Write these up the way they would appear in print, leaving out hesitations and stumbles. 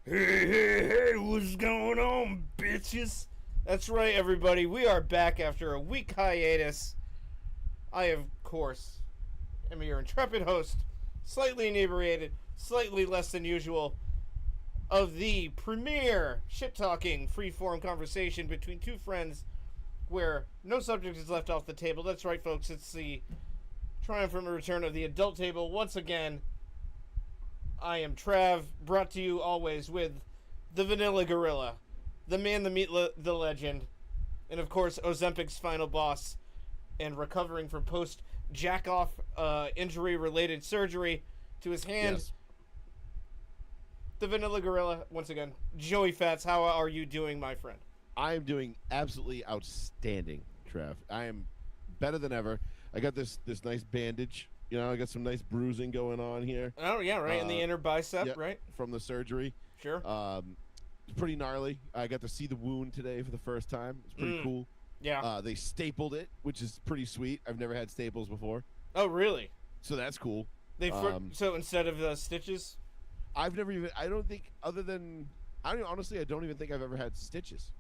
Hey, what's going on, bitches? That's right, everybody. We are back after a week hiatus. I, of course, am your intrepid host, slightly inebriated, slightly less than usual, of the premier shit-talking, free-form conversation between two friends where no subject is left off the table. That's right, folks. It's the triumphant return of the adult table once again. I am Trav, brought to you always with the Vanilla Gorilla, the man, the meat, the legend, and of course Ozempic's final boss, and recovering from post jack-off injury-related surgery to his hand. Yes. The Vanilla Gorilla, once again. Joey Fats, how are you doing, my friend? I am doing absolutely outstanding, Trav. I am better than ever. I got this nice bandage. You know, I got some nice bruising going on here. Oh, yeah, right, in the inner bicep, right? From the surgery. Sure. It's pretty gnarly. I got to see the wound today for the first time. It's pretty cool. Yeah. They stapled it, which is pretty sweet. I've never had staples before. Oh, really? So that's cool. So instead of stitches? I've never even, I don't think, other than, honestly, I don't even think I've ever had stitches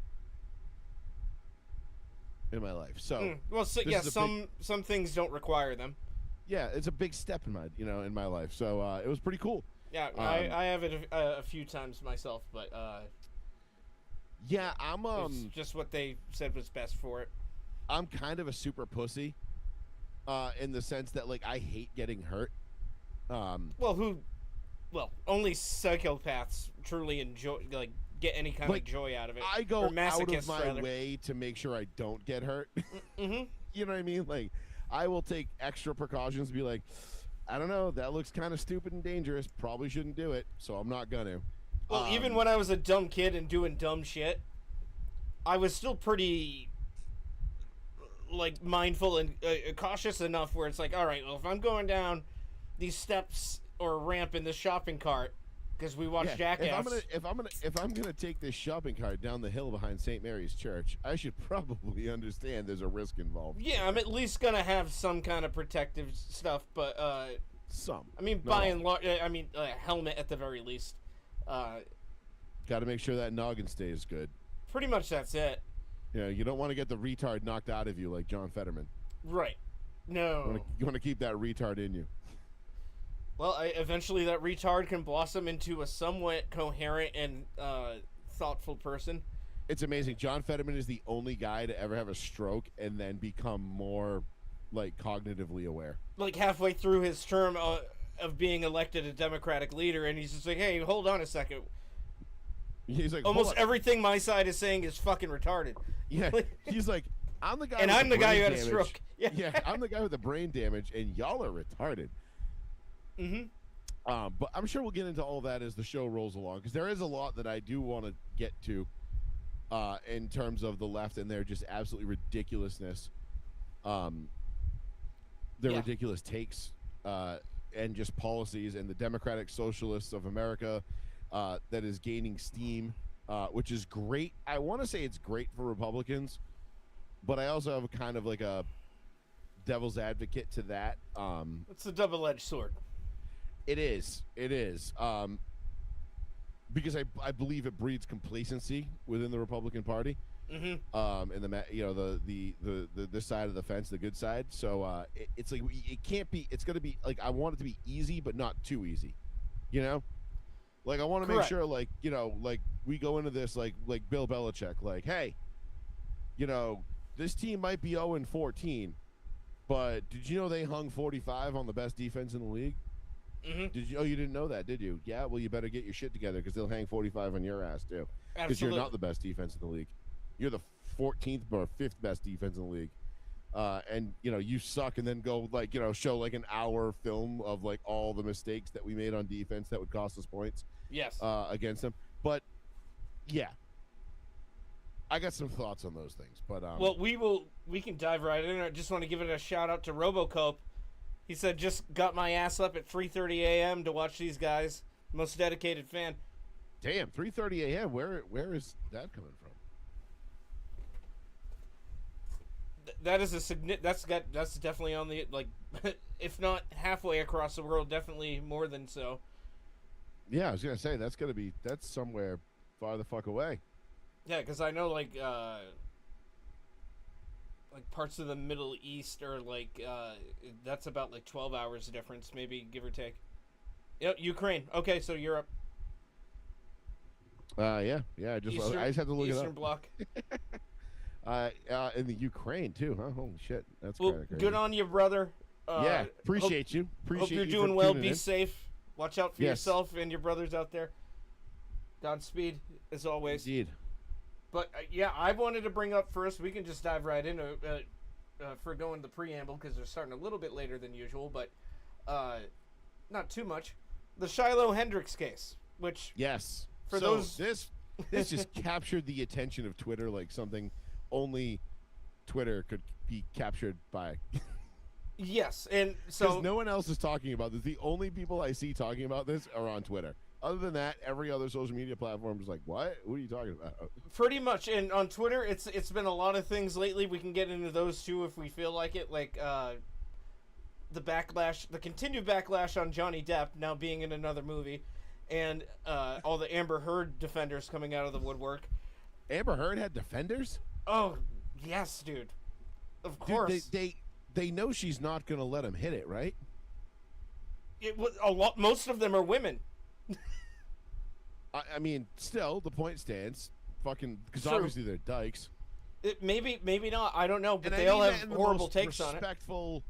in my life. So, some things don't require them. Yeah, it's a big step in my life. So it was pretty cool. Yeah, I have it a few times myself, but yeah, it's just what they said was best for it. I'm kind of a super pussy, in the sense that like I hate getting hurt. Only psychopaths truly enjoy get any kind of joy out of it. I go out of my way to make sure I don't get hurt. Mm-hmm. You know what I mean? Like, I will take extra precautions. Be like, I don't know, that looks kind of stupid and dangerous. Probably shouldn't do it, so I'm not gonna. Well, even when I was a dumb kid and doing dumb shit, I was still pretty mindful and cautious enough where it's like, all right, well, if I'm going down these steps or ramp in the shopping cart because we watch Jackass. If I'm gonna take this shopping cart down the hill behind St. Mary's Church, I should probably understand there's a risk involved. Yeah, I'm at least gonna have some kind of protective stuff, but Some. I mean, Not by all. and large, I mean, a helmet at the very least. Got to make sure that noggin stays good. Pretty much that's it. You know, you don't want to get the retard knocked out of you like John Fetterman. Right. No. You want to keep that retard in you. Well, eventually that retard can blossom into a somewhat coherent and thoughtful person. It's amazing. John Fetterman is the only guy to ever have a stroke and then become more, like, cognitively aware. Like halfway through his term of being elected a Democratic leader, and he's just like, hey, hold on a second. He's like, Almost "Hold on." everything my side is saying is fucking retarded. Yeah, he's like, I'm the guy And with I'm the guy who had a brain stroke. damage. Yeah. Yeah, I'm the guy with the brain damage, and y'all are retarded. Mm-hmm. But I'm sure we'll get into all that as the show rolls along, because there is a lot that I do want to get to in terms of the left and their just absolutely ridiculousness, their Yeah. ridiculous takes and just policies, and the Democratic Socialists of America that is gaining steam, which is great. I want to say it's great for Republicans, but I also have a kind of like a devil's advocate to that. It's a double-edged sword. It is. Because I believe it breeds complacency within the Republican Party. Mm-hmm. And the this side of the fence, the good side. So it's like it can't be. It's gonna be like I want it to be easy, but not too easy. You know, like I want to make Correct. sure, like like we go into this like Bill Belichick, like, hey, this team might be 0-14, but did you know they hung 45 on the best defense in the league? Mm-hmm. Did you? Oh, you didn't know that, did you? Yeah. Well, you better get your shit together because they'll hang 45 on your ass too. Because you're Absolutely. not the best defense in the league. You're the 14th or 5th best defense in the league, and you suck. And then go show like an hour film of like all the mistakes that we made on defense that would cost us points Yes. against them. But yeah, I got some thoughts on those things. But Well, we can dive right in. I just want to give it a shout out to Robocope. He said, just got my ass up at 3:30 a.m. to watch these guys. Most dedicated fan. damn, 3:30 a.m. Where is that coming from? That is that's definitely on the if not halfway across the world, definitely more than so. Yeah, I was gonna say that's somewhere far the fuck away. Yeah, because I know like parts of the Middle East are that's about like 12 hours difference, maybe give or take. Yep, Ukraine. Okay, so Europe. Yeah. I just had to look Eastern it up. Bloc. In the Ukraine too, huh? Holy shit, that's Well, kind of crazy. good on you, brother. Yeah, appreciate you. Hope Appreciate you're you doing for well. tuning Be in. safe. Watch out for Yes. yourself and your brothers out there. Godspeed, as always. Indeed. But yeah, I wanted to bring up first. We can just dive right into for going the preamble because they're starting a little bit later than usual, but not too much. The Shiloh Hendricks case, which Yes. For so those- this just captured the attention of Twitter like something only Twitter could be captured by. yes, and Because so no one else is talking about this. The only people I see talking about this are on Twitter. Other than that, every other social media platform is like, what? What are you talking about? pretty much, and on Twitter, it's been a lot of things lately. We can get into those too if we feel like it, like the backlash, the continued backlash on Johnny Depp now being in another movie, and all the Amber Heard defenders coming out of the woodwork. Amber Heard had defenders? Oh yes, dude. Of Dude, course, they know she's not going to let him hit it, right? it was a lot. Most of them are women. I mean, still, the point stands. Fucking, because True. obviously they're dykes. Maybe not. I don't know, but And they I all mean that have in the horrible most takes on it. respectful,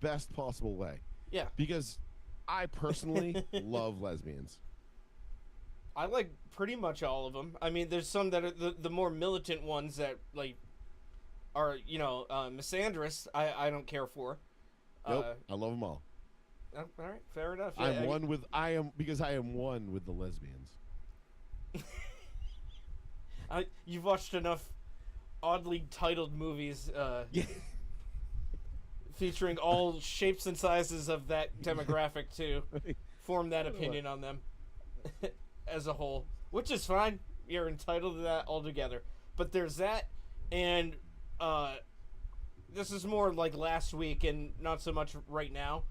best possible way. Yeah, Because I personally love lesbians. I like pretty much all of them. I mean, there's some that are the more militant ones that like are misandrous. I don't care for. Nope, I love them all. All right, fair enough. I Yeah, am one with the lesbians. you've watched enough oddly titled movies Yeah. featuring all shapes and sizes of that demographic to form that opinion on them as a whole, which is fine. You're entitled to that altogether. But there's that, and this is more like last week and not so much right now.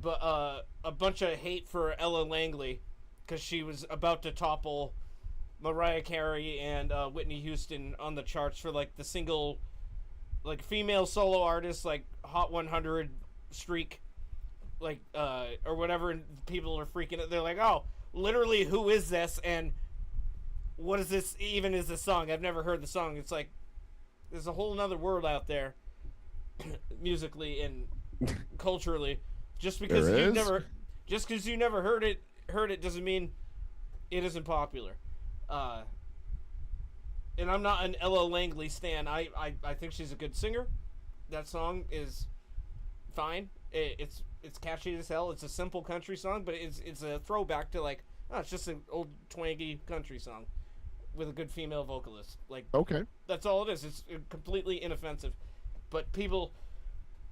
but a bunch of hate for Ella Langley because she was about to topple Mariah Carey and Whitney Houston on the charts for like the single, like female solo artist, like Hot 100 streak, like or whatever. And people are freaking out. They're like, oh, literally, who is this? And what is this even? Is this song? I've never heard the song. It's like there's a whole nother world out there, musically and culturally. Just because you never heard it doesn't mean it isn't popular. And I'm not an Ella Langley stan. I think she's a good singer. That song is fine. It's catchy as hell. It's a simple country song, but it's a throwback to like, oh, it's just an old twangy country song with a good female vocalist. Like, Okay. that's all it is. It's completely inoffensive. But people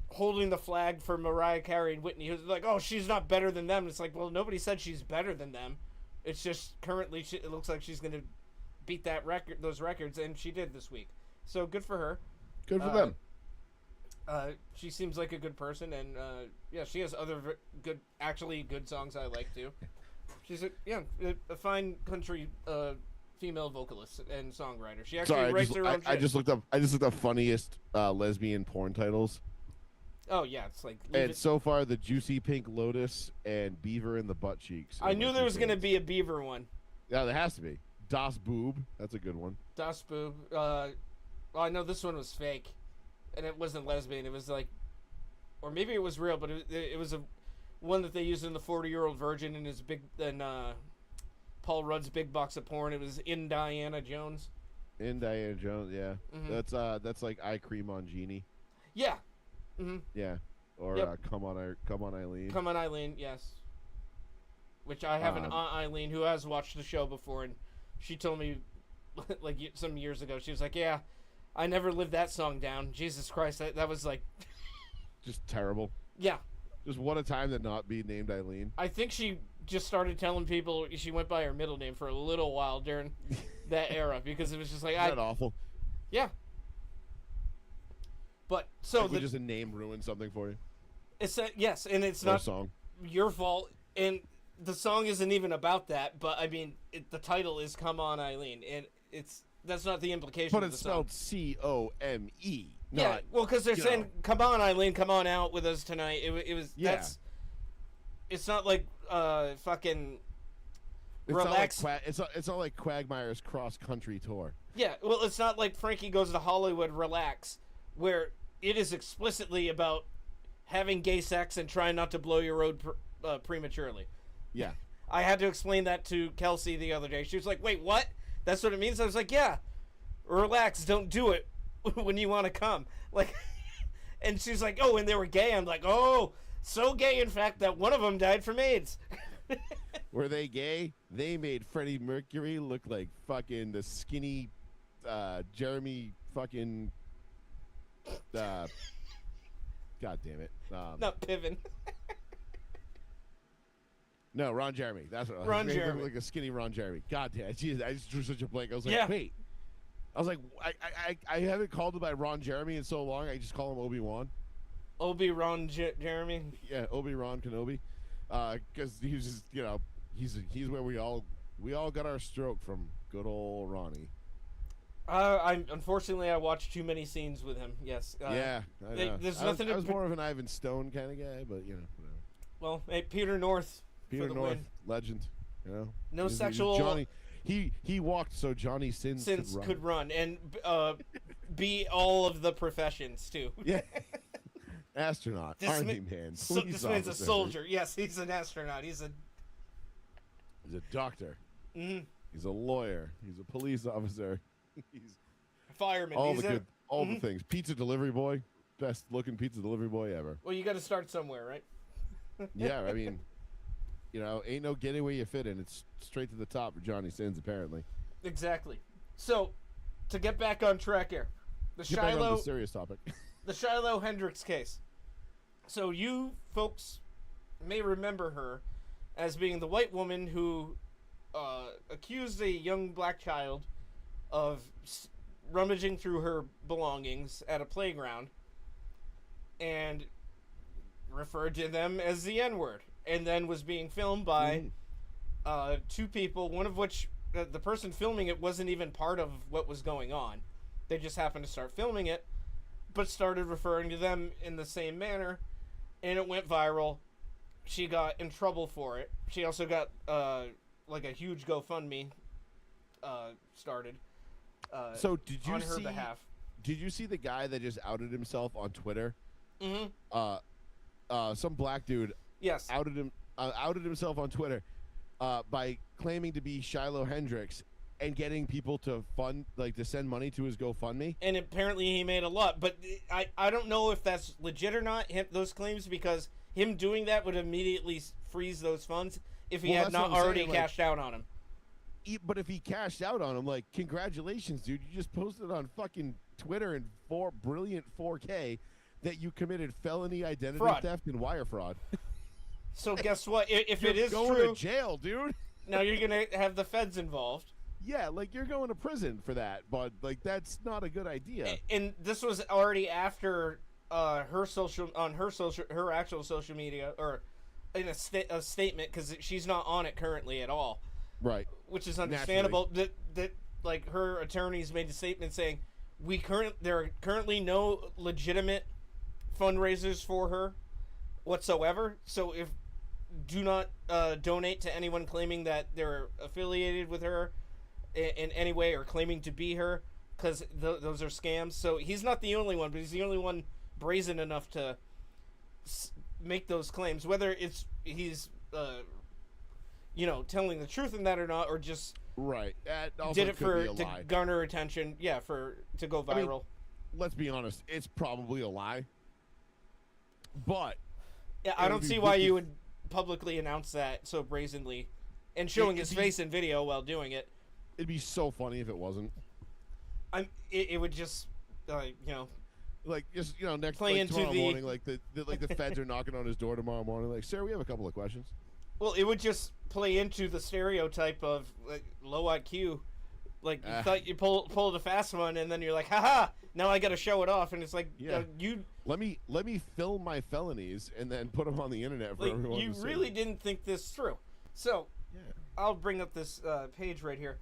holding the flag for Mariah Carey and Whitney, who's like, oh, she's not better than them. It's like, well, nobody said she's better than them. It's just currently it looks like she's going to beat those records, and she did this week. So good for her. Good for them. She seems like a good person, and yeah, she has other actually good songs I like too. She's a fine country female vocalist and songwriter. She actually writes her own shit. I just looked up funniest lesbian porn titles. Oh yeah, it's like. And so far, the Juicy Pink Lotus and Beaver in the Butt Cheeks. I knew there was gonna be a Beaver one. Yeah, there has to be. Das Boob, that's a good one. Das Boob. Well, I know this one was fake, and it wasn't lesbian. It was like, or maybe it was real, but it was a one that they used in the 40-Year-Old Virgin and his Paul Rudd's Big Box of Porn. It was in Diana Jones. In Diana Jones, yeah. Mm-hmm. That's like Eye Cream on Jeannie. Yeah. Mm-hmm. Yeah. Or Yep. Come on Eileen. Come on, Eileen. Yes. Which I have an Aunt Eileen who has watched the show before, and she told me, like some years ago, she was like, "Yeah, I never lived that song down. Jesus Christ, that was like, just terrible. Yeah. Just what a time to not be named Eileen. I think she just started telling people she went by her middle name for a little while during that era because it was just like, Isn't that awful? Yeah. But so like just a name ruin something for you. It's yes, and it's Or not a song. your fault, and the song isn't even about that. But I mean, the title is "Come On, Eileen," and that's not the implication. But of the it's song. spelled COME. Yeah, well, because they're saying, "Come on, Eileen, come on out with us tonight." It was it's not like fucking. Relax. It's not like Quagmire's cross country tour. Yeah, well, it's not like Frankie Goes to Hollywood. Relax, where it is explicitly about having gay sex and trying not to blow your load prematurely. Yeah. I had to explain that to Kelsey the other day. She was like, "Wait, what? That's what it means?" I was like, "Yeah, relax. Don't do it when you want to come." Like, and she's like, "Oh, and they were gay." I'm like, "Oh, so gay, in fact, that one of them died from AIDS." Were they gay? They made Freddie Mercury look like fucking the skinny Jeremy fucking God damn it. Not Piven. No, Ron Jeremy. That's what Ron Jeremy. Jeremy. Like a skinny Ron Jeremy. God damn. Jeez, I just drew such a blank. I was like, Yeah. wait. I was like, I haven't called him by Ron Jeremy in so long. I just call him Obi-Wan. Obi-Ron Jeremy. Yeah, Obi-Ron Kenobi. Because he was just, he's where we all got our stroke from. Good old Ronnie. Unfortunately I watched too many scenes with him. Yes. Yeah, I know. There's I nothing. was more of an Ivan Stone kind of guy, but whatever. Well, hey, Peter North. Peter for the North, win. legend. No He's sexual. Johnny. He walked so Johnny Sins could run and be all of the professions too. Yeah. Astronaut, army man, this man's a soldier. Yes, he's an astronaut. He's a doctor. Mm-hmm. He's a lawyer. He's a police officer. He's fireman. All the things. Pizza delivery boy, best looking pizza delivery boy ever. Well, you got to start somewhere, right? Yeah, I mean, ain't no getting where you fit in. It's straight to the top for Johnny Sins, apparently. Exactly. So, to get back on track here, the serious topic. The Shiloh Hendrix case. So you folks may remember her as being the white woman who accused a young black child of rummaging through her belongings at a playground and referred to them as the N-word, and then was being filmed by two people, one of which the person filming it wasn't even part of what was going on. They just happened to start filming it, but started referring to them in the same manner, and it went viral. She got in trouble for it. She also got like a huge GoFundMe started. So did you on her see? behalf? Did you see the guy that just outed himself on Twitter? Mm-hmm. Some black dude Yes. outed himself on Twitter by claiming to be Shiloh Hendricks and getting people to to send money to his GoFundMe. And apparently he made a lot, but I don't know if that's legit or not. Those claims, because him doing that would immediately freeze those funds if he had not already cashed out on him. But if he cashed out on him, like, congratulations, dude! You just posted on fucking Twitter in brilliant 4K that you committed felony identity theft and wire fraud. So guess what? If You're it is going true, to jail, dude. now you're gonna have the feds involved. Yeah, like, you're going to prison for that, but like, that's not a good idea. And this was already after her actual social media, or in a statement, because she's not on it currently at all. Right. Which is understandable. That like, her attorneys made a statement saying there are currently no legitimate fundraisers for her whatsoever. So do not donate to anyone claiming that they're affiliated with her in any way or claiming to be her, because those are scams. So he's not the only one, but he's the only one brazen enough to make those claims. Whether he's telling the truth in that or not, or just right. That also did it could be a to lie. garner attention. Yeah, to go viral. I mean, let's be honest, it's probably a lie. But yeah, I don't see why you would publicly announce that so brazenly, and showing his face in video while doing it. It'd be so funny if it wasn't. It would just, like, just next play into tomorrow the morning, like the feds are knocking on his door tomorrow morning, like, sir, we have a couple of questions. Well, it would just play into the stereotype of, like, low IQ. Like, you thought you pulled a fast one, and then you're like, haha, now I got to show it off, and it's like, yeah, let me film my felonies and then put them on the internet for everyone you to see. really didn't think this through. So, yeah. I'll bring up this page right here.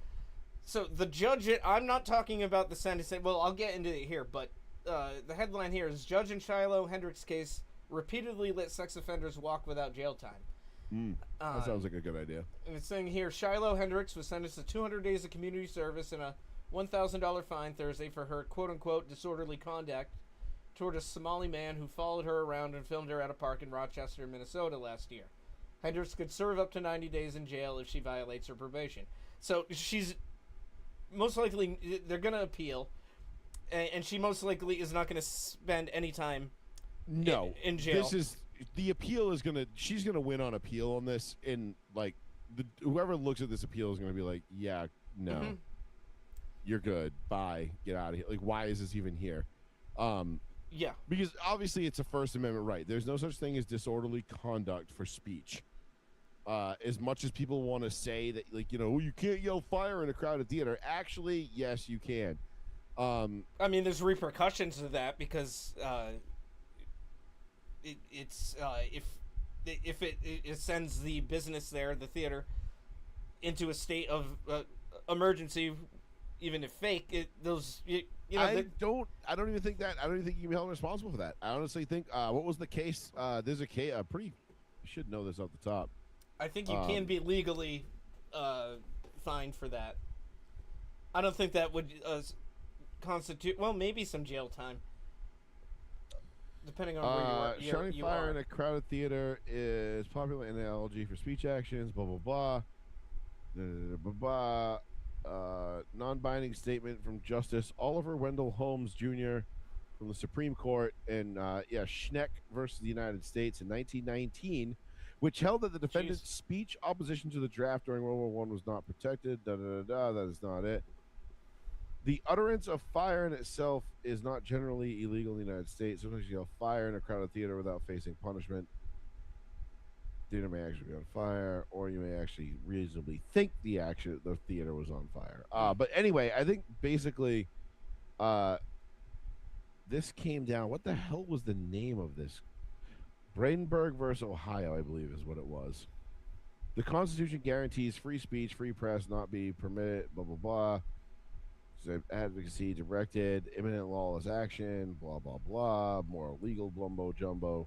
So the judge, I'm not talking about the sentencing. Well, I'll get into it here, but the headline here is: Judge in Shiloh Hendricks case repeatedly let sex offenders walk without jail time. That sounds like a good idea. And it's saying here, Shiloh Hendricks was sentenced to 200 days of community service and a $1,000 fine Thursday for her quote-unquote disorderly conduct toward a Somali man who followed her around and filmed her at a park in Rochester, Minnesota last year. Hendricks could serve up to 90 days in jail if she violates her probation. So she's most likely, they're going to appeal, and she most likely is not going to spend any time in jail. The appeal is she's gonna win on appeal on this, and like whoever looks at this appeal is gonna be like, yeah, no, you're good, bye, get out of here. Like, why is this even here? Yeah, because obviously it's a First Amendment right. There's no such thing as disorderly conduct for speech. As much as people want to say that, like, you can't yell fire in a crowded theater, actually, yes, you can. I mean, there's repercussions to that, because if it sends the business there, the theater, into a state of emergency, even if fake, I don't even think that. I don't even think you can be held responsible for that. I honestly think what was the case? There's a case. You should know this off the top. I think you can be legally fined for that. I don't think that would constitute. Well, maybe some jail time, depending on where you are. Shouting fire in a crowded theater is popular analogy for speech actions. Blah blah blah. Non-binding statement from Justice Oliver Wendell Holmes Jr. from the Supreme Court in Schneck versus the United States in 1919, which held that the defendant's speech opposition to the draft during World War I was not protected. That is not it. The utterance of fire in itself is not generally illegal in the United States. Sometimes you yell fire in a crowded theater without facing punishment. Theater may actually be on fire, or you may actually reasonably think the theater was on fire. But anyway, I think basically this came down. What the hell was the name of this? Brandenburg versus Ohio, I believe, is what it was. The Constitution guarantees free speech, free press, not be permitted, blah, blah, blah. So advocacy directed, imminent lawless action, blah, blah, blah, moral legal, blumbo, jumbo.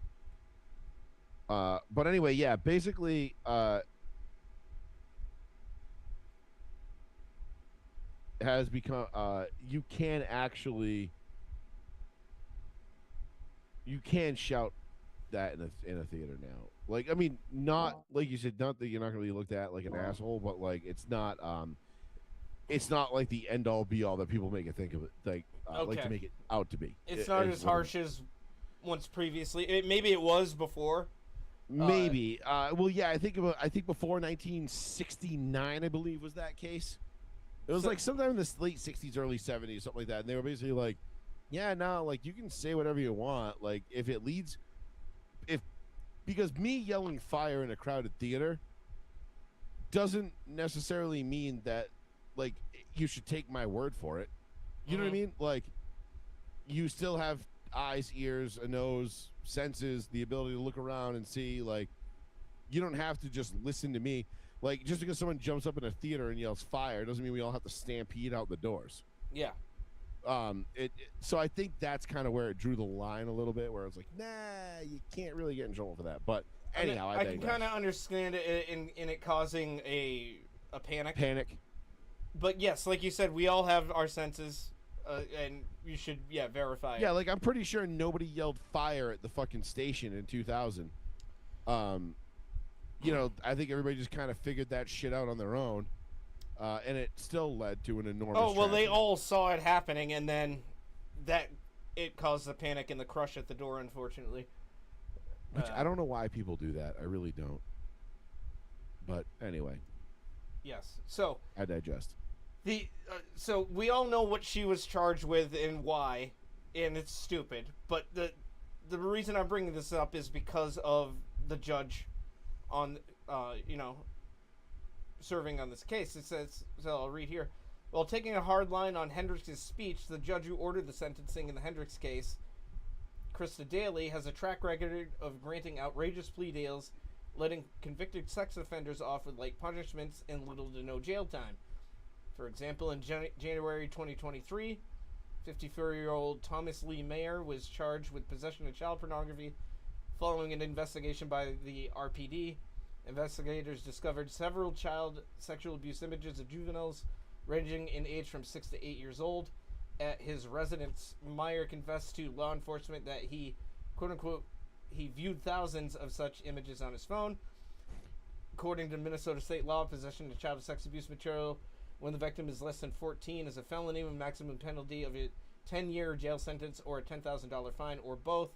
But anyway, yeah, basically, has become, you can actually, you can shout that in a theater now. Like, I mean, not like you said, not that you're not going to be looked at like an asshole, but like it's not like the end all be all that people make it think of it, like to make it out to be. It's not as harsh as once previously. Maybe it was before. Maybe. Well, yeah, I think before 1969, I believe was that case. It was like sometime in the late 60s, early 70s, something like that. And they were basically like, yeah, no, like you can say whatever you want. Like if it leads, because me yelling fire in a crowded theater doesn't necessarily mean that like you should take my word for it. You know what I mean? Like you still have eyes, ears, a nose, senses, the ability to look around and see. Like you don't have to just listen to me. Like just because someone jumps up in a theater and yells fire doesn't mean we all have to stampede out the doors. Yeah. So I think that's kind of where it drew the line a little bit, where it's like, nah, you can't really get in trouble for that. But anyhow, I can kind of understand it in it causing a panic. Panic. But yes, like you said, we all have our senses, and you should verify. Yeah, like I'm pretty sure nobody yelled fire at the fucking station in 2000. You know, I think everybody just kind of figured that shit out on their own. And it still led to an enormous well, they tragedy. all saw it happening, and then it caused the panic and the crush at the door, unfortunately. Which I don't know why people do that. I really don't. But anyway. Yes. So I digest. So we all know what she was charged with and why, and it's stupid. But the reason I'm bringing this up is because of the judge on, serving on this case. It says, so I'll read here. While taking a hard line on Hendricks' speech, the judge who ordered the sentencing in the Hendricks case, Krista Daly, has a track record of granting outrageous plea deals, letting convicted sex offenders off with light punishments and little to no jail time. For example, in January 2023, 54-year-old Thomas Lee Mayer was charged with possession of child pornography following an investigation by the RPD. Investigators discovered several child sexual abuse images of juveniles ranging in age from 6 to 8 years old. At his residence, Meyer confessed to law enforcement that he, quote-unquote, he viewed thousands of such images on his phone. According to Minnesota state law, possession of child sex abuse material when the victim is less than 14 is a felony with maximum penalty of a 10-year jail sentence or a $10,000 fine, or both.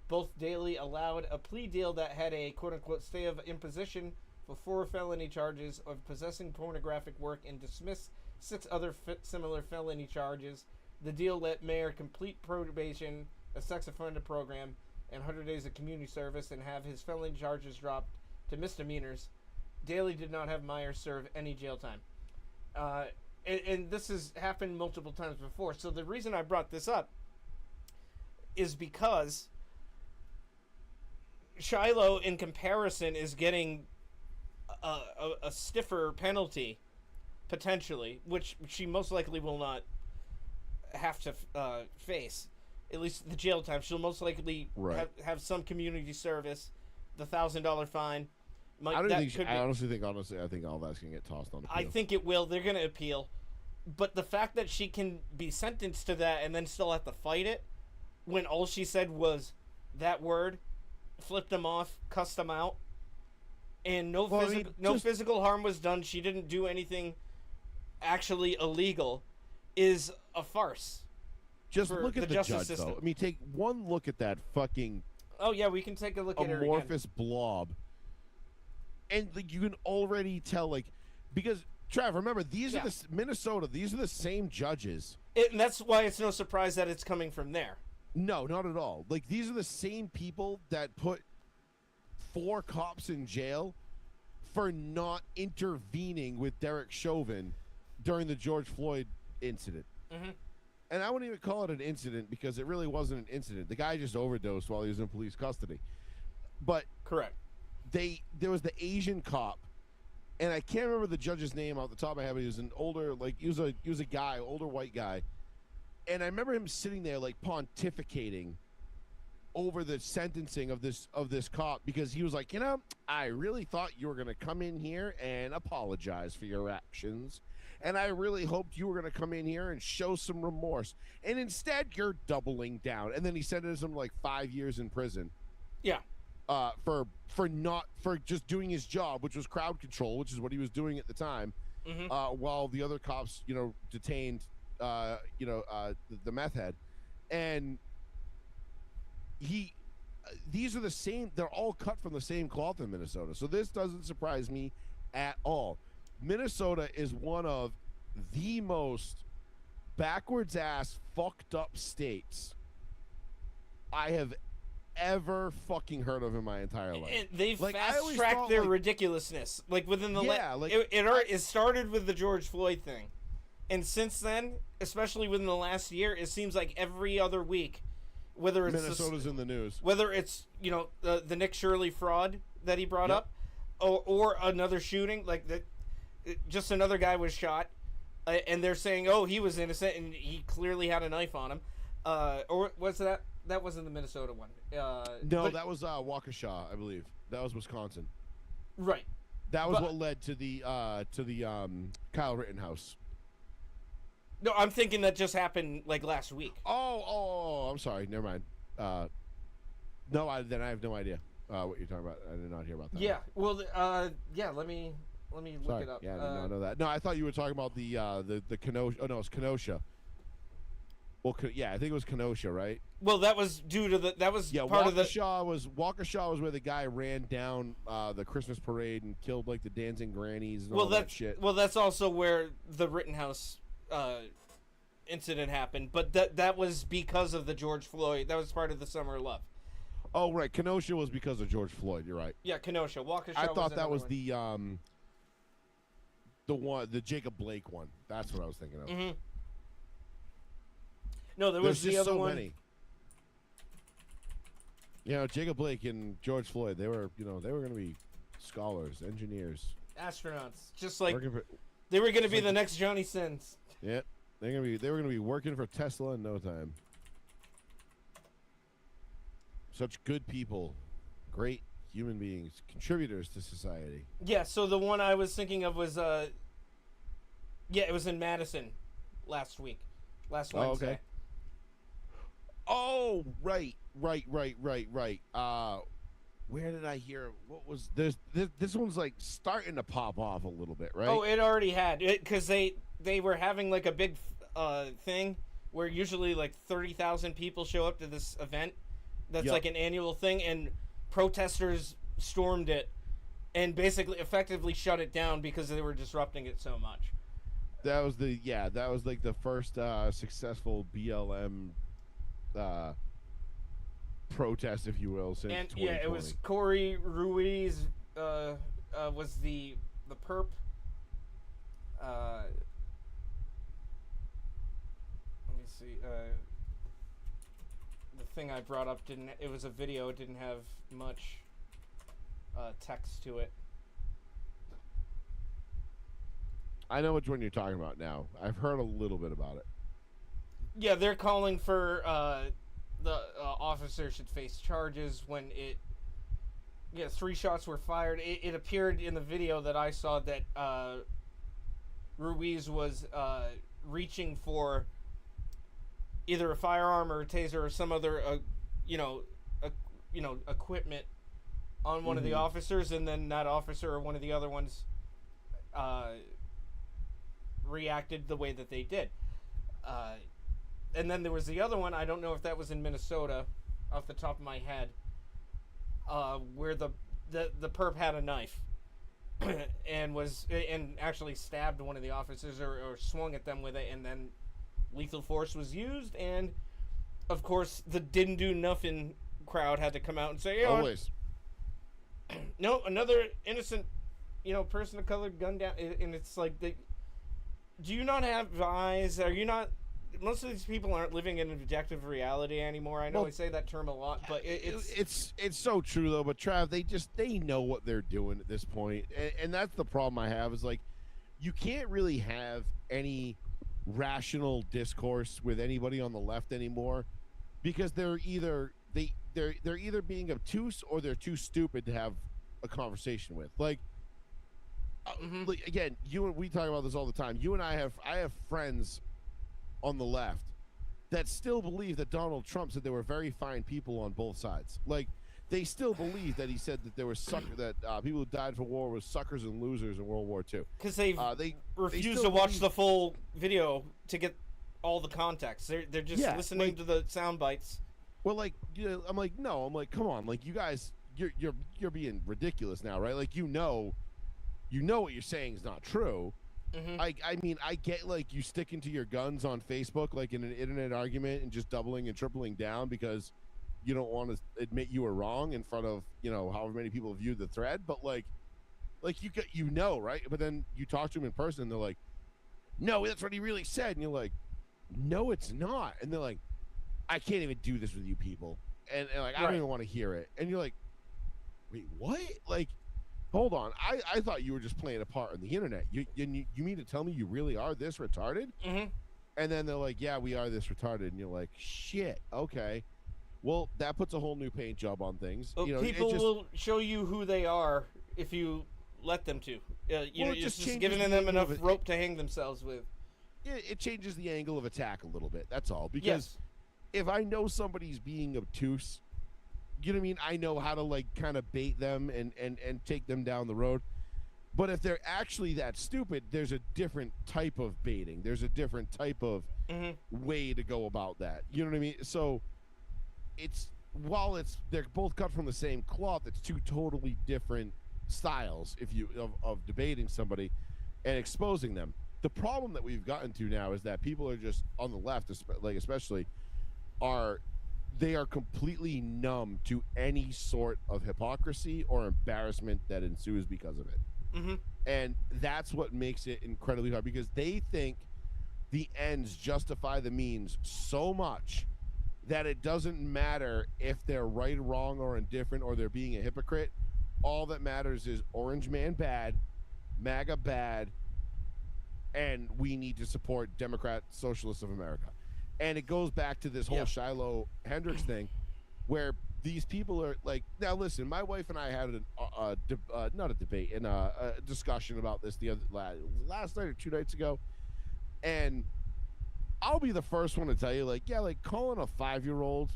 Both Daly allowed a plea deal that had a quote-unquote stay of imposition for 4 felony charges of possessing pornographic work and dismissed 6 other similar felony charges. The deal let Mayer complete probation, a sex offender program, and 100 days of community service, and have his felony charges dropped to misdemeanors. Daly did not have Meyer serve any jail time. And this has happened multiple times before. So the reason I brought this up is because Shiloh, in comparison, is getting a stiffer penalty, potentially, which she most likely will not have to face. At least the jail time. She'll most likely have some community service, the $1,000 fine. I honestly think all that's gonna get tossed on appeal. I think it will. They're gonna appeal, but the fact that she can be sentenced to that and then still have to fight it, when all she said was that word, flipped them off, cussed them out, and no physical harm was done. She didn't do anything actually illegal, is a farce. Just look at the judge, system. though. I mean, take one look at that fucking. Oh yeah, we can take a look at her amorphous blob, and like, you can already tell, like, because Trav, remember these are the Minnesota. These are the same judges, and that's why it's no surprise that it's coming from there. No, not at all. Like, these are the same people that put 4 cops in jail for not intervening with Derek Chauvin during the George Floyd incident. Mm-hmm. And I wouldn't even call it an incident because it really wasn't an incident. The guy just overdosed while he was in police custody. but Correct. there was the Asian cop, and I can't remember the judge's name off the top of my head. But he was an older, like he was a guy, older white guy, and I remember him sitting there like pontificating over the sentencing of this cop, because he was like, I really thought you were going to come in here and apologize for your actions, and I really hoped you were going to come in here and show some remorse, and instead you're doubling down. And then he sentenced him like 5 years in prison. Yeah. For just doing his job, which was crowd control, which is what he was doing at the time, while the other cops, detained, the meth head. And these are the same. They're all cut from the same cloth in Minnesota, so this doesn't surprise me at all. Minnesota is one of the most backwards ass fucked up states I have ever fucking heard of in my entire life. And they've Like, fast-tracked their ridiculousness. Like, within the it started with the George Floyd thing, and since then, especially within the last year, it seems like every other week, whether it's Minnesota's in the news, whether it's the Nick Shirley fraud that he brought up, or another shooting, like that, just another guy was shot, and they're saying, oh, he was innocent and he clearly had a knife on him, or was that wasn't the Minnesota one? No, that was Waukesha, I believe. That was Wisconsin. Right. That was what led to the Kyle Rittenhouse. No, I'm thinking that just happened like last week. Oh, I'm sorry. Never mind. Then I have no idea what you're talking about. I did not hear about that. Yeah. Well, let me look it up. Yeah, I did not know that. No, I thought you were talking about the Kenosha. Oh no, it's Kenosha. Well, I think it was Kenosha, right? Well, that was due to part of the Waukesha was where the guy ran down the Christmas parade and killed like the dancing grannies and all that shit. Well, that's also where the Rittenhouse incident happened, but that was because of the George Floyd. That was part of the Summer of Love. Oh, right. Kenosha was because of George Floyd. You're right. Yeah, Kenosha. Waukesha. I thought that was the Jacob Blake one. That's what I was thinking of. Mm-hmm. No, there's the other one. Many. Jacob Blake and George Floyd. They were going to be scholars, engineers, astronauts, just like they were going to be the next Johnny Sins. Yeah, they were going to be working for Tesla in no time. Such good people, great human beings, contributors to society. Yeah. So the one I was thinking of was it was in Madison last Wednesday. Oh, okay. Oh, right. Where did I hear? What was this one's like starting to pop off a little bit, right? Oh, it already had it, because they were having like a big thing where usually like 30,000 people show up to this event. That's like an annual thing, and protesters stormed it and basically effectively shut it down because they were disrupting it so much. That was like the first successful BLM protest, if you will, since 2020. Yeah, it was Corey Ruiz was the perp. Let me see. The thing I brought up it was a video. It didn't have much text to it. I know which one you're talking about now. I've heard a little bit about it. Yeah, they're calling for the officer should face charges when 3 shots were fired. It appeared in the video that I saw that Ruiz was reaching for either a firearm or a taser or some other equipment on one of the officers, and then that officer or one of the other ones reacted the way that they did. And then there was the other one. I don't know if that was in Minnesota, off the top of my head, where the perp had a knife and actually stabbed one of the officers or swung at them with it, and then lethal force was used. And of course, the didn't do nothing crowd had to come out and say, always. No, another innocent, person of color gunned down, and it's like do you not have eyes? Are you not most of these people aren't living in objective reality anymore. I know I say that term a lot, but it's so true though. But Trav, they know what they're doing at this point, and that's the problem I have. Is like, you can't really have any rational discourse with anybody on the left anymore, because they're either being obtuse or they're too stupid to have a conversation with. Like, like, again, we talk about this all the time. I have friends on the left that still believe that Donald Trump said there were very fine people on both sides. Like, they still believe that he said that there were people who died for war were suckers and losers in World War II. Because they refuse to watch the full video to get all the context. They're just listening to the sound bites. Well, like, I'm like, no, I'm like, come on, like, you guys, you're being ridiculous now, right? Like, you know what you're saying is not true. I mean, I get, like, you sticking to your guns on Facebook, like in an internet argument, and just doubling and tripling down because you don't want to admit you were wrong in front of, however many people viewed the thread. But like you right? But then you talk to them in person and they're like, no, that's what he really said. And you're like, no, it's not. And they're like, I can't even do this with you people. And like, I don't even want to hear it. And you're like, wait, what? Like, hold on. I thought you were just playing a part on the internet. You mean to tell me you really are this retarded? And then they're like, yeah, we are this retarded. And you're like, shit, okay. Well, that puts a whole new paint job on things. Well, people will show you who they are if you let them to. Just giving them enough rope to hang themselves with. It changes the angle of attack a little bit. That's all. Because if I know somebody's being obtuse, you know what I mean? I know how to, like, kind of bait them and take them down the road. But if they're actually that stupid, there's a different type of baiting. There's a different type of way to go about that. You know what I mean? So they're both cut from the same cloth, it's two totally different styles of debating somebody and exposing them. The problem that we've gotten to now is that people are just on the left, especially, they are completely numb to any sort of hypocrisy or embarrassment that ensues because of it. And that's what makes it incredibly hard, because they think the ends justify the means so much that it doesn't matter if they're right, wrong, or indifferent, or they're being a hypocrite. All that matters is Orange Man bad, MAGA bad, and we need to support Democrat Socialists of America. And it goes back to this whole Shiloh Hendricks thing, where these people are like, now listen, my wife and I had not a debate, a discussion about this last night or 2 nights ago, and I'll be the first one to tell you, like, calling a 5-year-old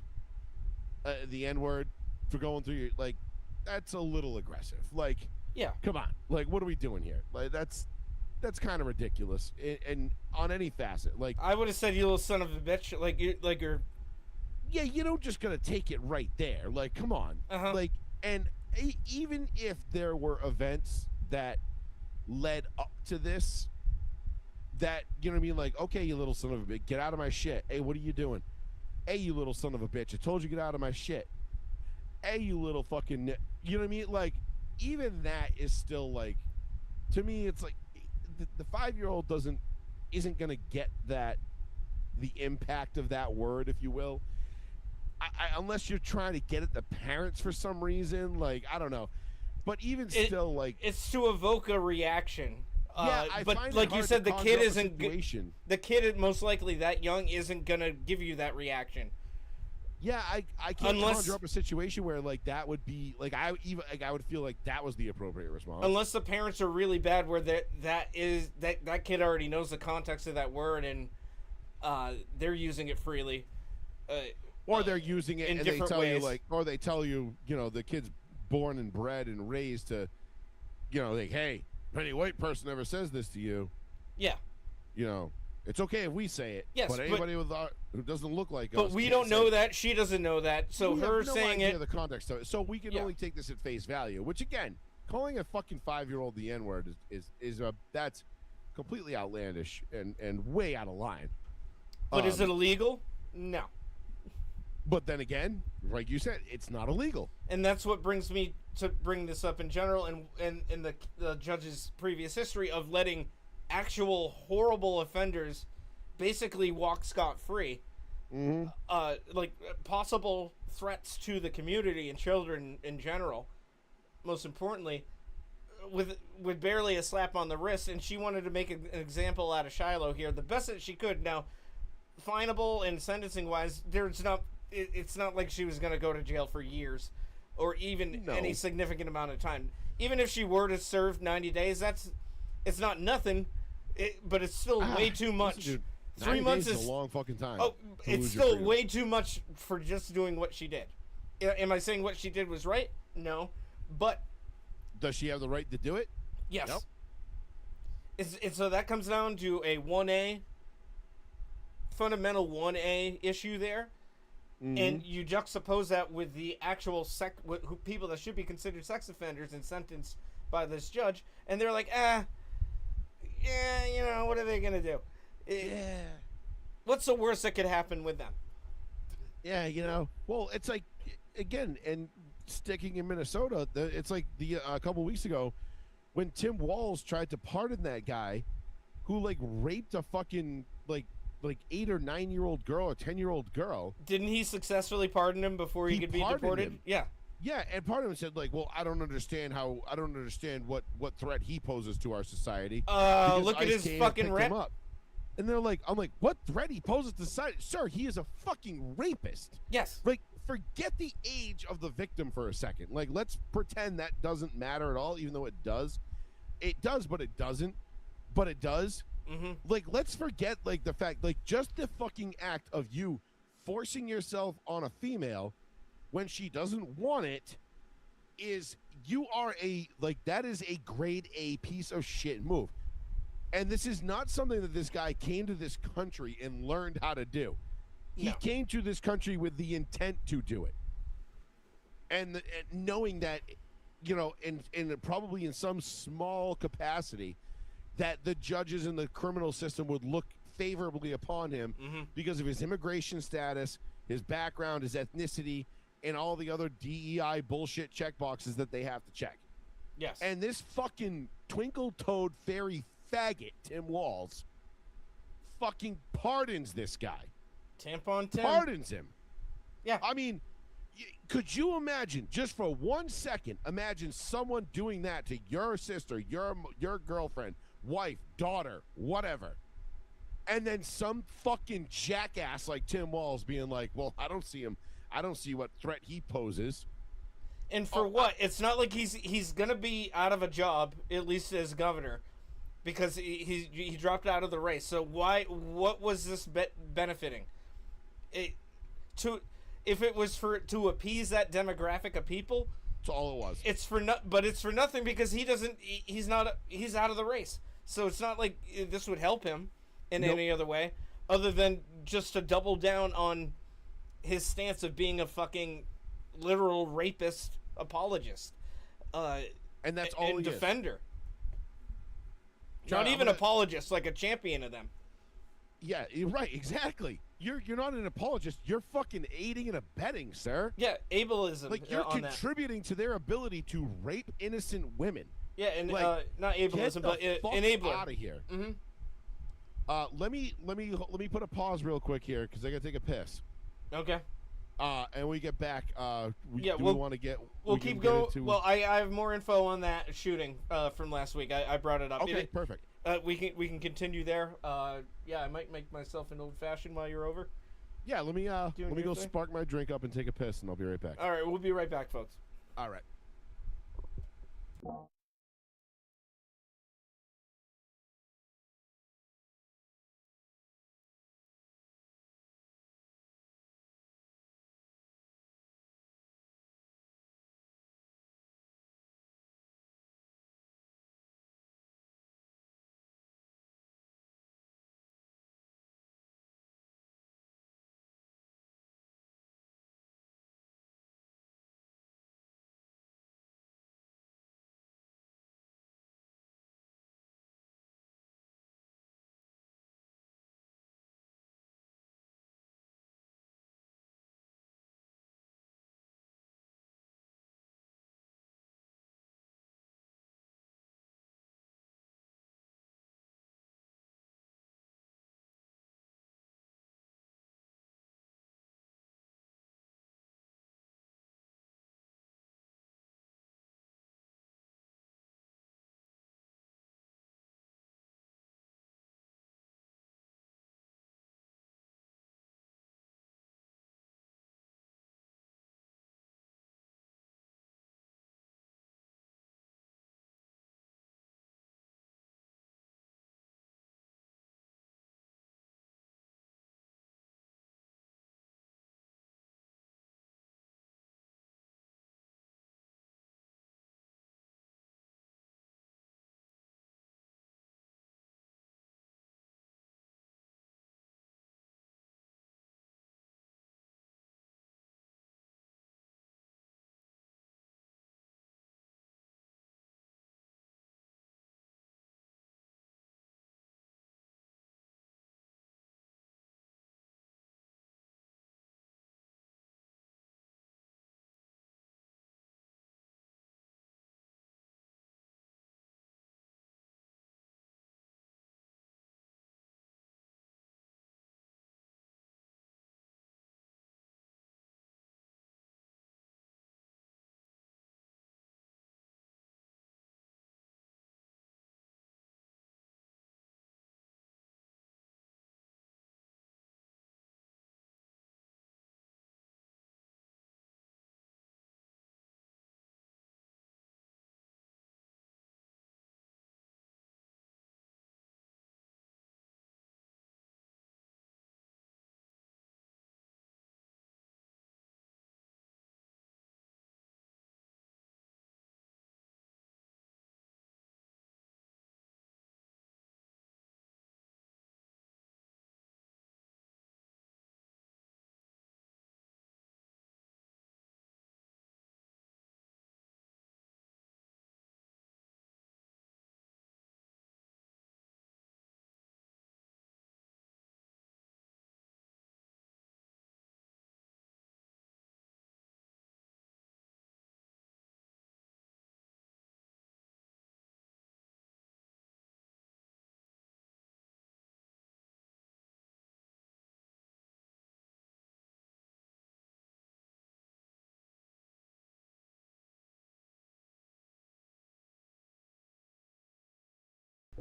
the N-word for going through that's a little aggressive. Like, come on, like, what are we doing here? Like, that's kind of ridiculous, and on any facet. Like, I would have said, you little son of a bitch, you're. Yeah, you don't just gonna take it right there. Like, come on, like, and even if there were events that led up to this, that, you know what I mean? Like, okay, you little son of a bitch, get out of my shit. Hey, what are you doing? Hey, you little son of a bitch, I told you get out of my shit. Hey, you little fucking, you know what I mean? Like, even that is still, like, to me, it's like the 5-year-old isn't gonna get the impact of that word, if you will. Unless you're trying to get at the parents for some reason, like, I don't know. But even still, like, it's to evoke a reaction. But like you said, the kid isn't. The kid, most likely that young, isn't gonna give you that reaction. Yeah, I can't conjure up a situation where, like, that would be like, I would feel like that was the appropriate response. Unless the parents are really bad, where that kid already knows the context of that word and they're using it freely. Or they're using it in and they different tell ways. you, like, or they tell you, the kid's born and bred and raised to, like, hey, if any white person ever says this to you, it's okay if we say it. Yes, but anybody who doesn't look like us. But we don't know that. She doesn't know that. So her saying it. The context of it. So we can only take this at face value. Which, again, calling a fucking 5-year-old the N-word is that's completely outlandish and way out of line. But is it illegal? No. But then again, like you said, it's not illegal. And that's what brings me to bring this up in general, and in the judge's previous history of letting actual horrible offenders basically walk scot-free. Mm-hmm. Like possible threats to the community and children in general. Most importantly, with barely a slap on the wrist, and she wanted to make an example out of Shiloh here, the best that she could. Now, finable and sentencing wise, there's not. It's not like she was going to go to jail for years, or even No. any significant amount of time. Even if she were to serve 90 days, it's not nothing, but it's still way too much. Listen, dude, 3 months is is a long fucking time. Oh, to it's lose your still freedom. way too much for just doing what she did. Am I saying what she did was right? No, but Does she have the right to do it? yes. Yep. So that comes down to a 1A, fundamental 1A issue there. Mm-hmm. And you juxtapose that with the actual people that should be considered sex offenders and sentenced by this judge, and they're like, yeah, what are they gonna do? What's the worst that could happen with them? Yeah, well, it's like, again, and sticking in Minnesota, it's like a couple weeks ago when Tim Walz tried to pardon that guy who like raped a fucking like 8 or 9 year old girl or 10-year-old girl. Didn't he successfully pardon him before he could be pardoned deported? him. Yeah. Yeah, and part of him said like, well, I don't understand what threat he poses to our society. because Look at ICE his came and fucking picked rep. him up. And they're like, I'm like, what threat he poses to society? Sir, he is a fucking rapist. Yes. Like, forget the age of the victim for a second. Like, let's pretend that doesn't matter at all, even though it does. It does, but it doesn't. But it does. Mm-hmm. Like, let's forget, like, the fact, like, just the fucking act of you forcing yourself on a female when she doesn't want it is, that is a grade A piece of shit move. And this is not something that this guy came to this country and learned how to do. He No. came to this country with the intent to do it. And knowing that, and probably in some small capacity, that the judges in the criminal system would look favorably upon him because of his immigration status, his background, his ethnicity, and all the other DEI bullshit checkboxes that they have to check. Yes. And this fucking twinkle-toed fairy faggot, Tim Walz, fucking pardons this guy. Tampon Tim. Pardons him. Yeah. I mean, could you imagine, just for 1 second, imagine someone doing that to your sister, your girlfriend, wife, daughter, whatever, and then some fucking jackass like Tim Walz being like, well, I don't see what threat he poses. And for what? It's not like he's gonna be out of a job, at least as governor, because he dropped out of the race. So what was this benefiting? If it was to appease that demographic of people, That's all it was. it's for nothing because he's out of the race. So it's not like this would help him in Nope. any other way, other than just to double down on his stance of being a fucking literal rapist apologist, And that's all and he is. defender. John, Not I'm even gonna- apologist, like a champion of them. Yeah, you're right, exactly. You're not an apologist. You're fucking aiding and abetting, sir. Yeah, ableism. Like, you're on that. contributing to their ability to rape innocent women. Yeah, and like, not Get ableism, the but fuck enabler. out of here. Mhm. Let me put a pause real quick here because I gotta take a piss. Okay. And when we get back, we we'll- want to get. We'll we can keep get going. into- Well, I have more info on that shooting from last week. I brought it up. okay, perfect. We can continue there. Yeah, I might make myself an old fashioned while you're over. Yeah, let me Doing go your thing? spark my drink up and take a piss, and I'll be right back. All right, we'll be right back, folks. All right.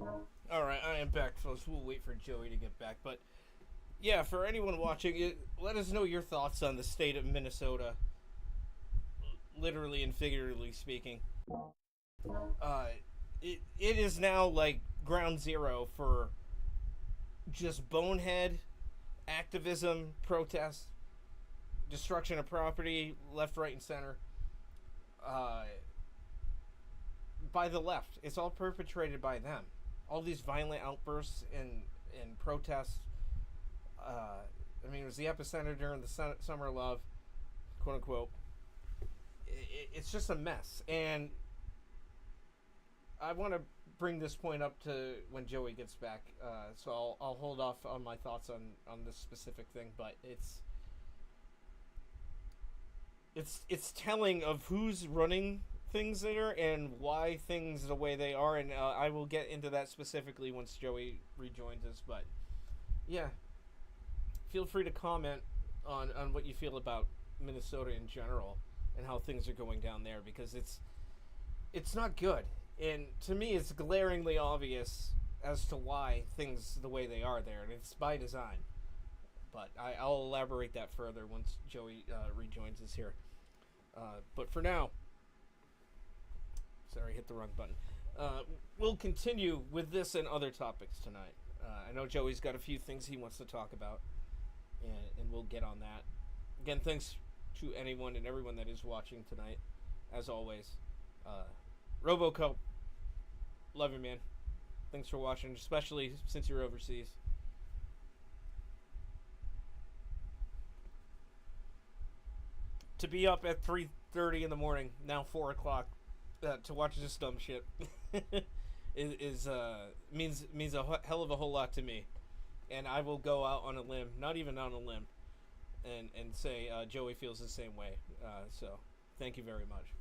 All right, I am back, folks. We'll wait for Joey to get back, but yeah, for anyone watching, let us know your thoughts on the state of Minnesota, literally and figuratively speaking. Uh, it is now like ground zero for just bonehead activism, protest, destruction of property, left, right, and center. Uh, by the left, it's all perpetrated by them. All these violent outbursts and protests. I mean, it was the epicenter during the Summer of Love, quote unquote. It's just a mess, and I want to bring this point up to when Joey gets back. So I'll hold off on my thoughts on this specific thing, but it's telling of who's running things there and why things the way they are, and I will get into that specifically once Joey rejoins us. But yeah, feel free to comment on what you feel about Minnesota in general and how things are going down there, because it's not good, and to me it's glaringly obvious as to why things the way they are there, and it's by design. But I'll elaborate that further once Joey rejoins us here. But for now, sorry, hit the wrong button. We'll continue with this and other topics tonight. I know Joey's got a few things he wants to talk about, and we'll get on that. Again, thanks to anyone and everyone that is watching tonight, as always. Robocope, love you, man. Thanks for watching, especially since you're overseas. To be up at 3:30 in the morning, now 4 o'clock, to watch this dumb shit is means a hell of a whole lot to me, and I will go out on a limb, not even on a limb, and say Joey feels the same way. So thank you very much.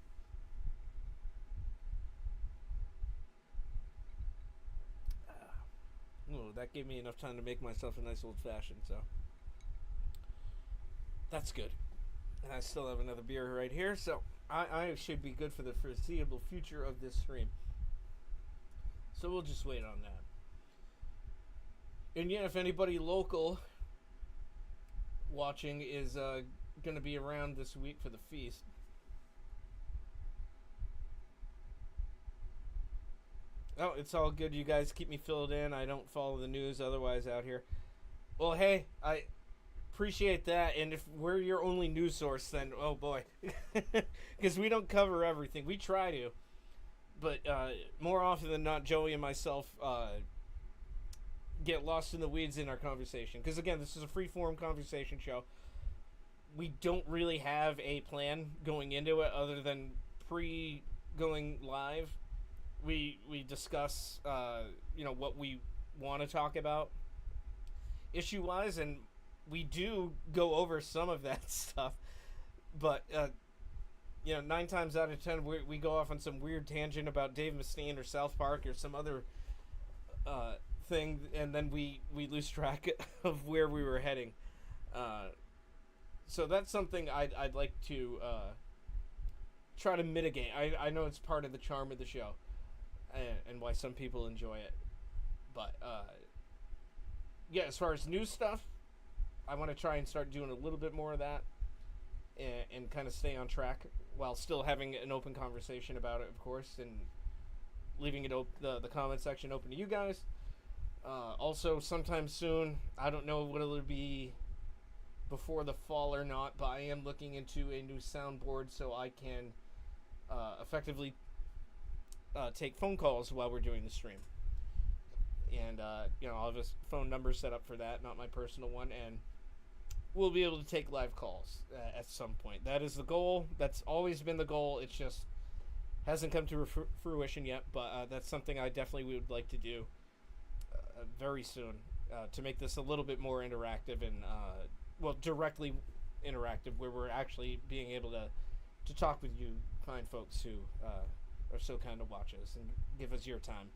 Oh, that gave me enough time to make myself a nice old fashioned, so that's good. And I still have another beer right here, so I should be good for the foreseeable future of this stream. So we'll just wait on that. And yeah, if anybody local watching is going to be around this week for the feast, oh, it's all good. You guys keep me filled in. I don't follow the news otherwise out here. Well, hey, I appreciate that. And if we're your only news source, then oh boy, because we don't cover everything. We try to, but more often than not, Joey and myself get lost in the weeds in our conversation. Because again, this is a free-form conversation show. We don't really have a plan going into it other than pre-going live. We discuss what we want to talk about issue-wise, and we do go over some of that stuff, but 9 times out of 10 we go off on some weird tangent about Dave Mustaine or South Park or some other thing, and then we lose track of where we were heading. So that's something I'd like to try to mitigate. I know it's part of the charm of the show, and why some people enjoy it. But yeah, as far as new stuff, I want to try and start doing a little bit more of that, and kind of stay on track while still having an open conversation about it, of course, and leaving it the comment section open to you guys. Also, sometime soon, I don't know whether it'll be before the fall or not, but I am looking into a new soundboard so I can effectively take phone calls while we're doing the stream. And I'll have a phone number set up for that, not my personal one, and we'll be able to take live calls at some point. That is the goal. That's always been the goal. It just hasn't come to fruition yet, but that's something I definitely would like to do very soon, to make this a little bit more interactive and directly interactive, where we're actually being able to talk with you fine folks who are so kind to watch us and give us your time.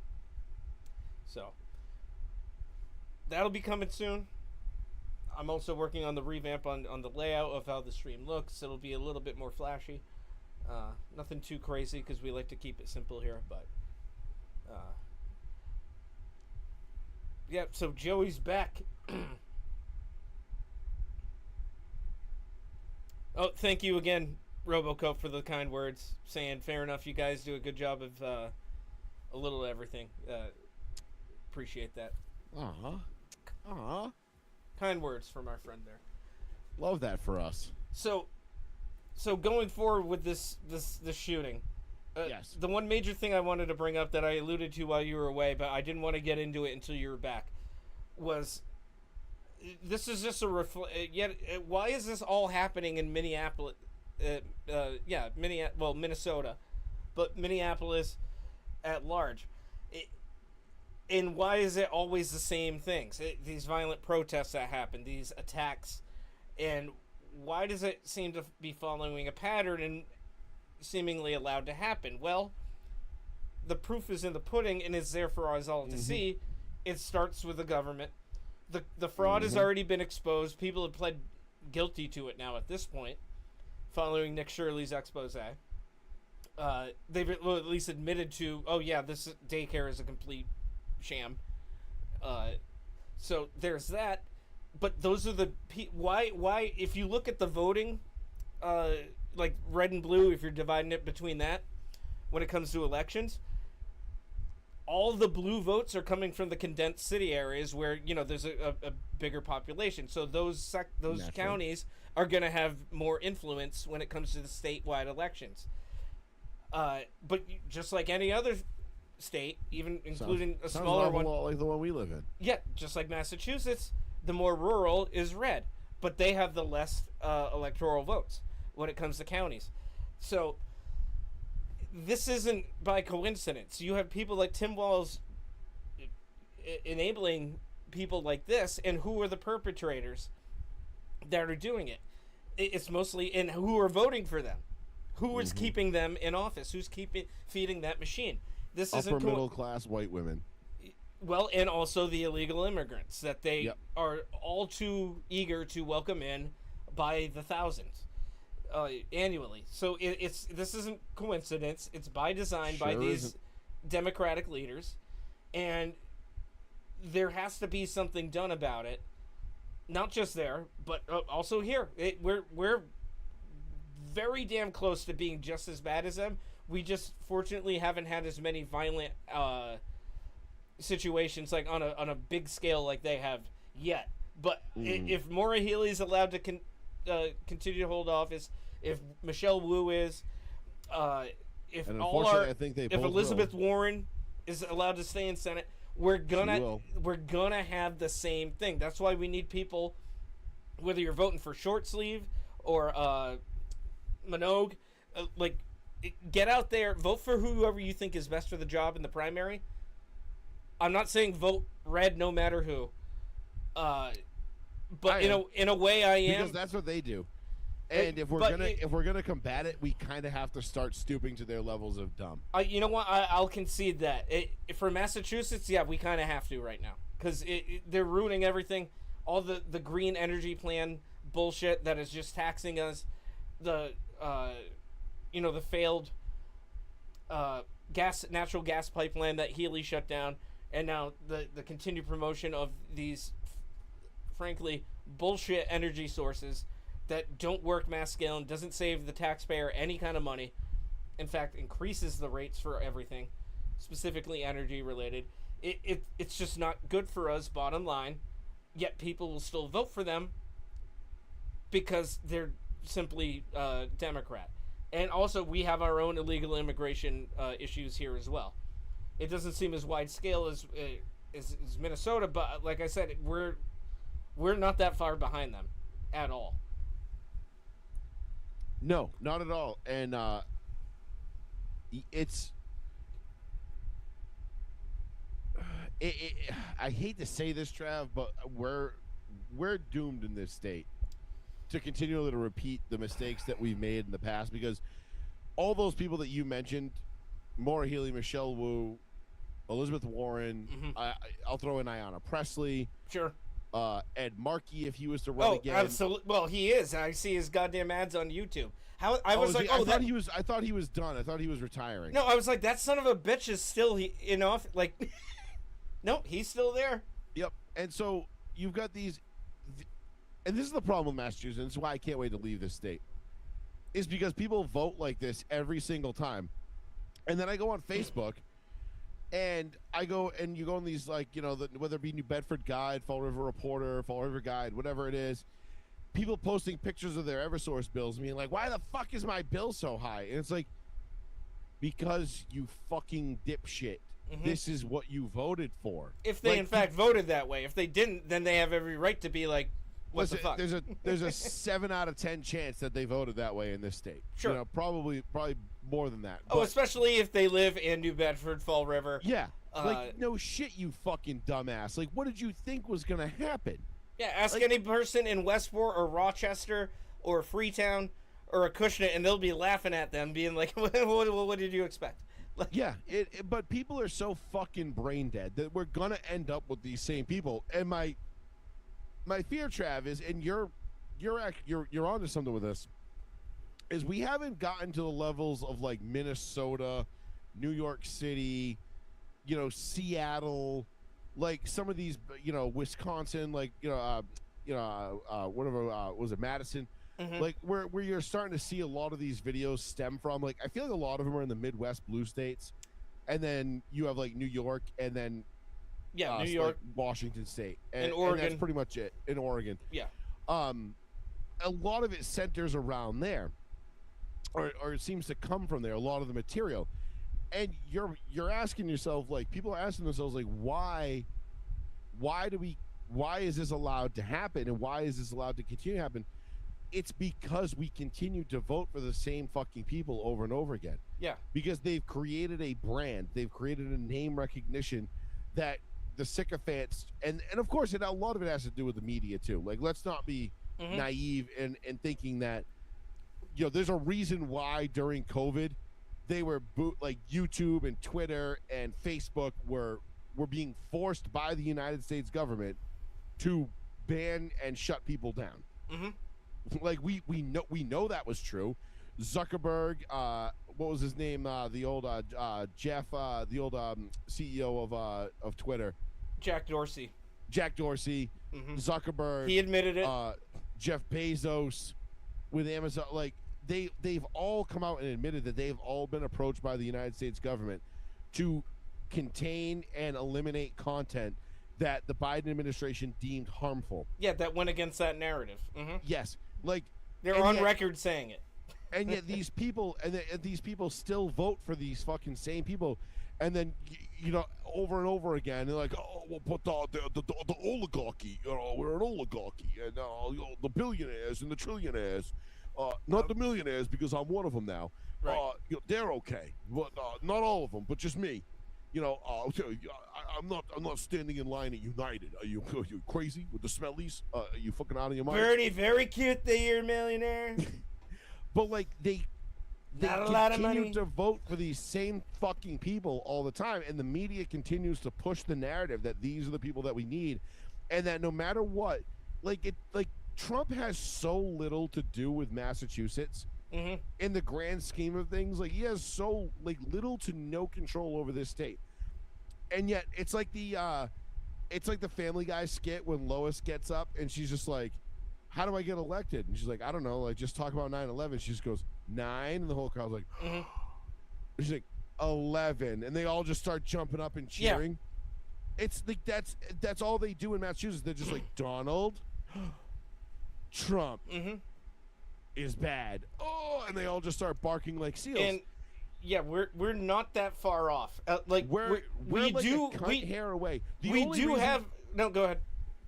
So that'll be coming soon. I'm also working on the revamp on the layout of how the stream looks. It'll be a little bit more flashy. Nothing too crazy because we like to keep it simple here, but Yeah, so Joey's back. Oh, thank you again, Robocope, for the kind words. Saying, fair enough, you guys do a good job of a little of everything. Appreciate that. Kind words from our friend there. Love that for us. So going forward with this shooting, Yes. the one major thing I wanted to bring up that I alluded to while you were away, but I didn't want to get into it until you were back, was this is just why is this all happening in Minneapolis? Minnesota, but Minneapolis at large. And why is it always the same things? These violent protests that happen, these attacks, and why does it seem to be following a pattern and seemingly allowed to happen? Well, the proof is in the pudding and is there for us all to see. It starts with the government. The fraud has already been exposed. People have pled guilty to it now at this point, following Nick Shirley's expose. They've at least admitted to, oh yeah, this daycare is a complete sham. So there's that. But those are the why if you look at the voting, like red and blue, if you're dividing it between that, when it comes to elections, all the blue votes are coming from the condensed city areas where there's a bigger population. So those counties are going to have more influence when it comes to the statewide elections. But just like any other state, even including a smaller one, like the one we live in. Yeah, just like Massachusetts, the more rural is red, but they have the less electoral votes when it comes to counties. So this isn't by coincidence. You have people like Tim Walz enabling people like this, and who are the perpetrators that are doing it? It's mostly in who are voting for them. Who is keeping them in office? Who's feeding that machine? This isn't upper middle class white women. Well, and also the illegal immigrants that they are all too eager to welcome in by the thousands annually. So this isn't coincidence. It's by design by these Democratic leaders, and there has to be something done about it. Not just there, but also here. We're very damn close to being just as bad as them. We just fortunately haven't had as many violent situations like on a big scale like they have yet. But if Maura Healey is allowed to continue to hold office, if Michelle Wu is, if Elizabeth Warren is allowed to stay in Senate, we're gonna have the same thing. That's why we need people, whether you're voting for Short Sleeve or Minogue, get out there, vote for whoever you think is best for the job in the primary. I'm not saying vote red no matter who, but in a way I am, because that's what they do. And if we're gonna combat it, we kind of have to start stooping to their levels of dumb. You know what? I'll concede that. For Massachusetts, yeah, we kind of have to right now because they're ruining everything. All the green energy plan bullshit that is just taxing us. The failed natural gas pipeline that Healy shut down, and now the continued promotion of these, frankly, bullshit energy sources that don't work mass scale and doesn't save the taxpayer any kind of money. In fact, increases the rates for everything, specifically energy related. It's just not good for us, bottom line. Yet people will still vote for them because they're simply Democrat. And also, we have our own illegal immigration issues here as well. It doesn't seem as wide scale as Minnesota, but like I said, we're not that far behind them at all. No, not at all. And it's I hate to say this, Trav, but we're doomed in this state to continually to repeat the mistakes that we've made in the past, because all those people that you mentioned, Maura Healey, Michelle Wu, Elizabeth Warren, I'll throw in Ayanna Pressley. Sure. Ed Markey, if he was to run again. Absolutely. Well, he is. I see his goddamn ads on YouTube. I thought he was done. I thought he was retiring. No, I was like, that son of a bitch is still no, he's still there. Yep. And so you've got these, and this is the problem with Massachusetts. And this is why I can't wait to leave this state. Is because people vote like this every single time, and then I go on Facebook, and you go on these, like, whether it be New Bedford Guide, Fall River Reporter, Fall River Guide, whatever it is, people posting pictures of their EverSource bills, being like, "Why the fuck is my bill so high?" And it's like, because you fucking dipshit. This is what you voted for. If they in fact voted that way. If they didn't, then they have every right to be like, what the fuck? There's a 7 out of 10 chance that they voted that way in this state. Sure. Probably more than that. Oh, especially if they live in New Bedford, Fall River. Yeah. No shit, you fucking dumbass. Like, what did you think was going to happen? Yeah, ask any person in Westport or Rochester or Freetown or Acushnet, and they'll be laughing at them, being like, what did you expect? Like, yeah, but people are so fucking brain dead that we're going to end up with these same people. And my fear, Trav, is, and you're onto something with this, is we haven't gotten to the levels of like Minnesota, New York City, Seattle, like some of these, Wisconsin, like whatever was it, Madison, like where you're starting to see a lot of these videos stem from. Like, I feel like a lot of them are in the Midwest blue states, and then you have like New York, and then New York, like Washington State, and Oregon. And that's pretty much it in Oregon. Yeah. A lot of it centers around there, or it seems to come from there. A lot of the material, and you're asking yourself, like, people are asking themselves, like, why is this allowed to happen, and why is this allowed to continue to happen? It's because we continue to vote for the same fucking people over and over again. Yeah. Because they've created a brand, they've created a name recognition that the sycophants, and of course, a lot of it has to do with the media too. Like, let's not be naive in thinking that, there's a reason why during COVID they were like YouTube and Twitter and Facebook were being forced by the United States government to ban and shut people down. Like, we know that was true. Zuckerberg, what was his name? The old Jeff, the old CEO of Twitter. Jack Dorsey. Zuckerberg. He admitted it. Jeff Bezos with Amazon. Like, they've all come out and admitted that they've all been approached by the United States government to contain and eliminate content that the Biden administration deemed harmful. Yeah, that went against that narrative. Yes. Like, they're on record saying it. And yet these people still vote for these fucking same people, and then over and over again they're like, "Oh, we'll put the oligarchy, we're an oligarchy, and the billionaires and the trillionaires, not the millionaires, because I'm one of them now. Right. They're okay, but not all of them, but just me. I'm not standing in line at United. Are you crazy with the smellies? Are you fucking out of your mind? Bernie, very cute that you're a millionaire." But like they not a lot of money. Continue to vote for these same fucking people all the time, and the media continues to push the narrative that these are the people that we need, and that no matter what, like Trump has so little to do with Massachusetts in the grand scheme of things. Like, he has so little to no control over this state, and yet it's like the Family Guy skit when Lois gets up and she's just like, "How do I get elected?" And she's like, "I don't know, like, just talk about 9/11. She just goes, 9, and the whole crowd's like, she's like, 11, and they all just start jumping up and cheering. Yeah. It's like that's all they do in Massachusetts. They're just like, "Donald Trump is bad." Oh, and they all just start barking like seals. And yeah, we're not that far off. Like, we're like a cunt hair away. No, go ahead.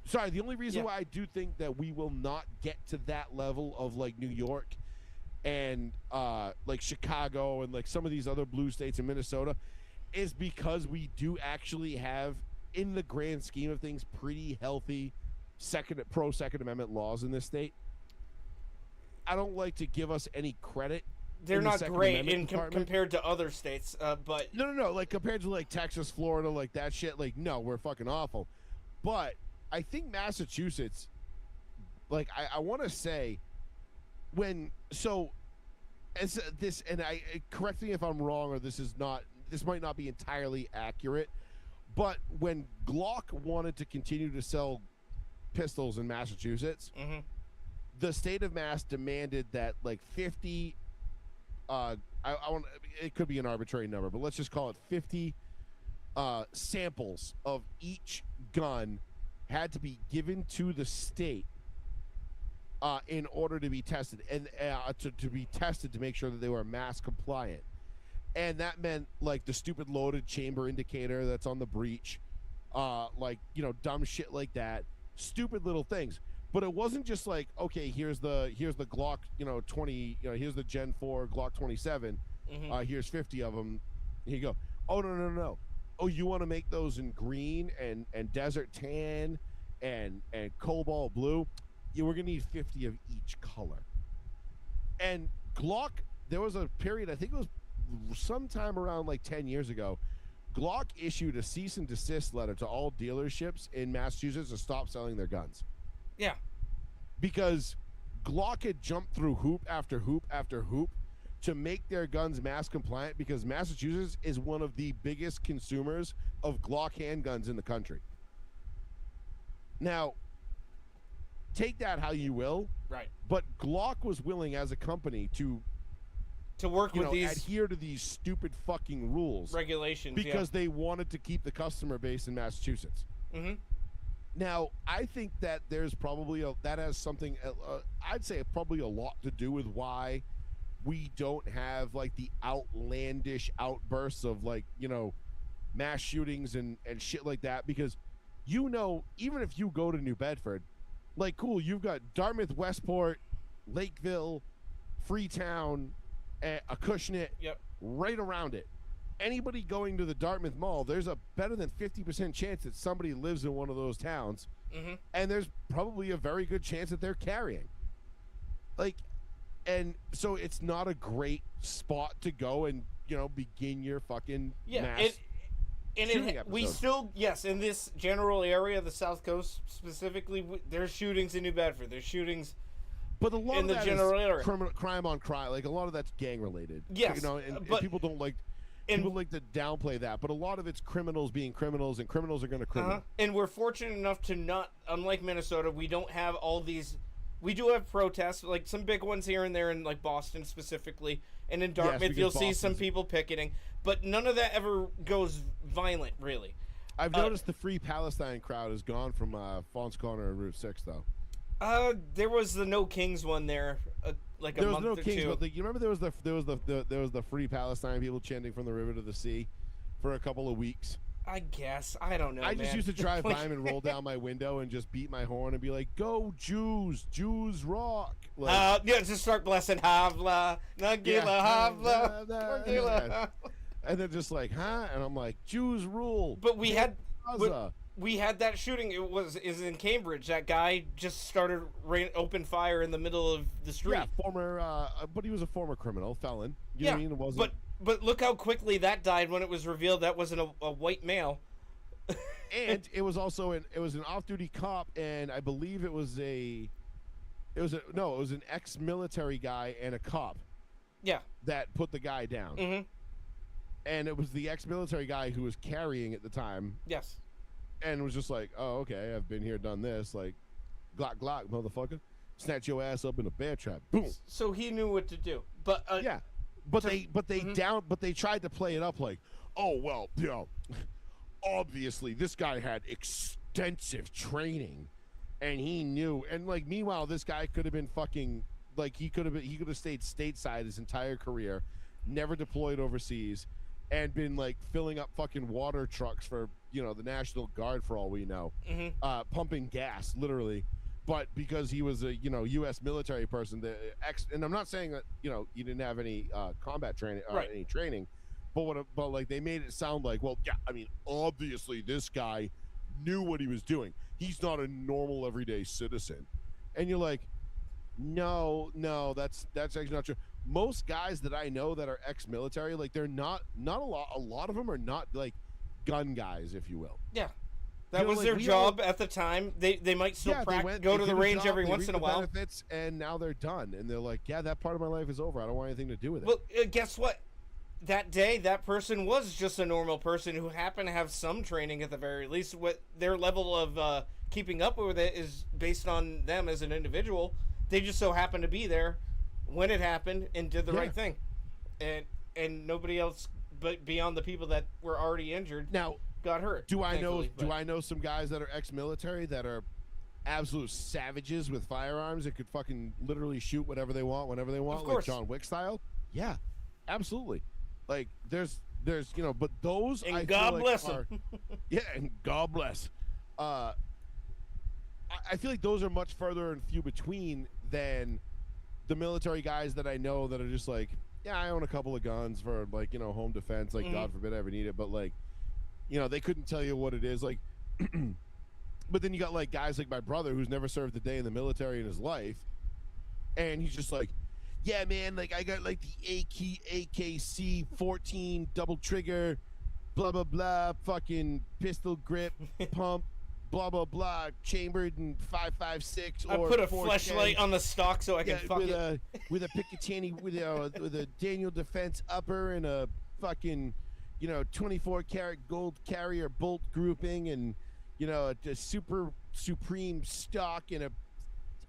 Sorry, the only reason why I do think that we will not get to that level of like New York and like Chicago and like some of these other blue states in Minnesota is because we do actually have, in the grand scheme of things, pretty healthy Second Amendment laws in this state. I don't like to give us any credit. They're not great compared to other states, but no. Like, compared to like Texas, Florida, like that shit. Like, no, we're fucking awful. But I think Massachusetts, like, I want to say, as this, and I correct me if I'm wrong, or this might not be entirely accurate, But when Glock wanted to continue to sell pistols in Massachusetts, Mm-hmm. the state of Mass demanded that like 50 I want, it could be an arbitrary number, but let's just call it 50 samples of each gun had to be given to the state in order to be tested and to be tested to make sure that they were mass compliant. And that meant like the stupid loaded chamber indicator that's on the breech, like, you know, dumb shit like that, stupid little things. But it wasn't just like, okay, here's the Glock, you know, 20, you know, here's the Gen 4 Glock 27. Mm-hmm. Here's 50 of them. Here you go. Oh, no. Oh, you want to make those in green and desert tan and cobalt blue? Yeah, we're going to need 50 of each color. And Glock, there was a period, I think it was sometime around like 10 years ago, Glock issued a cease and desist letter to all dealerships in Massachusetts to stop selling their guns. Yeah. Because Glock had jumped through hoop after hoop after hoop to make their guns mass compliant, because Massachusetts is one of the biggest consumers of Glock handguns in the country. Now, take that how you will, Right. but Glock was willing as a company to work with these adhere to these stupid fucking rules regulations because they wanted to keep the customer base in Massachusetts. Mm-hmm. Now, I think that there's probably that has something, I'd say probably a lot to do with why we don't have like the outlandish outbursts of like, you know, mass shootings and shit like that. Because, you know, even if you go to New Bedford, like, cool, you've got Dartmouth, Westport, Lakeville, Freetown, Acushnet, Yep. right around it. Anybody going to the Dartmouth Mall, there's a better than 50% chance that somebody lives in one of those towns, Mm-hmm. and there's probably a very good chance that they're carrying. Like, and so it's not a great spot to go and, you know, begin your fucking mass shooting we episode. still, yes, in this general area, the South Coast specifically, there's shootings in New Bedford. There's shootings. But a lot in of the that general is area. crime on crime. Like, a lot of that's gang related. Yes, You know, and but- people don't like. And- People like to downplay that, but a lot of it's criminals being criminals, and criminals are going to criminal. And we're fortunate enough to not, unlike Minnesota, we don't have all these. We do have protests, like some big ones here and there in like Boston specifically, and in Dartmouth because you'll see some Boston's- people picketing, but none of that ever goes violent, really. I've noticed the Free Palestine crowd is gone from Fons Corner and Route 6, though. There was the No Kings one there, like There a was month no or Kings, two. but you remember there was the Free Palestine people chanting from the river to the sea for a couple of weeks. I guess I don't know. I just man. used to drive Like- by them and roll down my window and just beat my horn and be like, "Go Jews, Jews rock!" Like, Yeah, just start blessing Havla, Nagila Havla, Nagila. and they're just like, "Huh?" And I'm like, "Jews rule." But we had Gaza. we had that shooting. Is in Cambridge. That guy just started open fire in the middle of the street. Yeah, but he was a former criminal, felon. You know Yeah, what I mean? It wasn't. but look how quickly that died when it was revealed that wasn't a white male. And it was also an off-duty cop, and I believe it was an ex-military guy and a cop Yeah. that put the guy down. Mm-hmm. And it was the ex-military guy who was carrying at the time, Yes. and was just like, "Oh, okay, I've been here, done this, like, glock, glock, motherfucker, snatch your ass up in a bear trap, boom." So he knew what to do. But Yeah, but So- they tried to play it up like, "Oh well, you know, obviously this guy had extensive training, and he knew." And like, meanwhile, this guy could have been fucking like he could have stayed stateside his entire career, never deployed overseas, and been like filling up fucking water trucks for, you know, the National Guard for all we know, pumping gas literally. But because he was a, you know, U.S. military person, and I'm not saying that, you know, you didn't have any combat training, Right. any training, but like they made it sound like, well, yeah, I mean, obviously this guy knew what he was doing. He's not a normal everyday citizen, and you're like, no, that's actually not true. Most guys that I know that are ex-military, like they're not a lot of them are not like gun guys, if you will. yeah. That You know, was like, their we job at the time. They might still go to the range every once in a while. Benefits, and now they're done, and they're like, yeah, that part of my life is over. I don't want anything to do with it. Well, guess what? that day, that person was just a normal person who happened to have some training at the very least. What their level of keeping up with it is based on them as an individual. They just so happened to be there when it happened and did the Yeah. right thing, and nobody else, but beyond the people that were already injured, Now, got hurt. do I know? thankfully, Do but- I know some guys that are ex-military that are absolute savages with firearms that could fucking literally shoot whatever they want, whenever they want, Of like course. John Wick style? Yeah, absolutely. Like there's but those And I God feel like bless 'em. are, yeah, and God bless. I feel like those are much further and few between than the military guys that I know that are just like, yeah, I own a couple of guns for like, home defense, like God forbid I ever need it, but like, they couldn't tell you what it is, like. But then you got like guys like my brother who's never served a day in the military in his life, and he's just like, yeah, man, like I got like the AKC 14 double trigger, blah blah blah, fucking pistol grip, pump, blah blah blah, chambered in 5.56 I or put a 410. flashlight on the stock so I can fuck with it. with a Picatinny with a Daniel Defense upper and a fucking 24 karat gold carrier bolt grouping and a super supreme stock and a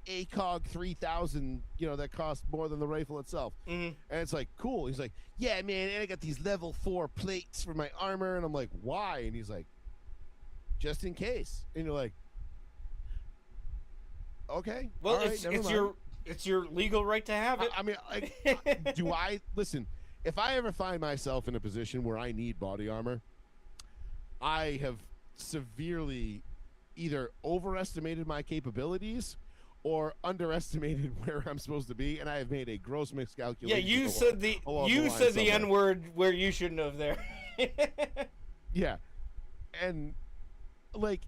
ACOG 3000 that cost more than the rifle itself. Mhm. And it's like, cool. He's like, yeah, man, and I got these level 4 plates for my armor. And I'm like, why? And he's like, just in case. And you're like, okay, Well, all right, it's never mind. it's your legal right to have it. I mean, do I listen? If I ever find myself in a position where I need body armor, I have severely either overestimated my capabilities or underestimated where I'm supposed to be, and I have made a gross Yeah, miscalculation. you said the along you line said the somewhere. N word where you shouldn't have there. Yeah, and like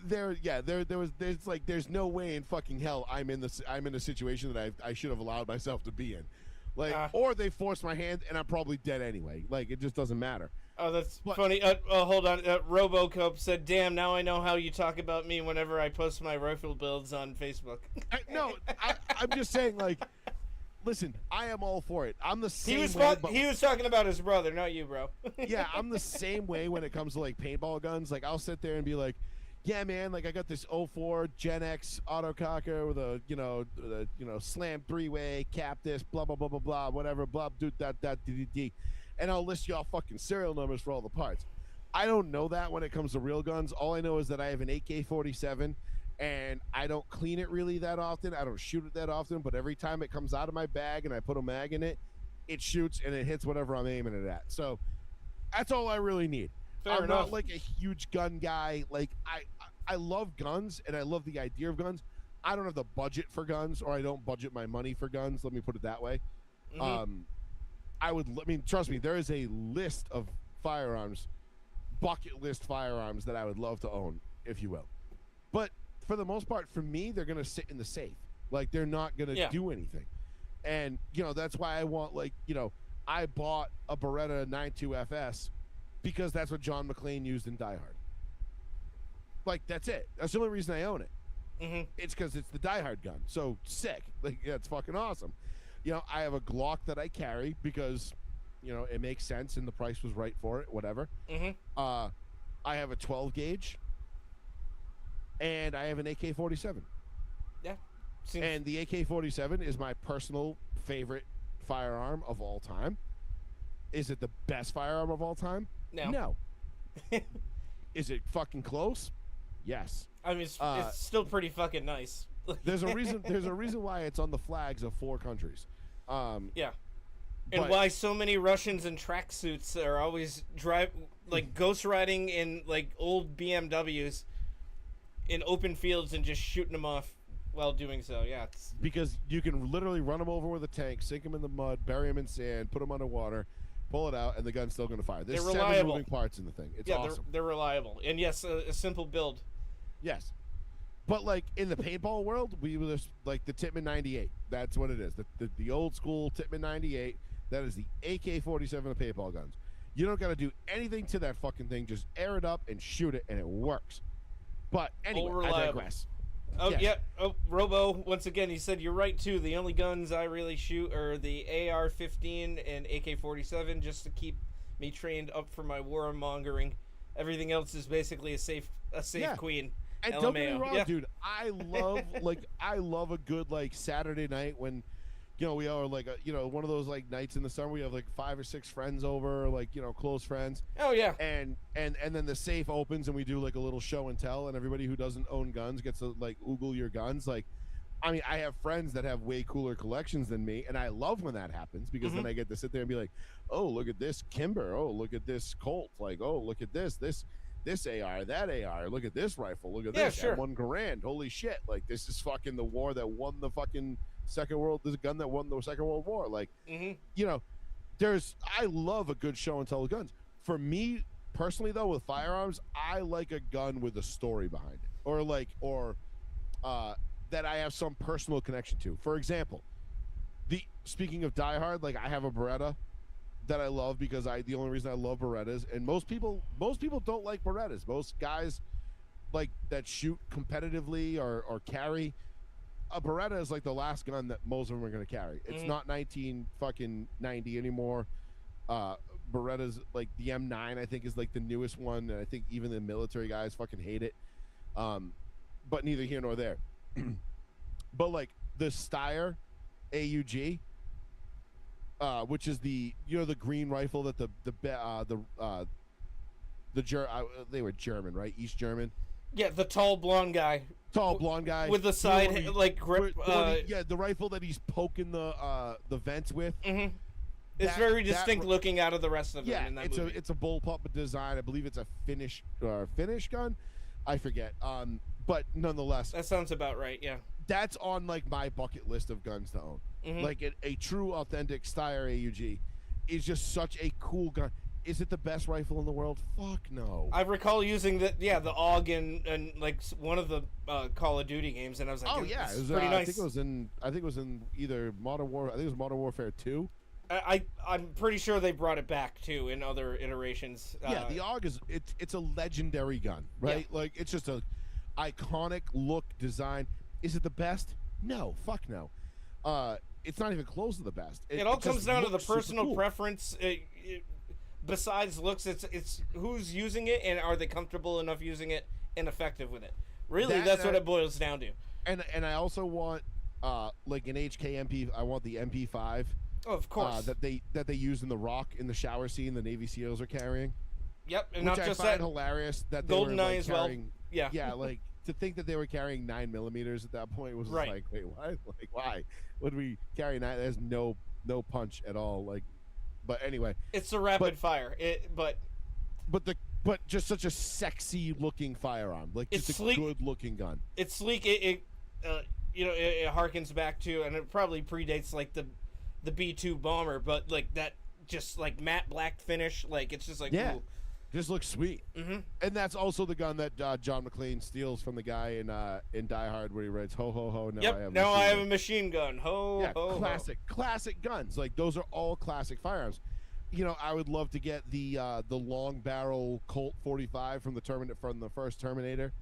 there's no way in fucking hell I'm in a situation that I should have allowed myself to be in, like, or they forced my hand and I'm probably dead anyway. Like it just doesn't matter. Oh, that's But- funny. Hold on. Robocop said, "Damn, now I know how you talk about me whenever I post my rifle builds on Facebook." I'm just saying, like, listen, I am all for it. I'm the same way. But, He was talking about his brother, not you, bro. yeah, I'm the same way when it comes to like paintball guns. Like, I'll sit there and be like, yeah, man, like I got this 04 Gen X autococker with a slam 3-way, cap this, blah blah blah blah blah, whatever, blah, do that d. And I'll list you all fucking serial numbers for all the parts. I don't know that when it comes to real guns. All I know is that I have an AK-47, and I don't clean it really that often. I don't shoot it that often, but every time it comes out of my bag and I put a mag in it, it shoots and it hits whatever I'm aiming it at. So that's all I really need. Fair I'm enough. not like a huge gun guy. Like I love guns and I love the idea of guns. I don't have the budget for guns, or I don't budget my money for guns. Let me put it that way. Mhm. Trust me, there is a list of firearms, bucket list firearms that I would love to own, if you will. But for the most part, for me, they're going to sit in the safe. Like, they're not going to Yeah. do anything. And, that's why I want, I bought a Beretta 92 FS because that's what John McClane used in Die Hard. Like, that's it. That's the only reason I own it. Mhm. It's because it's the Die Hard gun. So sick. Like, yeah, it's fucking awesome. I have a Glock that I carry because, it makes sense and the price was right for it, whatever. Mhm. I have a 12 gauge and I have an AK-47. Yeah. Seems, And the AK-47 is my personal favorite firearm of all time. Is it the best firearm of all time? No. Is it fucking close? Yes. I mean, it's still pretty fucking nice. There's a reason. There's a reason why it's on the flags of 4 countries. Yeah. And but- why so many Russians in tracksuits are always ghost riding in like old BMWs in open fields and just shooting them off while doing so. Yeah. Because you can literally run them over with a tank, sink them in the mud, bury them in sand, put them underwater, pull it out, and the gun's still going to fire. There's They're 7 reliable. moving parts in the thing. It's Yeah, awesome. they're reliable. And yes, a simple build. Yes. But like in the paintball world, we were just like the Tippmann 98. That's what it is. The old school Tippmann 98. That is the AK-47 of paintball guns. You don't got to do anything to that fucking thing. Just air it up and shoot it, and it works. But anyway, I reliable. digress. Oh, Yes. yeah. Oh, Robo, once again, he said, you're right, too. The only guns I really shoot are the AR-15 and AK-47 just to keep me trained up for my warmongering. Everything else is basically a safe Yeah. queen. And LMAO. don't get me wrong, Yeah. dude. I love a good like Saturday night when, we are like one of those like nights in the summer we have like 5 or 6 friends over, like close friends, Oh, yeah. and then the safe opens and we do like a little show and tell, and everybody who doesn't own guns gets to like oogle your guns. Like, I mean, I have friends that have way cooler collections than me, and I love when that happens because then I get to sit there and be like, oh, look at this Kimber, oh, look at this Colt, like, oh, look at this AR, that AR, look at this rifle, look at Yeah, this sure. M1 Garand, holy shit, like this is fucking the war that won the fucking this is a gun that won the Second World War. Like, I love a good show and tell with guns. For me personally, though, with firearms, I like a gun with a story behind it, or that I have some personal connection to. For example, speaking of Die Hard, like I have a Beretta that I love because the only reason I love Berettas, and most people don't like Berettas. Most guys like that shoot competitively or carry. A Beretta is like the last gun that most of them are going to carry. It's not 1990 anymore. Beretta's like the M9, I think, is like the newest one, and I think even the military guys fucking hate it. But neither here nor there. But like the Steyr AUG, which is the green rifle that they were German, right? East German. Yeah, the tall blonde guy. Tall blonde guy with the side like grip. The rifle that he's poking the vents with. It's very distinct looking out of the rest of them in that movie. It's a bullpup design. I believe it's a Finnish gun. I forget. But nonetheless, that sounds about right. Yeah. That's on like my bucket list of guns to own. Like a true authentic Steyr AUG is just such a cool gun. Is it the best rifle in the world? Fuck no. I recall using the AUG in like one of the Call of Duty games, and I was like, oh yeah, it was pretty nice. I think it was in either Modern Warfare 2. I'm pretty sure they brought it back too in other iterations. Yeah, the AUG is it's a legendary gun, right? Yeah. Like it's just a iconic look, design. Is it the best? No, fuck no. It's not even close to the best. It all comes down to the personal cool. preference. Besides looks, it's who's using it and are they comfortable enough using it and effective with it. Really, that's what it boils down to. And I also want like an HK MP. I want the MP5. Oh, of course. That they use in The Rock in the shower scene. The Navy SEALs are carrying. Yep, and which not just I find that. hilarious that they GoldenEye were like as carrying, well. Yeah. Yeah, like to think that they were carrying 9mm at that point was right. Like, wait, what? Like, why would we carry 9? There's no punch at all. Like, but anyway, it's a rapid fire. But just such a sexy looking firearm. Like it's just sleek. A good looking gun. It's sleek. It harkens back to, and it probably predates like the B-2 bomber, but like that just like matte black finish. Like it's just like yeah. Ooh. Just looks sweet. And that's also the gun that John McClane steals from the guy in Die Hard where he writes, ho, ho, ho, now I have a machine gun. Ho, yeah, ho, classic guns. Like, those are all classic firearms. I would love to get the long barrel Colt 45 from the first Terminator.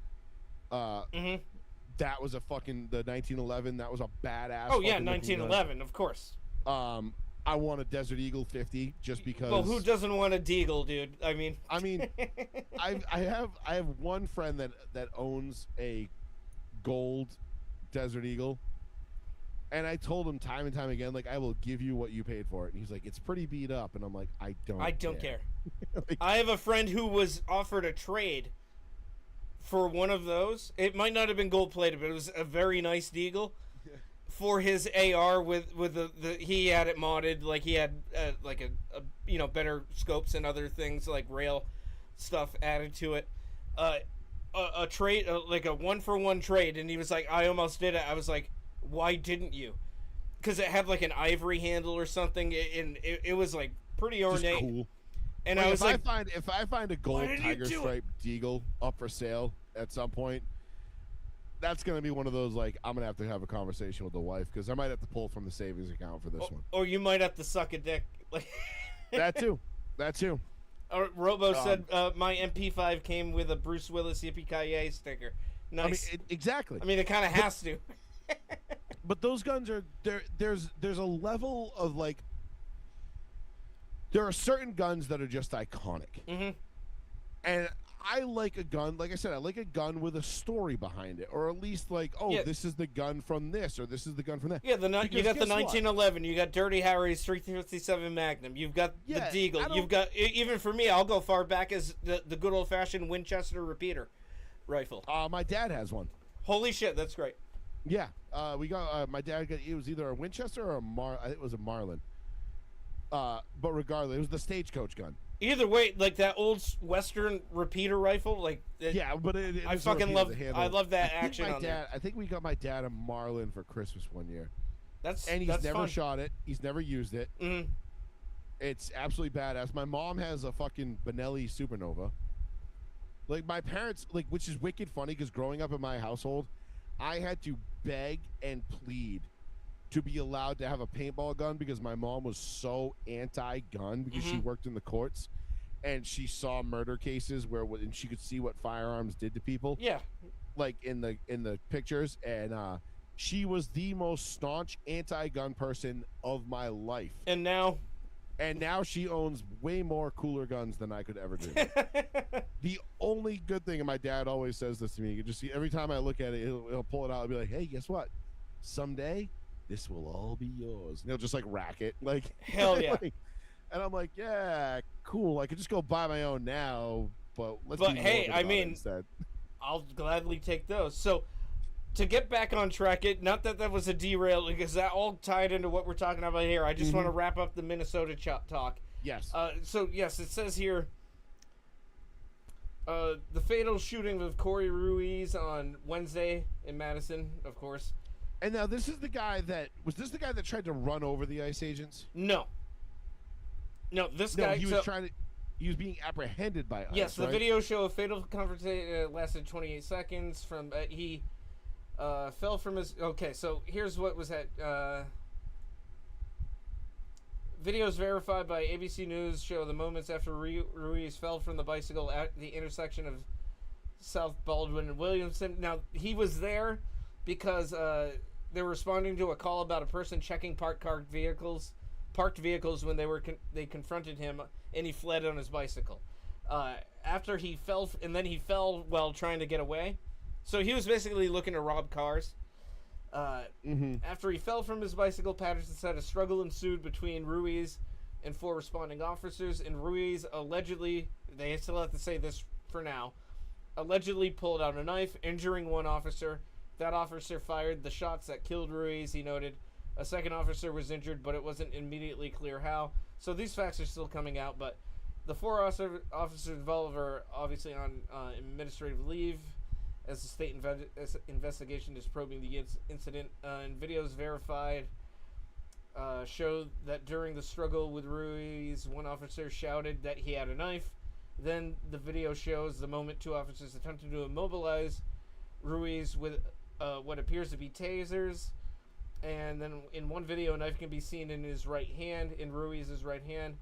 That was the 1911. That was a badass. Oh, yeah, 1911, of course. I want a Desert Eagle 50 just because. Well, who doesn't want a Deagle, dude? I mean, I have one friend that owns a gold Desert Eagle, and I told him time and time again, like, I will give you what you paid for it, and he's like, it's pretty beat up, and I'm like, I don't care. Like, I have a friend who was offered a trade for one of those. It might not have been gold plated, but it was a very nice Deagle. For his AR with the he had it modded, like he had like a better scopes and other things like rail stuff added to it, a trade like a 1-for-1 trade, and he was like, I almost did it. I was like, why didn't you? Because it had like an ivory handle or something, and it was like pretty ornate. Just cool. And I was like, if I find a gold Tiger Stripe Deagle up for sale at some point, that's going to be one of those, like, I'm going to have a conversation with the wife because I might have to pull from the savings account for this one. Or you might have to suck a dick. Like That too. Robo said, my MP5 came with a Bruce Willis Yippee-Ki-Yay sticker. Nice. Exactly. I mean, it kind of has to. But those guns are there's a level of like there are certain guns that are just iconic. Mm-hmm. And I like a gun, like I said, I like a gun with a story behind it, or at least like, this is the gun from this, or this is the gun from that. Yeah, you got the 1911, you got Dirty Harry's 357 Magnum, you've got the Deagle, you've got, even for me, I'll go far back as the good old-fashioned Winchester repeater rifle. My dad has one. Holy shit, that's great. Yeah, we got my dad got it was either a Winchester or I think it was a Marlin. But regardless, it was the Stagecoach gun. Either way, like that old Western repeater rifle, like but I fucking love. I love that action on there. I think we got my dad a Marlin for Christmas one year. He's never fun. shot it. He's never used it. Mm-hmm. It's absolutely badass. My mom has a fucking Benelli Supernova. Like my parents, like, which is wicked funny because growing up in my household, I had to beg and plead to be allowed to have a paintball gun because my mom was so anti-gun because she worked in the courts and she saw murder cases and she could see what firearms did to people. Yeah, like in the pictures, and she was the most staunch anti-gun person of my life. And now she owns way more cooler guns than I could ever do. The only good thing, and my dad always says this to me, you can just see every time I look at it, he'll pull it out and be like, hey, guess what? Someday this will all be yours. And he'll just like rack it. Like, hell yeah. And I'm like, yeah, cool. I could just go buy my own now, but hey, I mean, instead. I'll gladly take those. So to get back on track, not that was a derail, because that all tied into what we're talking about here. I just want to wrap up the Minnesota talk. Yes. So yes, it says here, the fatal shooting of Corey Ruiz on Wednesday in Madison, of course. And now this is the guy that tried to run over the ICE agents? No, this guy. He was being apprehended by ICE. Yes, the video show a fatal confrontation lasted 28 seconds. He fell from his. Okay, so here's what was at. Videos verified by ABC News show the moments after Ruiz fell from the bicycle at the intersection of South Baldwin and Williamson. Now, he was there because they were responding to a call about a person checking parked vehicles when they confronted him, and he fled on his bicycle. After he fell, and then he fell while trying to get away. So he was basically looking to rob cars. After he fell from his bicycle, Patterson said a struggle ensued between Ruiz and 4 responding officers, and Ruiz allegedly, they still have to say this for now, allegedly pulled out a knife, injuring one officer. That officer fired the shots that killed Ruiz, he noted. A second officer was injured, but it wasn't immediately clear how. So these facts are still coming out, but the 4 officers involved are obviously on administrative leave as the state investigation is probing the incident. And videos verified show that during the struggle with Ruiz, one officer shouted that he had a knife. Then the video shows the moment 2 officers attempted to immobilize Ruiz with what appears to be tasers. And then in one video, a knife can be seen in his right hand, in Ruiz's right hand.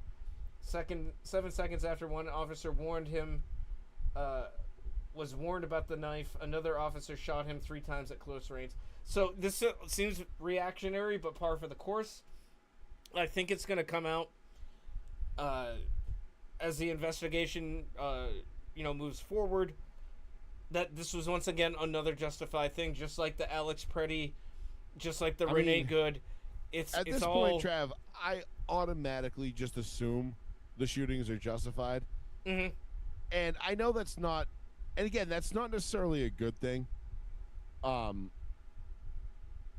7 seconds after one officer was warned about the knife, another officer shot him 3 times at close range. So this seems reactionary, but par for the course. I think it's going to come out as the investigation, moves forward. That this was once again another justified thing, just like the Alex Preddy, just like the Renee Good. At this point, Trav, I automatically just assume the shootings are justified. Mm-hmm. And I know that's not, and again, that's not necessarily a good thing.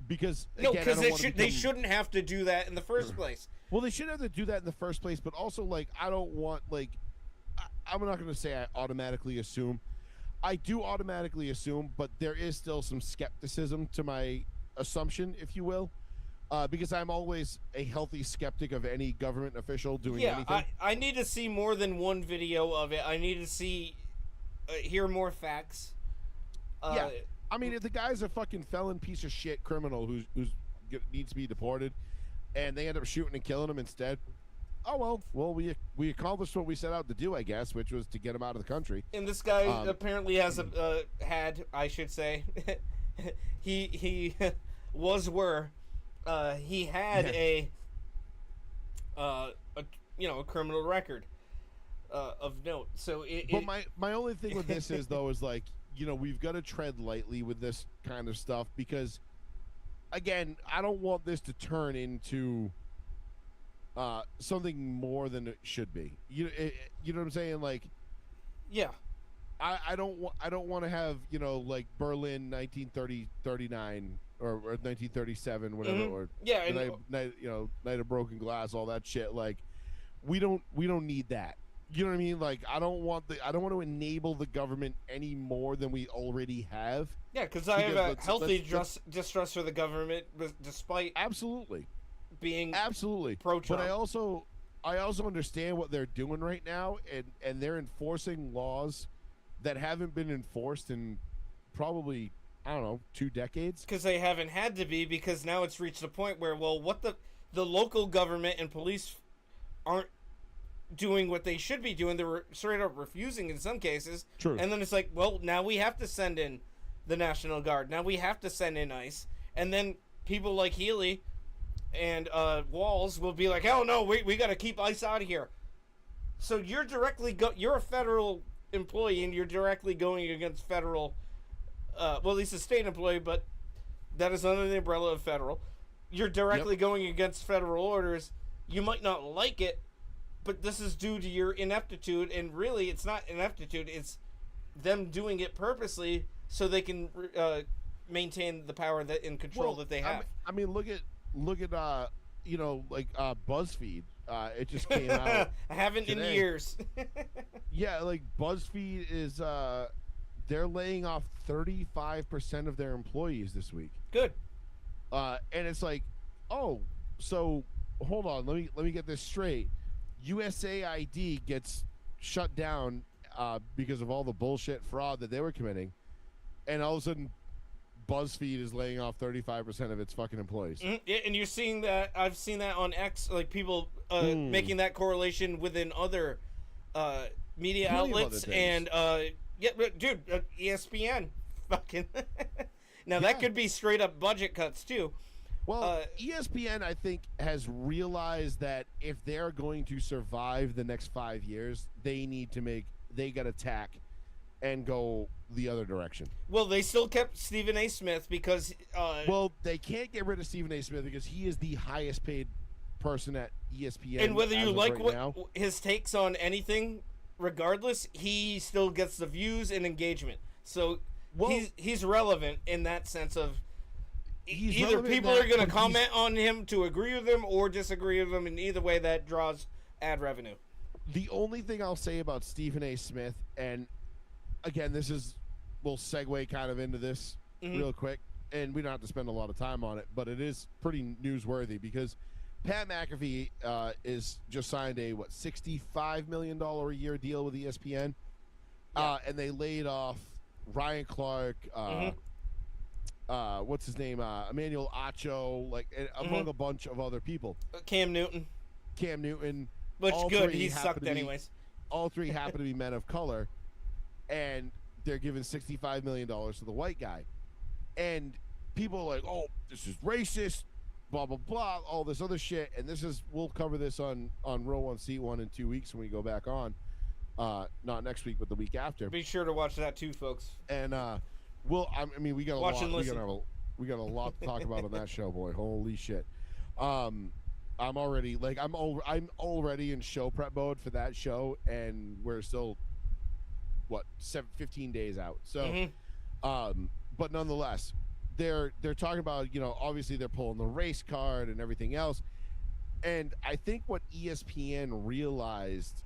Because they shouldn't have to do that in the first place. Well, they shouldn't have to do that in the first place, but also I don't want I'm not going to say I automatically assume. I do automatically assume, but there is still some skepticism to my assumption, if you will, because I'm always a healthy skeptic of any government official doing anything. I need to see more than one video of it. I need to hear more facts. Yeah, I mean, if the guy's a fucking felon piece of shit criminal who's needs to be deported, and they end up shooting and killing him instead, oh well, we accomplished what we set out to do, I guess, which was to get him out of the country. And this guy apparently has had, I should say, he he had a criminal record of note. So but my only thing with this is though is like, we've got to tread lightly with this kind of stuff because, again, I don't want this to turn into something more than it should be. You know what I'm saying? Like, yeah. I don't want to have like Berlin 1939 or 1937 whatever, or night of broken glass, all that shit. Like, we don't need that. You know what I mean? Like, I don't want to enable the government any more than we already have. Yeah, because I have a healthy distrust for the government, despite absolutely being pro-Trump. But I also understand what they're doing right now, and they're enforcing laws that haven't been enforced in probably, I don't know, 2 decades. Because they haven't had to be, because now it's reached a point where, what the local government and police aren't doing what they should be doing. They're straight up refusing in some cases. True. And then it's like, well, now we have to send in the National Guard. Now we have to send in ICE. And then people like Healy and Walls will be like, oh no, we got to keep ICE out of here. So you're you're a federal employee and you're directly going against federal, well, at least a state employee, but that is under the umbrella of federal. You're directly going against federal orders. You might not like it, but this is due to your ineptitude, and really it's not ineptitude, it's them doing it purposely so they can maintain the power and control that they have. I mean, look at BuzzFeed. It just came out. I haven't today. In years. Yeah, like BuzzFeed is they're laying off 35% of their employees this week. Good. And it's like, oh, so hold on, let me get this straight. USAID gets shut down because of all the bullshit fraud that they were committing, and all of a sudden BuzzFeed is laying off 35% of its fucking employees. Mm-hmm. Yeah, and you're seeing that. I've seen that on X, like people making that correlation within other media outlets, and ESPN, fucking. Now that could be straight up budget cuts too. Well, ESPN, I think, has realized that if they're going to survive the next 5 years, they got to tack and go the other direction. Well, they still kept Stephen A. Smith because... well, they can't get rid of Stephen A. Smith because he is the highest paid person at ESPN. And whether you like his takes on anything, regardless, he still gets the views and engagement. So he's relevant in that sense of... Either people are going to comment on him to agree with him or disagree with him, and either way that draws ad revenue. The only thing I'll say about Stephen A. Smith, and again, we'll segue kind of into this real quick, and we don't have to spend a lot of time on it, but it is pretty newsworthy because Pat McAfee is just signed a $65 million a year deal with ESPN, and they laid off Ryan Clark, what's his name, Emmanuel Acho, among a bunch of other people. Cam Newton, which good, he sucked anyways. All three happen to be men of color, and they're giving $65 million to the white guy, and people are like, oh, this is racist, blah blah blah, all this other shit. And we'll cover this on Row One Seat One in 2 weeks when we go back on, not next week but the week after. Be sure to watch that too, folks. And we got a lot. We got a lot to talk about on that show, boy. Holy shit! I'm already in show prep mode for that show, and we're still 15 days out. So, but nonetheless, they're talking about, obviously they're pulling the race card and everything else, and I think what ESPN realized,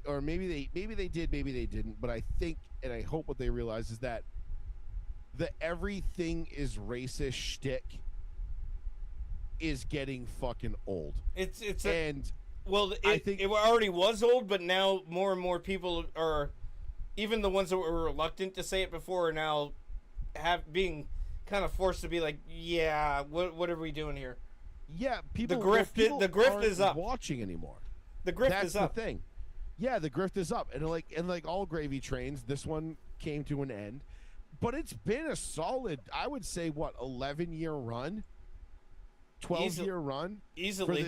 or maybe they did, maybe they didn't, but I think, and I hope what they realize is that the everything is racist shtick is getting fucking old. I think it already was old, but now more and more people are, even the ones that were reluctant to say it before, are now being kind of forced to be like, yeah, what are we doing here? Yeah, people. The grift aren't is up. watching anymore. The grift That's is up. the thing. Yeah, the grift is up, and like all gravy trains, this one came to an end. But it's been a solid, I would say, 11-year run, 12-year run easily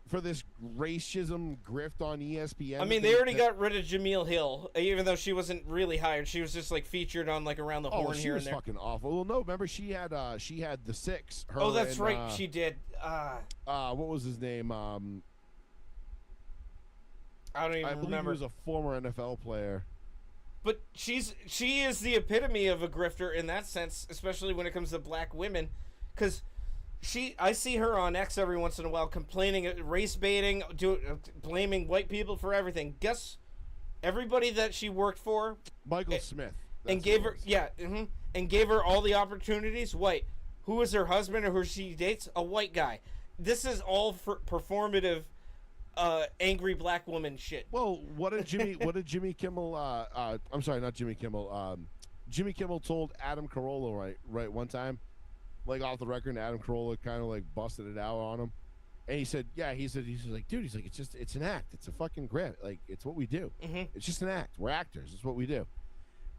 for this racism grift on ESPN. I mean, they already got rid of Jameel Hill, even though she wasn't really hired. She was just like featured on like around the horn here and there. She was fucking awful. Well, no, remember she had the Six. Oh, that's right, she did. What was his name? I don't even remember. He was a former NFL player. But she is the epitome of a grifter in that sense, especially when it comes to black women, because I see her on X every once in a while complaining, race baiting, blaming white people for everything. Guess everybody that she worked for, Michael Smith, and gave her and gave her all the opportunities. White. Who is her husband or who she dates? A white guy. This is all for performative. Angry black woman shit. Well, what did Jimmy Kimmel? I'm sorry, not Jimmy Kimmel. Jimmy Kimmel told Adam Carolla right one time, like off the record. And Adam Carolla kind of like busted it out on him, and he said, he's like, dude, he's like, it's an act. It's a fucking grit. Like it's what we do. Mm-hmm. It's just an act. We're actors. It's what we do.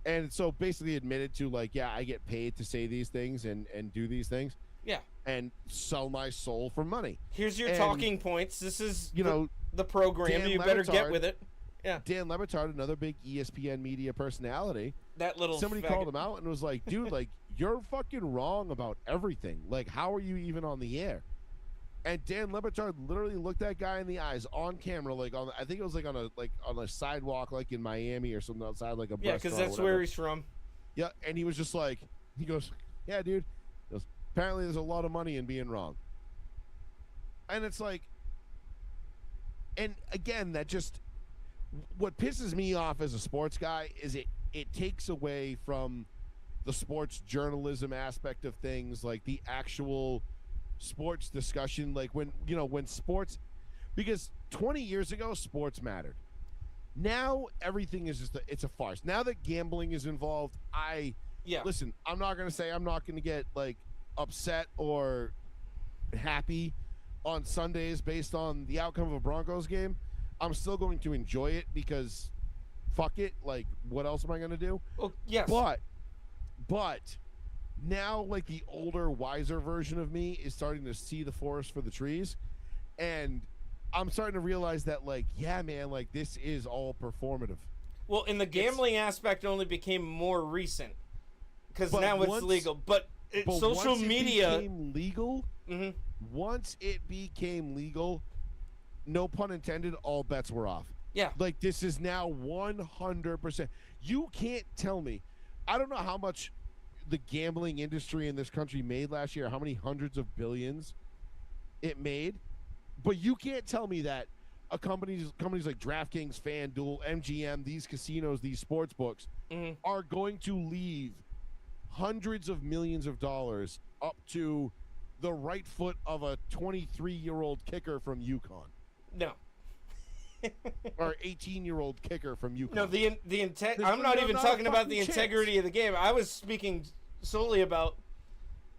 And so basically admitted to like, yeah, I get paid to say these things and do these things. Yeah. And sell my soul for money. Here's your talking points. This is the program. Dan you better get with it. Yeah. Dan Le Batard, another big ESPN media personality. That little somebody called him out and was like, dude, like you're fucking wrong about everything. Like, how are you even on the air? And Dan Le Batard literally looked that guy in the eyes on camera, like I think it was like on a sidewalk, like in Miami or something outside, like a because that's where he's from. Yeah, and he was just like, he goes, yeah, dude. He goes, apparently, there's a lot of money in being wrong. And it's like, and again, that just what pisses me off as a sports guy is it takes away from the sports journalism aspect of things, like the actual sports discussion, like when sports, because 20 years ago sports mattered. Now everything is just it's a farce. Now that gambling is involved, listen, I'm not going to say I'm not going to get like upset or happy on Sundays based on the outcome of a Broncos game. I'm still going to enjoy it because fuck it, like what else am I going to do? Oh, yes. But now, like, the older, wiser version of me is starting to see the forest for the trees, and I'm starting to realize that, like, yeah, man, like, this is all performative. Well, and the gambling aspect only became more recent, because now it's legal. But social media became legal. Mm-hmm. Once it became legal, no pun intended, all bets were off. Yeah. Like, this is now 100%. You can't tell me. I don't know how much the gambling industry in this country made last year, how many hundreds of billions it made, but you can't tell me that companies like DraftKings, FanDuel, MGM, these casinos, these sports books are going to leave hundreds of millions of dollars up to the right foot of a 23-year-old kicker from UConn. No. Or 18-year-old kicker from UConn. No, I'm not even talking about the integrity of the game. I was speaking solely about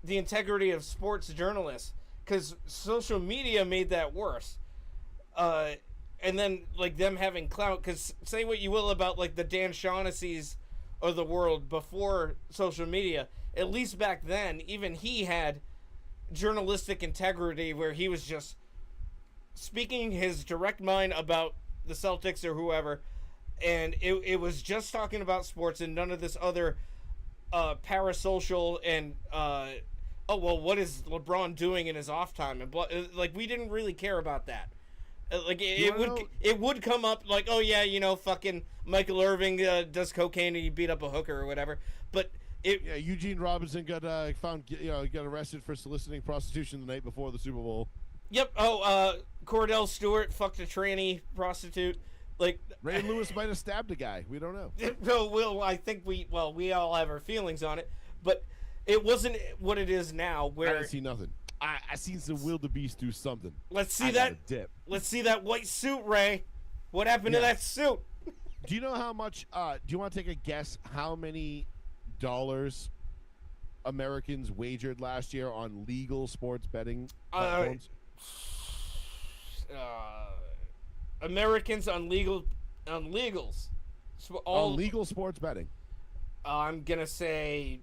the integrity of sports journalists, because social media made that worse. And then like them having clout, because say what you will about like the Dan Shaughnessy's of the world before social media, at least back then, even he had journalistic integrity where he was just speaking his direct mind about the Celtics or whoever, and it was just talking about sports and none of this other parasocial and what is LeBron doing in his off time, and like we didn't really care about that. Like it would come up like, oh yeah, fucking Michael Irving does cocaine and he beat up a hooker or whatever, but Eugene Robinson got found, got arrested for soliciting prostitution the night before the Super Bowl. Yep. Cordell Stewart fucked a tranny prostitute. Like Ray Lewis might have stabbed a guy. We don't know. No, I think we all have our feelings on it, but it wasn't what it is now. Where I didn't see nothing. I seen some wildebeest do something. Let's see that dip. Let's see that white suit, Ray. What happened to that suit? Do you know how much? Do you want to take a guess how many dollars Americans wagered last year on legal sports betting platforms? Americans on legals. All legal sports betting. I'm gonna say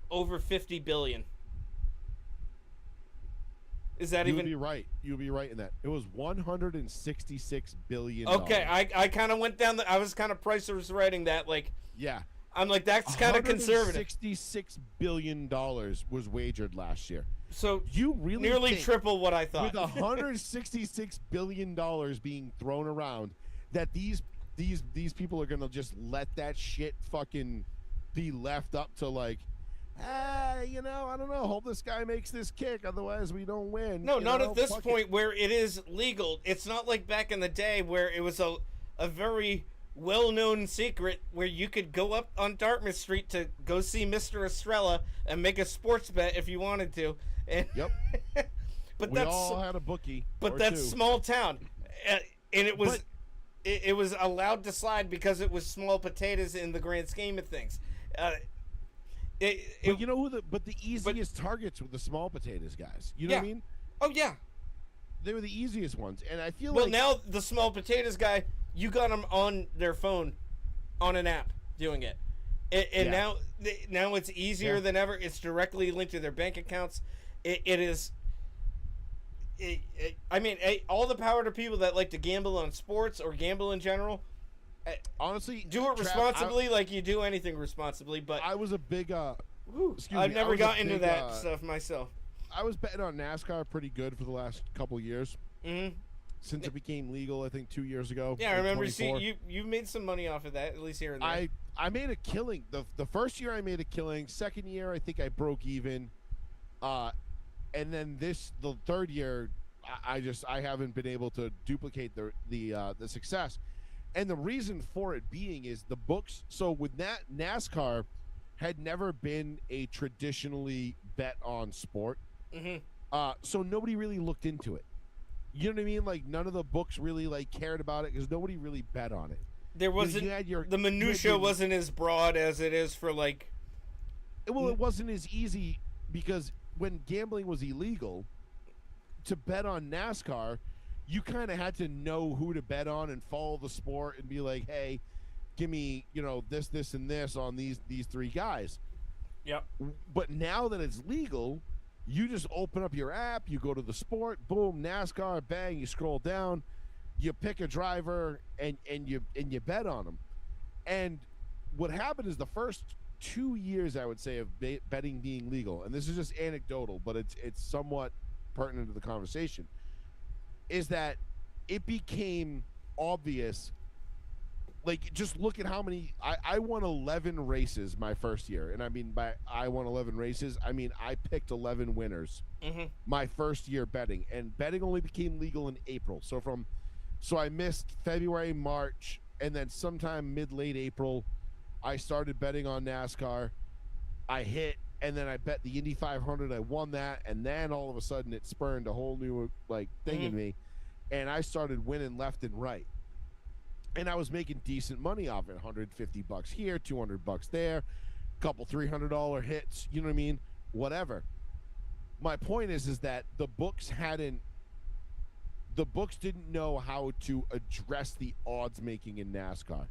over 50 billion. Is that You even? would be right. You would be right in that. It was $166 billion. Okay, I kind of went down. I was kind of price was writing that like. Yeah. I'm like, that's kind of conservative. $66 billion was wagered last year. So You really nearly think triple what I thought. with $166 billion being thrown around that these people are gonna just let that shit fucking be left up to like, I don't know. Hope this guy makes this kick, otherwise we don't win. No, You not know, at this fuck point where it is legal. It's not like back in the day where it was a very well-known secret where you could go up on Dartmouth Street to go see Mr. Estrella and make a sports bet if you wanted to. And Yep. but We that's all had a bookie. but or that's two. small town, and it was But- it was allowed to slide because it was small potatoes in the grand scheme of things. But you know who the easiest targets were the small potatoes guys. You know what I Yeah. mean? Oh yeah. They were the easiest ones, and I feel Well, like now the small potatoes guy, you got them on their phone, on an app, doing it, and Yeah. now it's easier Yeah. than ever. It's directly linked to their bank accounts. It is. I mean, all the power to people that like to gamble on sports or gamble in general. honestly, Do it Trav, responsibly, like you do anything responsibly. But I was a big whew, excuse I've me, never I was a got into big, that stuff myself. I was betting on NASCAR pretty good for the last couple years Hmm. since it became legal. I think 2 years ago. Yeah, I like remember 24. you made some money off of that, at least here and there. I made a killing. The first year I made a killing. Second year I think I broke even. And then the third year I haven't been able to duplicate the success. And the reason for it being is the books. So with NASCAR had never been a traditionally bet on sport. Hmm. So nobody really looked into it. You know what I mean? Like none of the books really like cared about it because nobody really bet on it. There wasn't you had your- the you had minutia your- wasn't as broad as it is for like. Well, it wasn't as easy because when gambling was illegal, to bet on NASCAR, you kind of had to know who to bet on and follow the sport and be like, hey, give me, this, and this on these three guys. Yep. But now that it's legal, you just open up your app, you go to the sport, boom, NASCAR, bang, you scroll down, you pick a driver, and you bet on them. And what happened is the first 2 years, I would say, of betting being legal, and this is just anecdotal, but it's somewhat pertinent to the conversation, is that it became obvious. Like, just look at how many I won 11 races my first year, and I mean by I won 11 races, I mean I picked 11 winners Hmm. my first year betting, and betting only became legal in April. So I missed February, March, and then sometime late April, I started betting on NASCAR. I hit, and then I bet the Indy 500. I won that, and then all of a sudden it spurned a whole new thing in me, and I started winning left and right. And I was making decent money off it, $150 here, $200 there, couple $300 hits. You know what I mean? Whatever. My point is that the books didn't know how to address the odds making in NASCAR.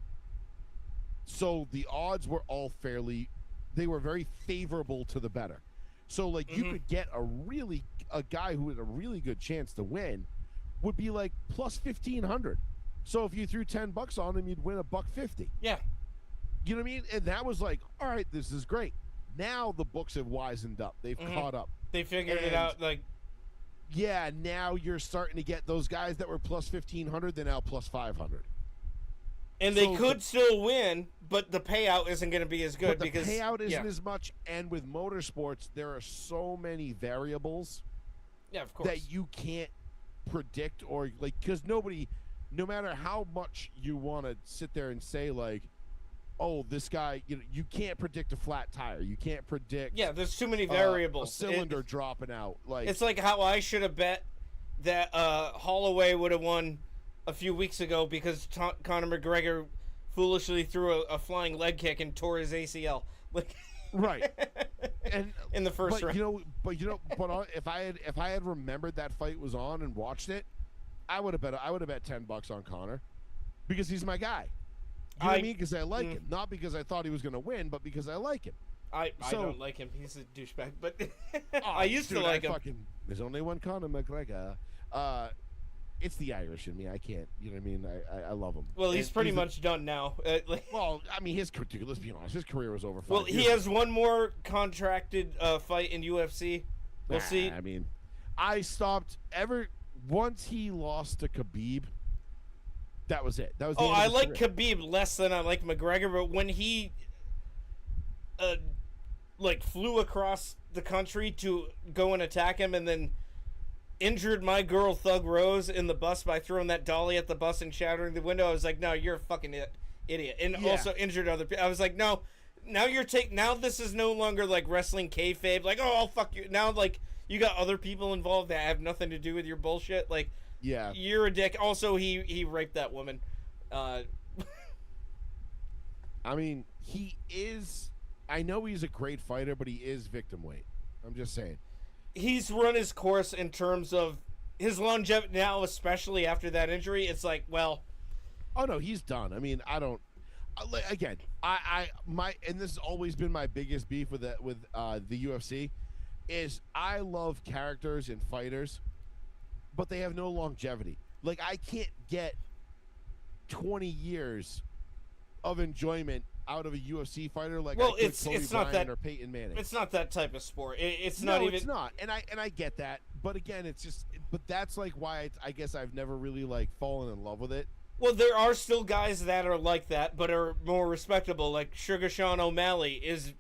So the odds were all they were very favorable to the bettor. So like you could get a guy who had a really good chance to win would be like plus 1,500. So if you threw $10 on him, you'd win $1.50. Yeah. You know what I mean? And that was like, all right, this is great. Now the books have wisened up. They've caught up. They figured it And- out. Like, Yeah, now you're starting to get those guys that were plus 1,500, they're now plus 500. and they so could still win, but the payout isn't going to be as good But the because payout isn't yeah. as much. And with motorsports, there are so many variables Yeah, of course. that you can't predict or like, because no matter how much you want to sit there and say like, oh, this guy, you can't predict a flat tire. You can't predict Yeah, there's too many variables. a cylinder dropping out. Like, It's like how I should have bet that Holloway would have won a few weeks ago because Conor McGregor foolishly threw a flying leg kick and tore his ACL. Like, right. And in the first but round. if I had remembered that fight was on and watched it, I would have bet $10 on Connor because he's my guy. You know what I mean? Because I like him, not because I thought he was going to win, but because I like him. I don't like him. He's a douchebag, but I used to dude, like him. There's only one Conor McGregor. It's the Irish in me. I can't. You know what I mean? I love him. Well, he's pretty much done now. Well, I mean, let's be honest. His career was over. Well, he has one more contracted fight in UFC. We'll see. I mean, I stopped once he lost to Khabib. That was it. That was. I like Khabib less than I like McGregor, but when he flew across the country to go and attack him, and then injured my girl Thug Rose in the bus by throwing that dolly at the bus and shattering the window, I was like, no, you're a fucking idiot. And also injured other people. I was like, no, now now this is no longer like wrestling kayfabe. Like, oh, I'll fuck you. Now, like, you got other people involved that have nothing to do with your bullshit. Like, yeah, you're a dick. Also, he raped that woman. I mean, he is. I know he's a great fighter, but he is victim weight. I'm just saying. He's run his course in terms of his longevity now, especially after that injury. It's like, well, oh no, he's done. I mean, I don't. Again, and this has always been my biggest beef with the UFC, is I love characters and fighters, but they have no longevity. Like, I can't get 20 years of enjoyment out of a UFC fighter like it's Kobe not Bryant that or Peyton Manning. It's not that type of sport. It's no, not even. It's not, and I get that, but again, it's just. But that's like why I guess I've never really like fallen in love with it. Well, there are still guys that are like that, but are more respectable. Like Sugar Sean O'Malley is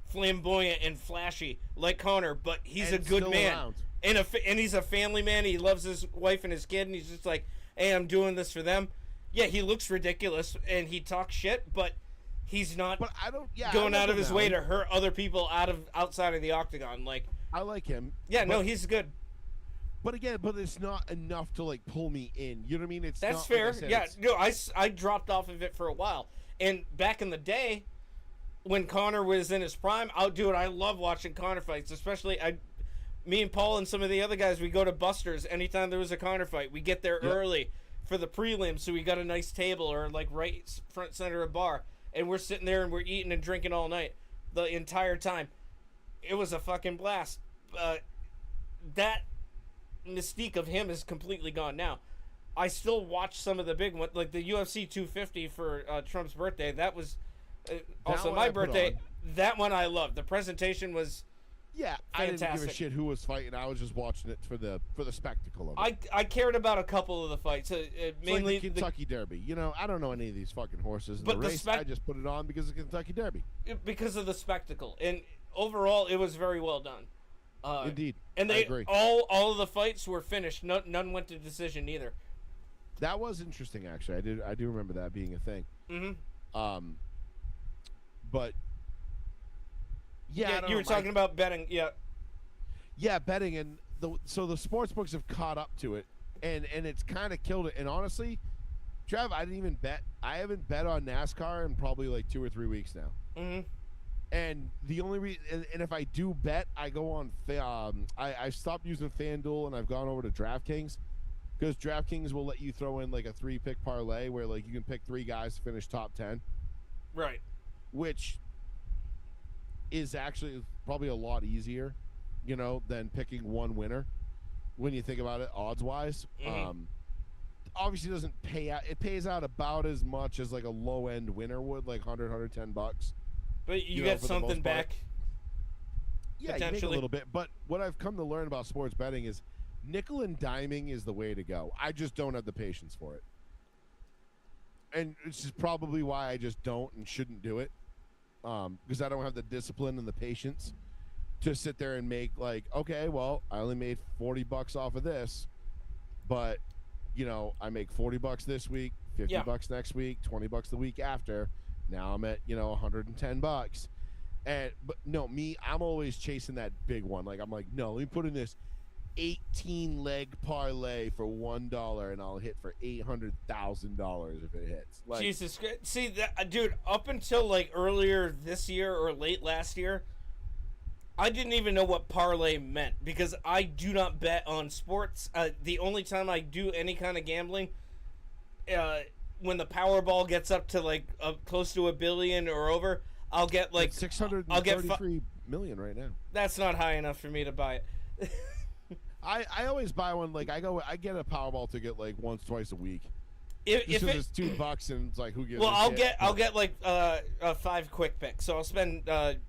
flamboyant and flashy, like Connor, but he's a good man, around. and he's a family man. He loves his wife and his kid, and he's just like, hey, I'm doing this for them. Yeah, he looks ridiculous and he talks shit, but he's not. But I don't. Yeah, going out of his way to hurt other people outside of the octagon. Like, I like him. Yeah, no, he's good. But again, it's not enough to like pull me in. You know what I mean? That's not, fair. Like I said, yeah, no, I dropped off of it for a while, and back in the day, when Connor was in his prime, I love watching Connor fights, especially me and Paul and some of the other guys. We go to Buster's anytime there was a Connor fight. We get there early for the prelims, so we got a nice table or like right front center of bar, and we're sitting there and we're eating and drinking all night, the entire time. It was a fucking blast. That mystique of him is completely gone now. I still watch some of the big ones, like the UFC 250 for Trump's birthday. That was also my birthday. That one I loved. The presentation was fantastic. I didn't give a shit who was fighting. I was just watching it for the spectacle of it. I cared about a couple of the fights, mainly like the Kentucky Derby. You know, I don't know any of these fucking horses in the race. I just put it on because of the Kentucky Derby. Because of the spectacle, and overall, it was very well done. Indeed, and I agree. all of the fights were finished. None went to decision either. That was interesting, actually. I do remember that being a thing. Mm-hmm. But yeah, you were talking about betting. Yeah, betting, and so the sports books have caught up to it, and it's kind of killed it. And honestly, Trev, I didn't even bet. I haven't bet on NASCAR in probably like 2 or 3 weeks now. Mm-hmm. And the only reason, and if I do bet, I go on. I stopped using FanDuel and I've gone over to DraftKings, because DraftKings will let you throw in like a 3-pick parlay where like you can pick 3 guys to finish top 10. Right. Which is actually probably a lot easier, you know, than picking one winner when you think about it odds wise. Mm-hmm. Obviously doesn't pay out. It pays out about as much as like a low end winner would, like $110. But you get something back. Yeah, you make a little bit. But what I've come to learn about sports betting is nickel and diming is the way to go. I just don't have the patience for it. And this is probably why I just don't and shouldn't do it. Because I don't have the discipline and the patience to sit there and make like, okay, well, I only made $40 off of this, but you know, I make $40 this week, $50 next week, $20 the week after. Now I'm at, you know, $110. But no, I'm always chasing that big one. Like, I'm like, no, let me put in this 18 leg parlay for $1 and I'll hit for $800,000 if it hits. Like, Jesus Christ. See that, dude, up until like earlier this year or late last year, I didn't even know what parlay meant because I do not bet on sports. The only time I do any kind of gambling, when the Powerball gets up to like close to $1 billion or over, I'll get like It's 633 million right now. That's not high enough for me to buy it. I always buy one. Like I get a Powerball ticket like once, twice a week. If it's $2 and it's like who gives? Well, a shit? I'll get like 5 quick picks. So I'll spend but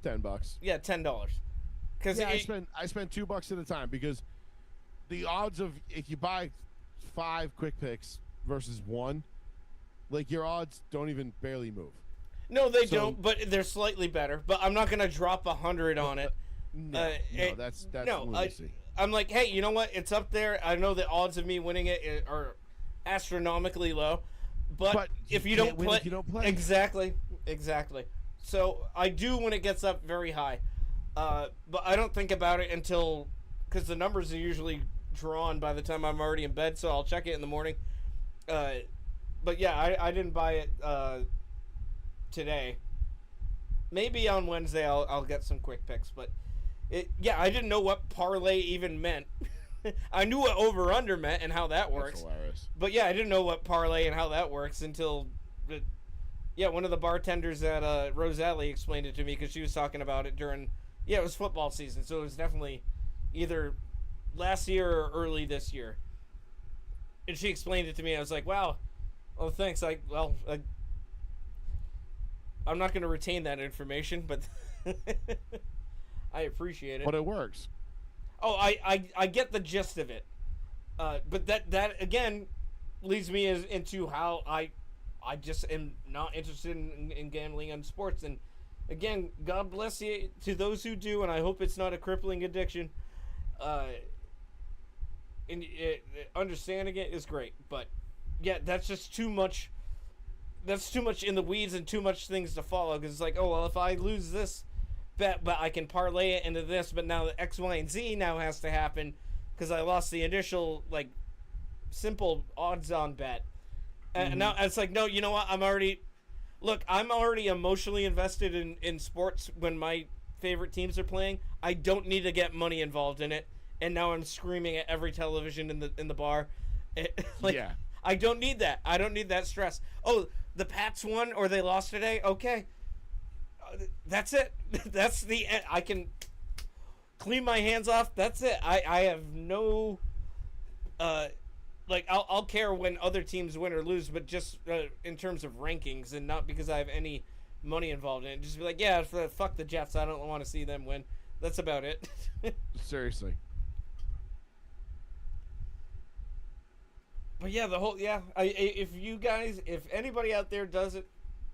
$10. yeah, $10. Because I spend $2 at a time because the odds of if you buy 5 quick picks versus 1, like your odds don't even barely move. No, they don't, but they're slightly better. But I'm not gonna drop 100 on it. No, that's lunacy. I'm like, hey, you know what? It's up there. I know the odds of me winning it are astronomically low, but if you don't play, exactly. So I do when it gets up very high, but I don't think about it until because the numbers are usually drawn by the time I'm already in bed. So I'll check it in the morning. But yeah, I didn't buy it today. Maybe on Wednesday I'll get some quick picks, but I didn't know what parlay even meant. I knew what over-under meant and how that works. That's hilarious. But yeah, I didn't know what parlay and how that works until, one of the bartenders at Rose Alley explained it to me because she was talking about it during, it was football season, so it was definitely either last year or early this year. And she explained it to me. I was like, wow, oh, thanks. I'm not going to retain that information, but I appreciate it. But it works. Oh, I get the gist of it, but that again leads me into how I just am not interested in gambling on sports. And again, God bless you to those who do, and I hope it's not a crippling addiction. Understanding it is great, but yeah, that's just too much. That's too much in the weeds and too much things to follow. Because it's like, oh well, if I lose this bet, but I can parlay it into this, but now the X, Y, and Z now has to happen because I lost the initial like simple odds-on bet, and now it's like, no, you know what? I'm already emotionally invested in sports when my favorite teams are playing. I don't need to get money involved in it, and now I'm screaming at every television in the bar. I don't need that. I don't need that stress. Oh, the Pats won or they lost today. Okay. That's it. That's the end. I can clean my hands off. That's it. I have no I'll care when other teams win or lose, but just in terms of rankings and not because I have any money involved in it. Just be like, yeah, fuck the Jets. I don't want to see them win. That's about it. Seriously. But yeah, if anybody out there does it,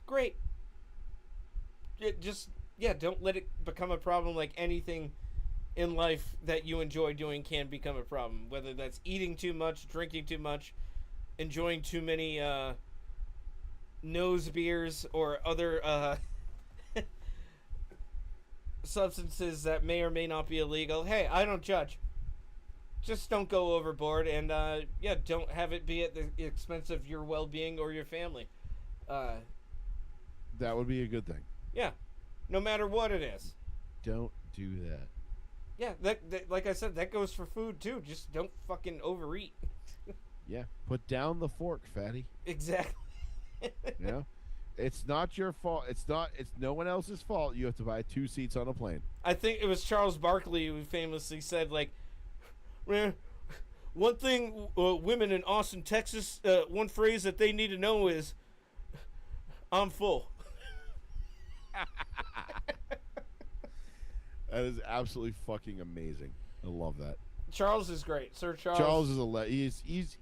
great. Don't let it become a problem. Like anything in life that you enjoy doing can become a problem, whether that's eating too much, drinking too much, enjoying too many nose beers or other substances that may or may not be illegal. Hey, I don't judge. Just don't go overboard, and don't have it be at the expense of your well-being or your family. That would be a good thing. Yeah, no matter what it is. Don't do that. Yeah, that like I said, that goes for food too. Just don't fucking overeat. Yeah, put down the fork, fatty. Exactly. It's not your fault. It's no one else's fault. You have to buy 2 seats on a plane. I think it was Charles Barkley who famously said, like, one thing women in Austin, Texas, one phrase that they need to know is, I'm full. That is absolutely fucking amazing. I love that. Charles is great. Sir Charles. Charles is he's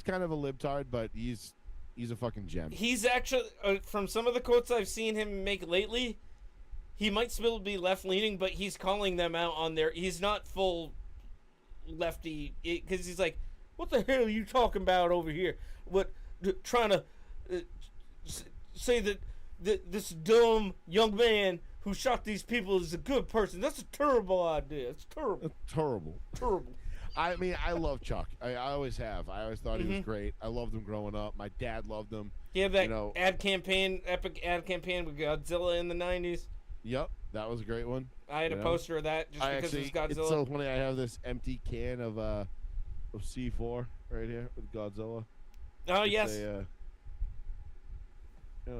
kind of a libtard, but he's a fucking gem. He's actually, from some of the quotes I've seen him make lately, he might still be left-leaning, but he's calling them out on their... He's not full lefty, because he's like, what the hell are you talking about over here? Trying to say that this dumb young man who shot these people is a good person. That's a terrible idea. It's terrible. Terrible. I mean, I love Chuck. I always have. I always thought he was great. I loved him growing up. My dad loved him. He had that epic ad campaign with Godzilla in the 90s. Yep. That was a great one. I had a poster of that just because it's Godzilla. It's so funny. I have this empty can of C4 right here with Godzilla. Oh, yes.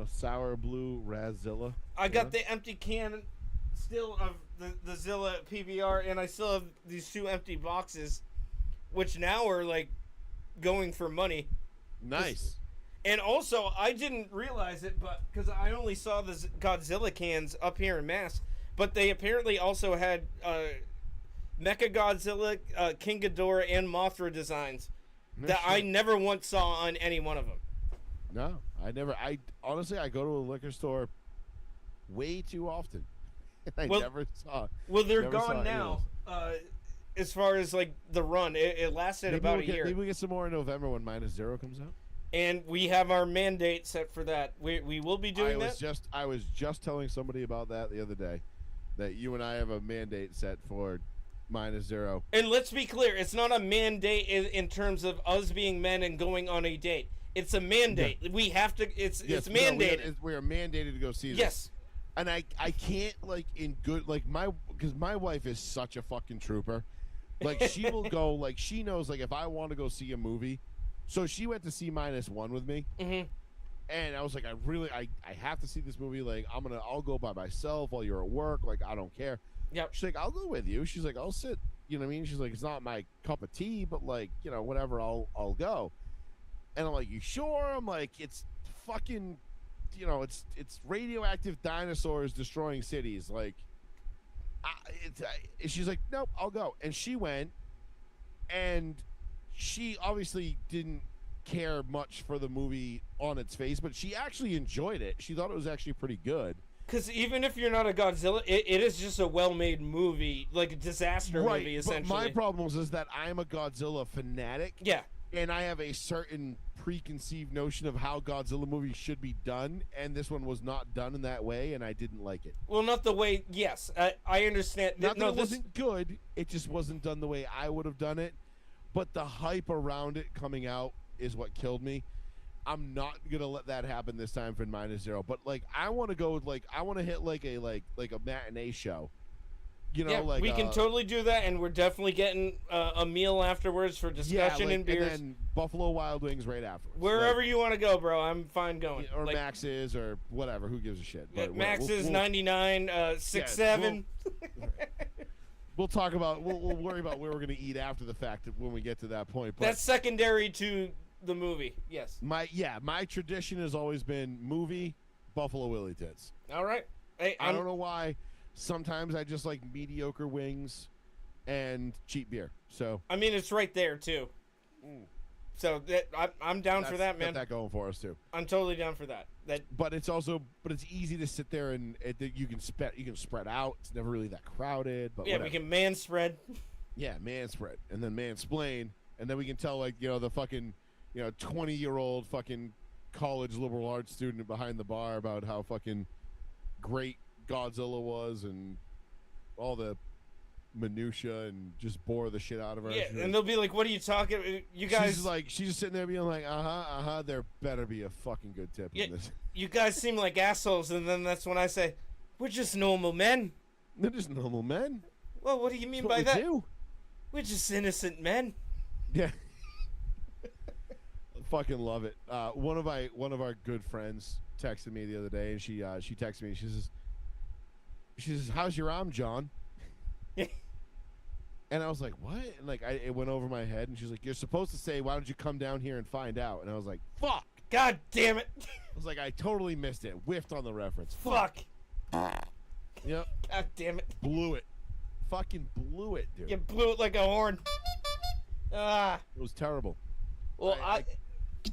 Sour blue Razilla. I got the empty can still of the Zilla PBR, and I still have these 2 empty boxes, which now are like going for money. Nice. And also, I didn't realize it, but because I only saw the Godzilla cans up here in Mass, but they apparently also had Mecha Godzilla, King Ghidorah, and Mothra designs that I never once saw on any one of them. No, I never. I honestly, I go to a liquor store way too often. I never saw. Well, they're gone now. As far as like the run, it lasted about a year. Maybe we get some more in November when -0 comes out. And we have our mandate set for that. We will be doing that. I was just telling somebody about that the other day, that you and I have a mandate set for -0. And let's be clear, it's not a mandate in terms of us being men and going on a date. It's a mandate. Yeah. We have to. It's mandated. We are mandated to go see this. Yes. And I can't because my wife is such a fucking trooper. Like she will go, like she knows, like if I want to go see a movie. So she went to see -1 with me, and I was like, I have to see this movie. Like, I'll go by myself while you're at work. Like, I don't care. Yep. She's like, I'll go with you. She's like, I'll sit. You know what I mean? She's like, it's not my cup of tea, but like, whatever. I'll go. And I'm like, you sure? I'm like, it's fucking, it's radioactive dinosaurs destroying cities. Like, she's like, nope, I'll go. And she went, and she obviously didn't care much for the movie on its face, but she actually enjoyed it. She thought it was actually pretty good. Because even if you're not a Godzilla, it is just a well-made movie, like a disaster movie, essentially. But my problem is that I'm a Godzilla fanatic. Yeah. And I have a certain preconceived notion of how Godzilla movies should be done, and this one was not done in that way, and I didn't like it. Well, not the way, yes, I understand. Not that it wasn't good, it just wasn't done the way I would have done it. But the hype around it coming out is what killed me. I'm not gonna let that happen this time for -0. But like, I want to go with I want to hit like a matinee show. We can totally do that, and we're definitely getting a meal afterwards for discussion and beers. And then Buffalo Wild Wings right afterwards. Wherever you want to go, bro, I'm fine going. Or Max's or whatever. Who gives a shit? But Max's 99, 6-7. We'll talk about. We'll worry about where we're gonna eat after the fact when we get to that point. But that's secondary to the movie. Yes. My tradition has always been movie, Buffalo Willie Tits. All right. Hey, I don't know why. Sometimes I just like mediocre wings and cheap beer. So I mean, it's right there too. So I'm down for that, man. Got that going for us too. I'm totally down for that. But it's easy to sit there and you can spread out. It's never really that crowded. But yeah, whatever. We can man spread. Yeah, man spread, and then mansplain, and then we can tell the fucking 20-year-old fucking college liberal arts student behind the bar about how fucking great Godzilla was and all the minutia and just bore the shit out of her. Yeah, and they'll be like, "What are you talking? You guys?" She's just sitting there being like, There better be a fucking good tip in this. You guys seem like assholes, and then that's when I say, "We're just normal men." They're just normal men. Well, what do you mean by that? We're just innocent men. Yeah. I fucking love it. One of our good friends texted me the other day, and she texted me. She says, "How's your arm, John?" And I was like, what? And it went over my head, and she's like, you're supposed to say, why don't you come down here and find out? And I was like, fuck. God damn it. I was like, I totally missed it. Whiffed on the reference. Fuck. Yep. God damn it. Blew it. Fucking blew it, dude. You blew it like a horn. It was terrible. Well, I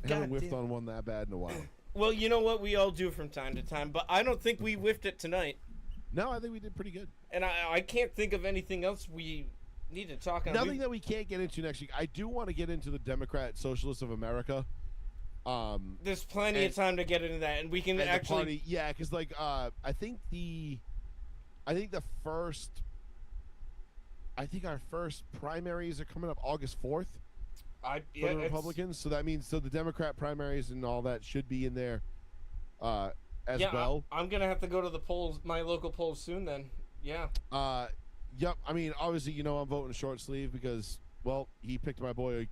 haven't whiffed on one that bad in a while. Well, you know what? We all do from time to time, but I don't think we whiffed it tonight. No, I think we did pretty good. And I can't think of anything else we need to talk on. Nothing that we can't get into next week. I do want to get into the Democrat Socialists of America. There's plenty of time to get into that, and we can actually. Because I think our first primaries are coming up August 4th for the Republicans. So that means the Democrat primaries and all that should be in there as Yeah, well. I'm gonna have to go to the polls, my local polls soon. Then, yeah. Yep. I mean, obviously, I'm voting short sleeve because, well, he picked my boy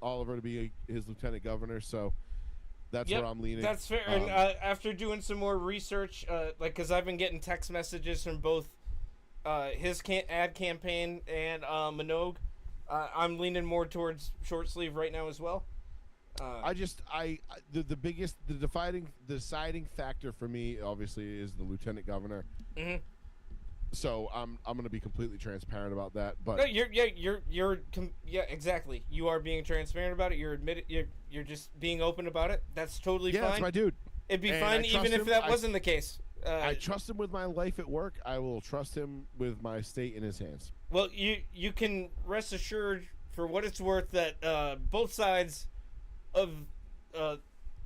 Oliver to be his lieutenant governor, so that's Yep, where I'm leaning. that's fair. And after doing some more research, because I've been getting text messages from both his ad campaign and Minogue, I'm leaning more towards short sleeve right now as well. The deciding factor for me, obviously, is the lieutenant governor. Mm-hmm. So I'm gonna be completely transparent about that. But No, yeah, exactly. You are being transparent about it. You're just being open about it. That's totally fine. yeah, that's my dude. It'd be And fine I even trust if him. that wasn't the case. I trust him with my life at work. I will trust him with my state in his hands. Well, you can rest assured, for what it's worth, that both sides of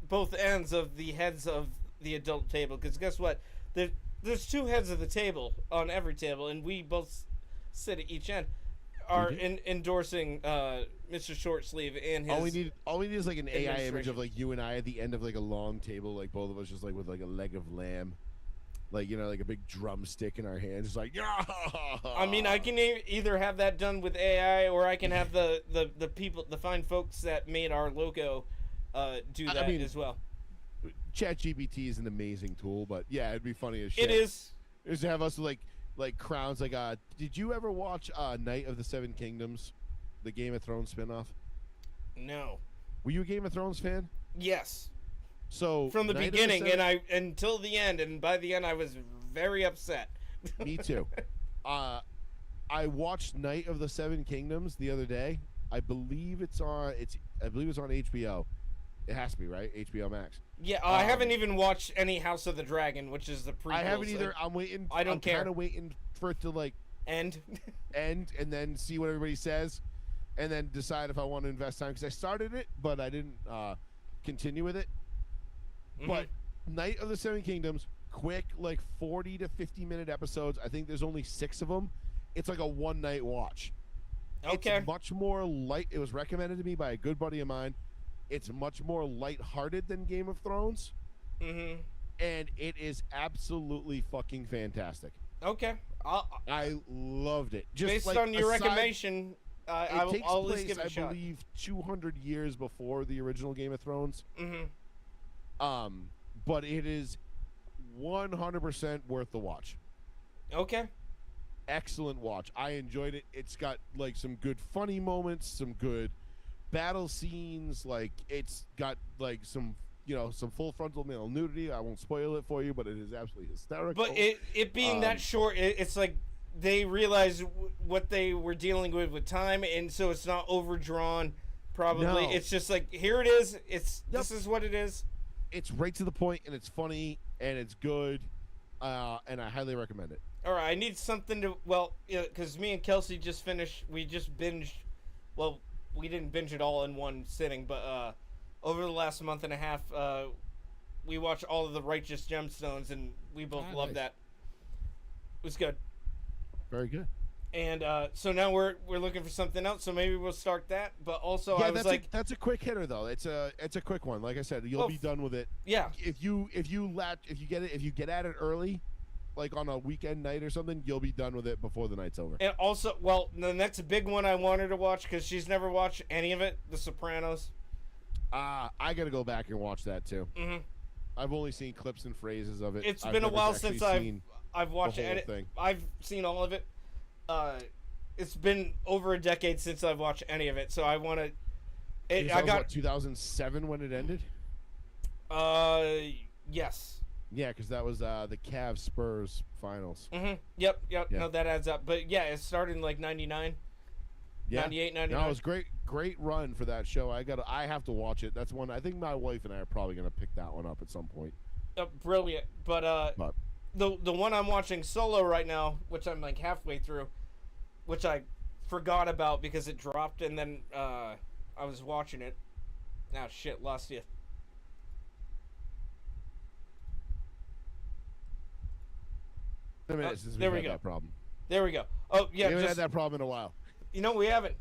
both ends of the heads of the adult table, because guess what? There's two heads of the table on every table, and we both sit at each end, are endorsing Mr. Shortsleeve and his. All we need is like an AI image administration. of like you and I at the end of like a long table, like both of us just like with like a leg of lamb, like like a big drumstick in our hands, just like yeah. I mean, I can either have that done with AI, or I can have the people, the fine folks that made our logo, do that as well. ChatGPT is an amazing tool, but yeah, it'd be funny as shit. It is. Is to have us like crowns. Like, did you ever watch Night of the Seven Kingdoms, the Game of Thrones spinoff? No. Were you a Game of Thrones fan? Yes. So From the Night of beginning, Seven- and until the end, and by the end, I was very upset. Me too. I watched Night of the Seven Kingdoms the other day. I believe it's on HBO. It has to be, right? HBO Max. Yeah, I haven't even watched any House of the Dragon, which is the prequel. I haven't either. I'm waiting. I don't care. I'm kind of waiting for it to like end and then see what everybody says, and then decide if I want to invest time, because I started it, but I didn't continue with it. Mhm. But Night of the Seven Kingdoms, quick, like 40 to 50-minute episodes. I think there's only 6 of them. It's like a one-night watch. Okay. It's much more light. It was recommended to me by a good buddy of mine. It's much more lighthearted than Game of Thrones. Mm-hmm. And it is absolutely fucking fantastic. Okay. I loved it. Just Based like, on your aside- recommendation, it takes I'll at least place, give it a shot. I believe, 200 years before the original Game of Thrones. Mm-hmm. But it is 100% worth the watch. Okay. Excellent watch. I enjoyed it. It's got like some good funny moments, some good battle scenes. Like it's got like some full frontal male nudity. I won't spoil it for you, but it is absolutely hysterical. But it being that short, it's like they realized what they were dealing with time, and so it's not overdrawn. Probably No. it's just like, here it is. This is what it is. It's right to the point, and it's funny, and it's good, and I highly recommend it. All right, I need something to because me and Kelsey just finished. We just binged. Well, we didn't binge it all in one sitting, but over the last month and a half, we watched all of the Righteous Gemstones, and we both loved nice. that. It was good. Very good. And so now we're looking for something else. So maybe we'll start that. But also, Yeah, I was that's a quick hitter though. It's a quick one. Like I said, you'll be done with it. yeah. If you get at it early, like on a weekend night or something, you'll be done with it before the night's over. And also, the next big one I want her to watch, because she's never watched any of it, The Sopranos. I gotta go back and watch that too. Mm-hmm. I've only seen clips and phrases of it. It's I've been a never while actually since seen I've watched the whole it. thing. I've seen all of it. It's been over a decade since I've watched any of it, so I want to. I got 2007 when it ended. Yes. Yeah, because that was the Cavs Spurs finals. Mm-hmm. Yep. Yeah. No, that adds up. But yeah, it started in like 99, Yeah. 98, 99. No, it was great run for that show. I have to watch it. That's one. I think my wife and I are probably gonna pick that one up at some point. Brilliant. But But the one I'm watching solo right now, which I'm like halfway through, which I forgot about because it dropped, and then I was watching it. Ah, shit, lost you. in a minute since there we've we had go. that problem. There we go. Oh yeah, We haven't just had that problem in a while. we haven't.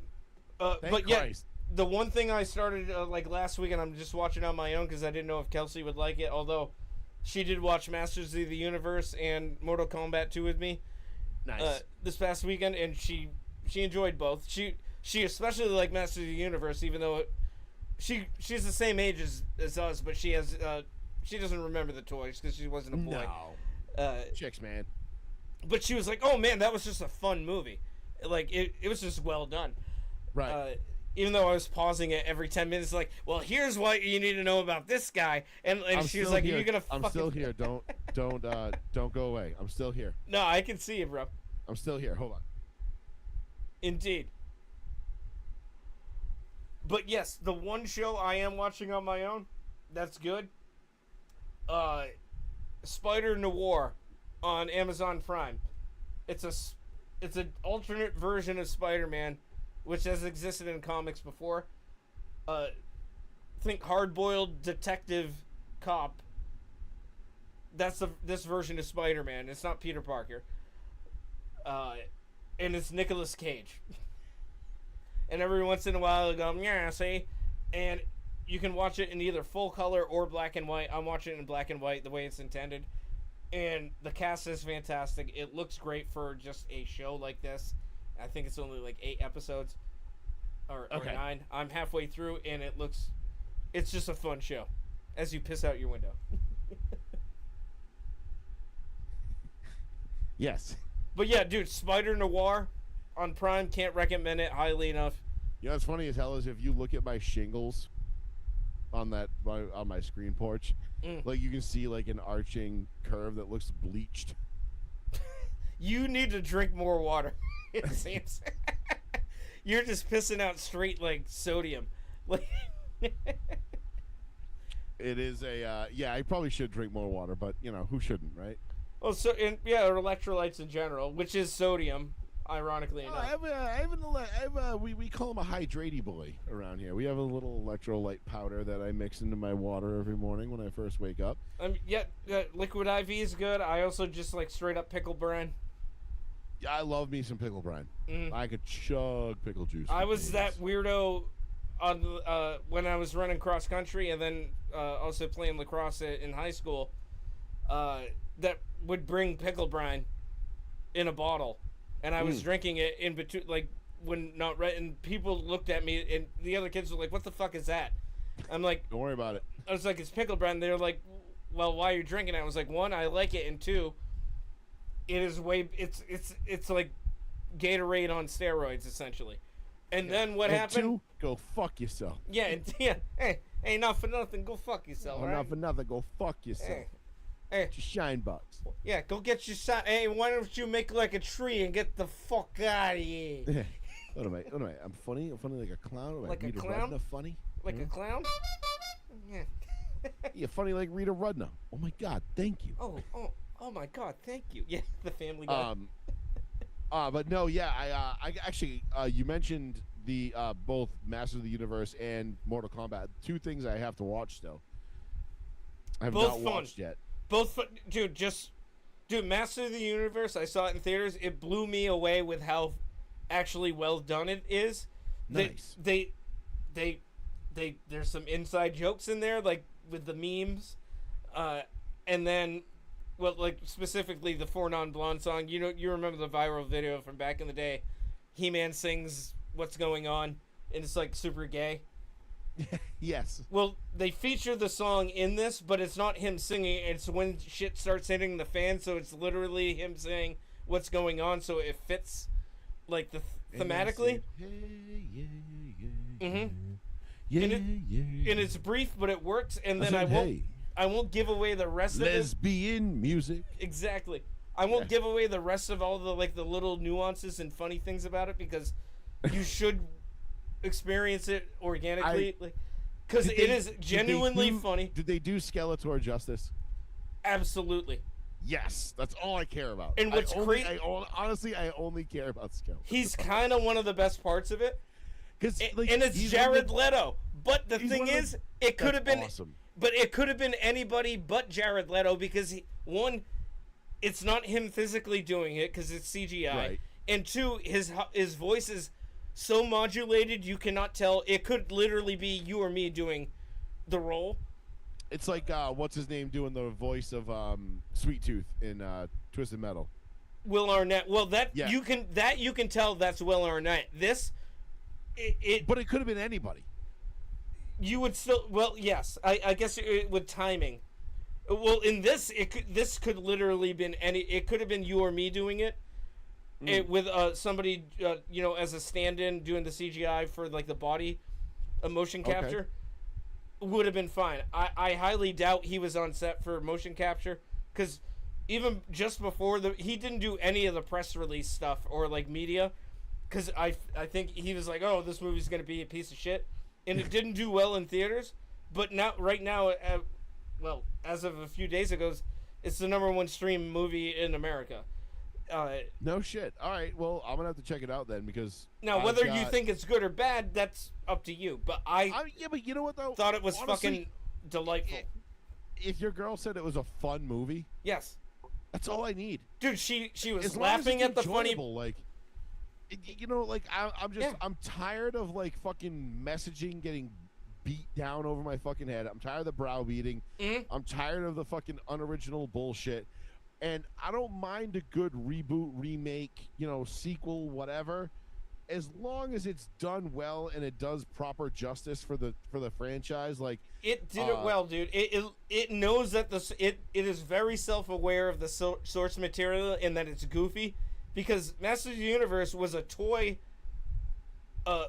Thank But yeah, Christ. the one thing I started like last week, and I'm just watching on my own because I didn't know if Kelsey would like it. Although She did watch Masters of the Universe and Mortal Kombat 2 with me Nice. this past weekend, and she enjoyed both. She especially liked Masters of the Universe, even though she's the same age as us, but she doesn't remember the toys because she wasn't a boy. No. Chicks, man. But she was like, "Oh man, that was just a fun movie. Like it was just well done." Right. Even though I was pausing it every 10 minutes, like, well, here's what you need to know about this guy, and she was like, here. "Are you gonna?" I'm still here. Don't go away. I'm still here. No, I can see you, bro. I'm still here. Hold on. Indeed. But yes, the one show I am watching on my own, that's good. Spider Noir on Amazon Prime. It's an alternate version of Spider-Man, which has existed in comics before. Think hard-boiled detective cop. That's this version of Spider-Man. It's not Peter Parker. And it's Nicolas Cage. And every once in a while they go, yeah, see? And you can watch it in either full color or black and white. I'm watching it in black and white the way it's intended. And the cast is fantastic. It looks great for just a show like this. I think it's only like 8 episodes or 9. I'm halfway through, and it's just a fun show as you piss out your window. Yes. But yeah, dude, Spider Noir on Prime, can't recommend it highly enough. You know what's funny as hell is if you look at my shingles on my screen porch, like you can see like an arching curve that looks bleached. You need to drink more water. It seems. You're just pissing out straight like sodium. Like It is a yeah. I probably should drink more water, but you know who shouldn't, right? well, so and yeah, or electrolytes in general, which is sodium, ironically Oh, enough. we call him a hydraty boy around here. We have a little electrolyte powder that I mix into my water every morning when I first wake up. Yeah, liquid IV is good. I also just like straight up pickle brine. Yeah, I love me some pickle brine. I could chug pickle juice. I for was days. that weirdo on when I was running cross country and then also playing lacrosse in high school. That would bring pickle brine in a bottle, and I was drinking it in between, like when not right. And people looked at me, and the other kids were like, "What the fuck is that?" I'm like, Don't worry about it. I was like, "It's pickle brine." They're like, "Well, why are you drinking it?" I was like, "One, I like it, and two, it is it's like Gatorade on steroids essentially." And then what And happened? 2, go fuck yourself. Yeah, hey, not for nothing, go fuck yourself. Oh, right? not for nothing. Go fuck yourself. Hey, Just shine bucks. yeah, go get your shot. Hey, why don't you make like a tree and get the fuck out of here? What am I? I'm funny. I'm funny like a clown. Am Like I a Rita clown? Rudner funny? Like a clown? Yeah. You're funny like Rita Rudner. Oh my God, thank you. Oh my God, thank you. Yeah, the Family Guy. But no, yeah, I actually, you mentioned the both Masters of the Universe and Mortal Kombat. 2 things I have to watch still. I have Both not fun. watched yet. Both, dude, Master of the Universe. I saw it in theaters. It blew me away with how actually well done it is. Nice. There's some inside jokes in there, like with the memes, and then, well, like specifically the Four Non Blonde song. You remember the viral video from back in the day? He-Man sings "What's Going On," and it's like super gay. Yes. Well, they feature the song in this, but it's not him singing. It's when shit starts hitting the fan, so it's literally him saying "What's going on," so it fits, like thematically. Yeah. And it's brief, but it works. And then I won't give away the rest of it. Lesbian music. Exactly. I won't give away the rest of all the the little nuances and funny things about it because you should experience it organically. Because it is genuinely funny. Did they do Skeletor justice? Absolutely. Yes, that's all I care about. And what's great, honestly, I only care about Skeletor. he's kind of one of the best parts of it. Because And it's Jared Leto. But the thing is, it could have been awesome. But it could have been anybody but Jared Leto because one, it's not him physically doing it because it's CGI, Right. and 2, his voice is so modulated you cannot tell. It could literally be you or me doing the role. It's like what's his name doing the voice of Sweet Tooth in Twisted Metal. Will Arnett. Well, Yeah. you can tell that's Will Arnett. This, But it could have been anybody. you would still. Well, yes, I guess with timing. Well, in this, this could literally been any. It could have been you or me doing it. With somebody, as a stand-in doing the CGI for like the body, motion capture, would have been fine. I highly doubt he was on set for motion capture, because even just before he didn't do any of the press release stuff or like media, because I think he was like, oh, this movie's gonna be a piece of shit, and it didn't do well in theaters. But right now, well, as of a few days ago, it's the #1 stream movie in America. No shit. All right. Well, I'm gonna have to check it out then, because now whether you think it's good or bad, that's up to you. But yeah, but you know what though? thought it was Honestly, fucking delightful. If your girl said it was a fun movie, Yes, that's all I need. dude, she was As long as laughing it's at the funny. enjoyable, like, I'm tired of like fucking messaging getting beat down over my fucking head. I'm tired of the browbeating. I'm tired of the fucking unoriginal bullshit. And I don't mind a good reboot, remake, sequel, whatever, as long as it's done well and it does proper justice for the franchise. Like, It did it well, dude. It knows that it is very self-aware of the source material and that it's goofy, because Masters of the Universe was a toy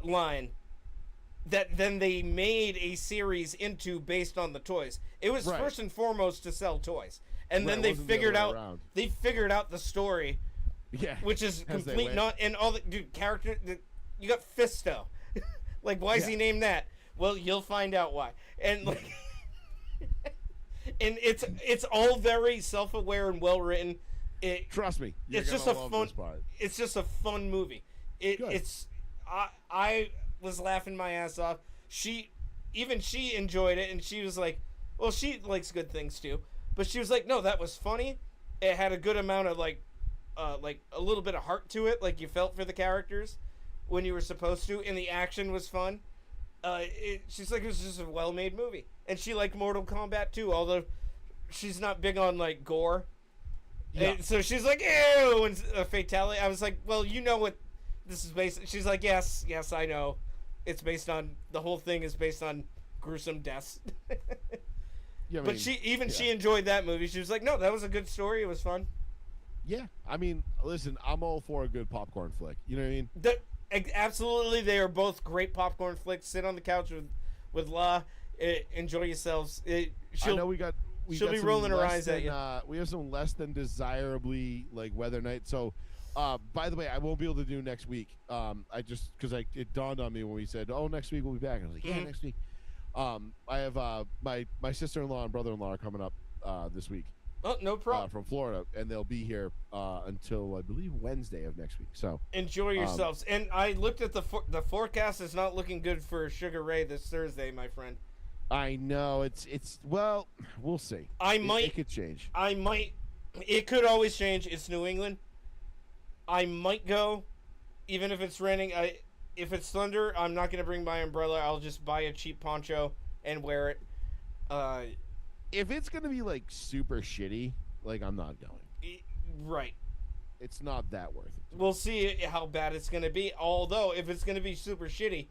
line that then they made a series into based on the toys. It was Right. first and foremost to sell toys, and then Right, it they wasn't the figured other way out around. the story, yeah, which is as they complete went. not and all the dude character. You got Fisto, like why is he named that? Well, you'll find out why. And like, and it's all very self-aware and well written. Trust me, you're It's just gonna a love fun. this part. It's just a fun movie. Good. It's I was laughing my ass off. She enjoyed it, and she was like, well, she likes good things too, but she was like, no, that was funny. It had a good amount of like a little bit of heart to it, like you felt for the characters when you were supposed to, and the action was fun. She's like, it was just a well-made movie, and she liked Mortal Kombat too, although she's not big on like gore. Yeah. And so she's like, ew, and a fatality. I was like, well, you know what this is based. She's like, yes, I know. It's based on, the whole thing is based on gruesome deaths. Yeah, I But mean, she enjoyed that movie. She was like, no, that was a good story. It was fun. yeah. I mean, listen, I'm all for a good popcorn flick. You know what I mean? Absolutely, they are both great popcorn flicks. Sit on the couch with La, enjoy yourselves. I know we got she'll be some rolling her less eyes at than, you. We have some less than desirably like weather nights. So, by the way, I won't be able to do next week. I just because it dawned on me when we said, "Oh, next week we'll be back." I was like, "Yeah, Mhm. next week." I have my sister-in-law and brother-in-law are coming up this week Oh, no problem. from Florida, and they'll be here until I believe Wednesday of next week. So Enjoy yourselves. And I looked at the forecast is not looking good for Sugar Ray this Thursday, my friend. I know it's well, we'll see. It could change. It could always change. It's New England. I might go, even if it's raining. If it's thunder, I'm not gonna bring my umbrella. I'll just buy a cheap poncho and wear it. If it's gonna be like super shitty, like I'm not going. Right. It's not that worth it. We'll see how bad it's gonna be. Although, if it's gonna be super shitty,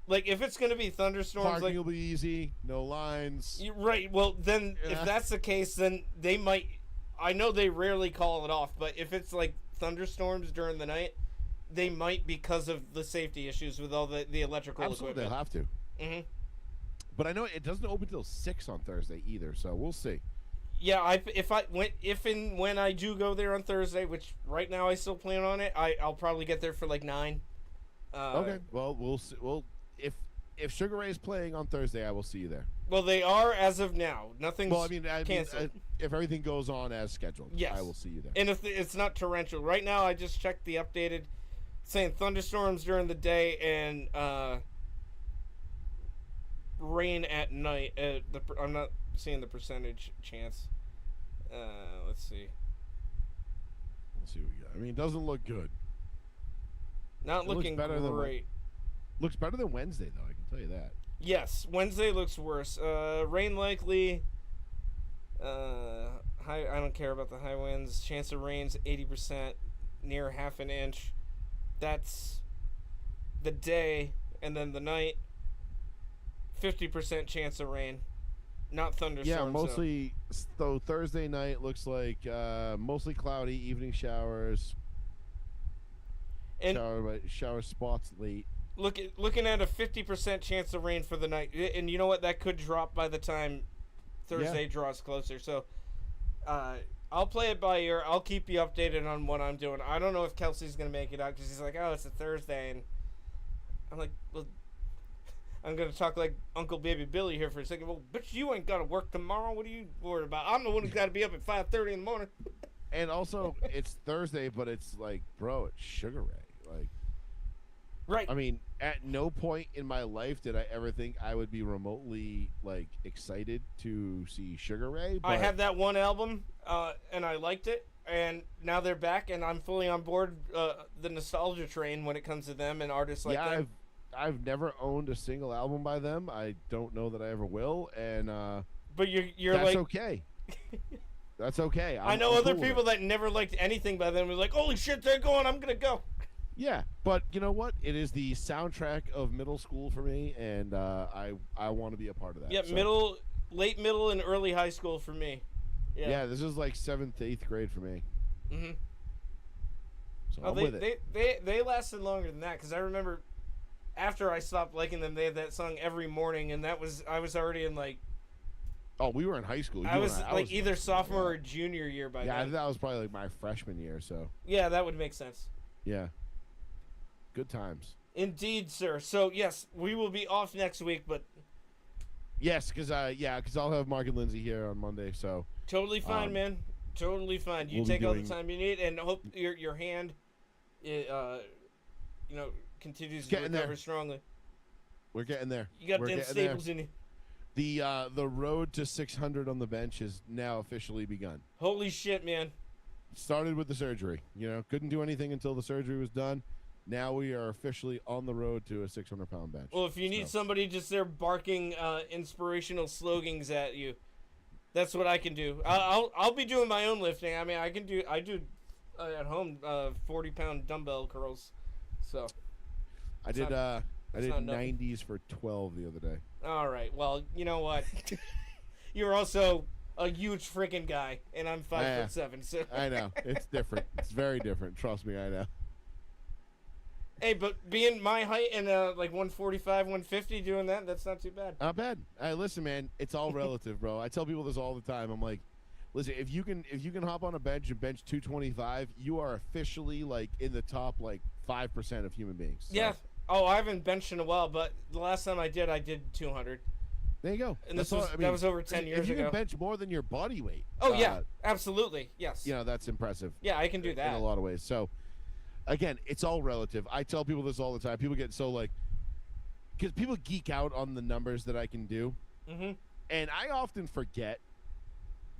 like if it's gonna be thunderstorms, Parking like will be easy, no lines. right. Well, then Yeah. if that's the case, then they might. I know they rarely call it off, but if it's like thunderstorms during the night, they might, because of the safety issues with all the electrical Absolutely, equipment. they'll have to. hmm But I know it doesn't open till 6 on Thursday either, so we'll see. Yeah, if and when I do go there on Thursday, which right now I still plan on it, I'll probably get there for like 9. Okay. Well, we'll see. Well, if Sugar Ray is playing on Thursday, I will see you there. Well, they are as of now. Nothing's Well, I mean, canceled. if everything goes on as scheduled, Yes. I will see you there. And if it's not torrential, right now I just checked the updated, saying thunderstorms during the day and rain at night. I'm not seeing the percentage chance. Let's see. We'll see what we got. I mean, it doesn't look good. Not It looks looking better than great. Looks better than Wednesday, though. I can tell you that. Yes, Wednesday looks worse. Rain likely. High. I don't care about the high winds. Chance of rain's 80%, near half an inch. That's the day, and then the night. 50% chance of rain, not thunderstorms. Yeah, mostly. So Thursday night looks like mostly cloudy, evening showers. And Shower spots late. looking at a 50% chance of rain for the night, and you know what? That could drop by the time Thursday draws closer. So, I'll play it by ear. I'll keep you updated on what I'm doing. I don't know if Kelsey's gonna make it out because he's like, "Oh, it's a Thursday," and I'm like, "Well, I'm gonna talk like Uncle Baby Billy here for a second. Well, bitch, you ain't gotta work tomorrow. What are you worried about? I'm the one who's gotta be up at 5:30 in the morning." And also, it's Thursday, but it's like, bro, it's Sugar Ray. Like, Right. I mean, at no point in my life did I ever think I would be remotely like excited to see Sugar Ray. But I have that one album, and I liked it, and now they're back, and I'm fully on board the nostalgia train when it comes to them and artists like them. I've never owned a single album by them. I don't know that I ever will, and But you're that's like, okay. That's okay. I know I'm other cool with people it. that never liked anything by them. Was like, holy shit, they're going. I'm gonna go. Yeah, but you know what? It is the soundtrack of middle school for me, and I want to be a part of that. Yeah, so. late middle, and early high school for me. Yeah, this is like 7th, 8th grade for me. Mhm. So Oh, I'm with it. they lasted longer than that because I remember after I stopped liking them, they had that song every morning, and I was already in like Oh, we were in high school. I was like in either high school, sophomore yeah. or junior year by Yeah, then. that was probably like my freshman year. So Yeah, that would make sense. yeah, good times. Indeed, sir. So yes, we will be off next week, but Yes, because I'll have Mark and Lindsay here on Monday. So totally fine, man. Totally fine. You we'll be take all the doing- time you need, and hope your hand, continues to Getting recover there. strongly. we're getting there. You got we're them getting there. staples in you. The road to 600 on the bench has now officially begun. Holy shit, man. Started with the surgery. You know, couldn't do anything until the surgery was done. Now we are officially on the road to a 600-pound bench. Well, if you need So, somebody just there barking inspirational slogans at you, that's what I can do. I'll be doing my own lifting. I mean, I do at home 40-pound dumbbell curls. So I did not nothing. 90s for 12 the other day. all right. Well, you know what? You're also a huge freaking guy, and I'm 5'7". So I know it's different. It's very different. Trust me, I know. hey, but being my height and like 145, 150, doing that's not too bad. Not bad. Hey, listen, man, it's all relative, bro. I tell people this all the time. I'm like, listen, if you can hop on a bench and bench 225, you are officially like in the top like 5% of human beings. So, Yeah. Oh, I haven't benched in a while, but the last time I did 200. there you go. And That's this was all- I that mean, was over 10 years if you ago. can bench more than your body weight. Oh yeah, absolutely. Yes. You know, that's impressive. Yeah, I can do in that. a lot of ways. So, again, it's all relative. I tell people this all the time. People get so like, because people geek out on the numbers that I can do, Mhm. and I often forget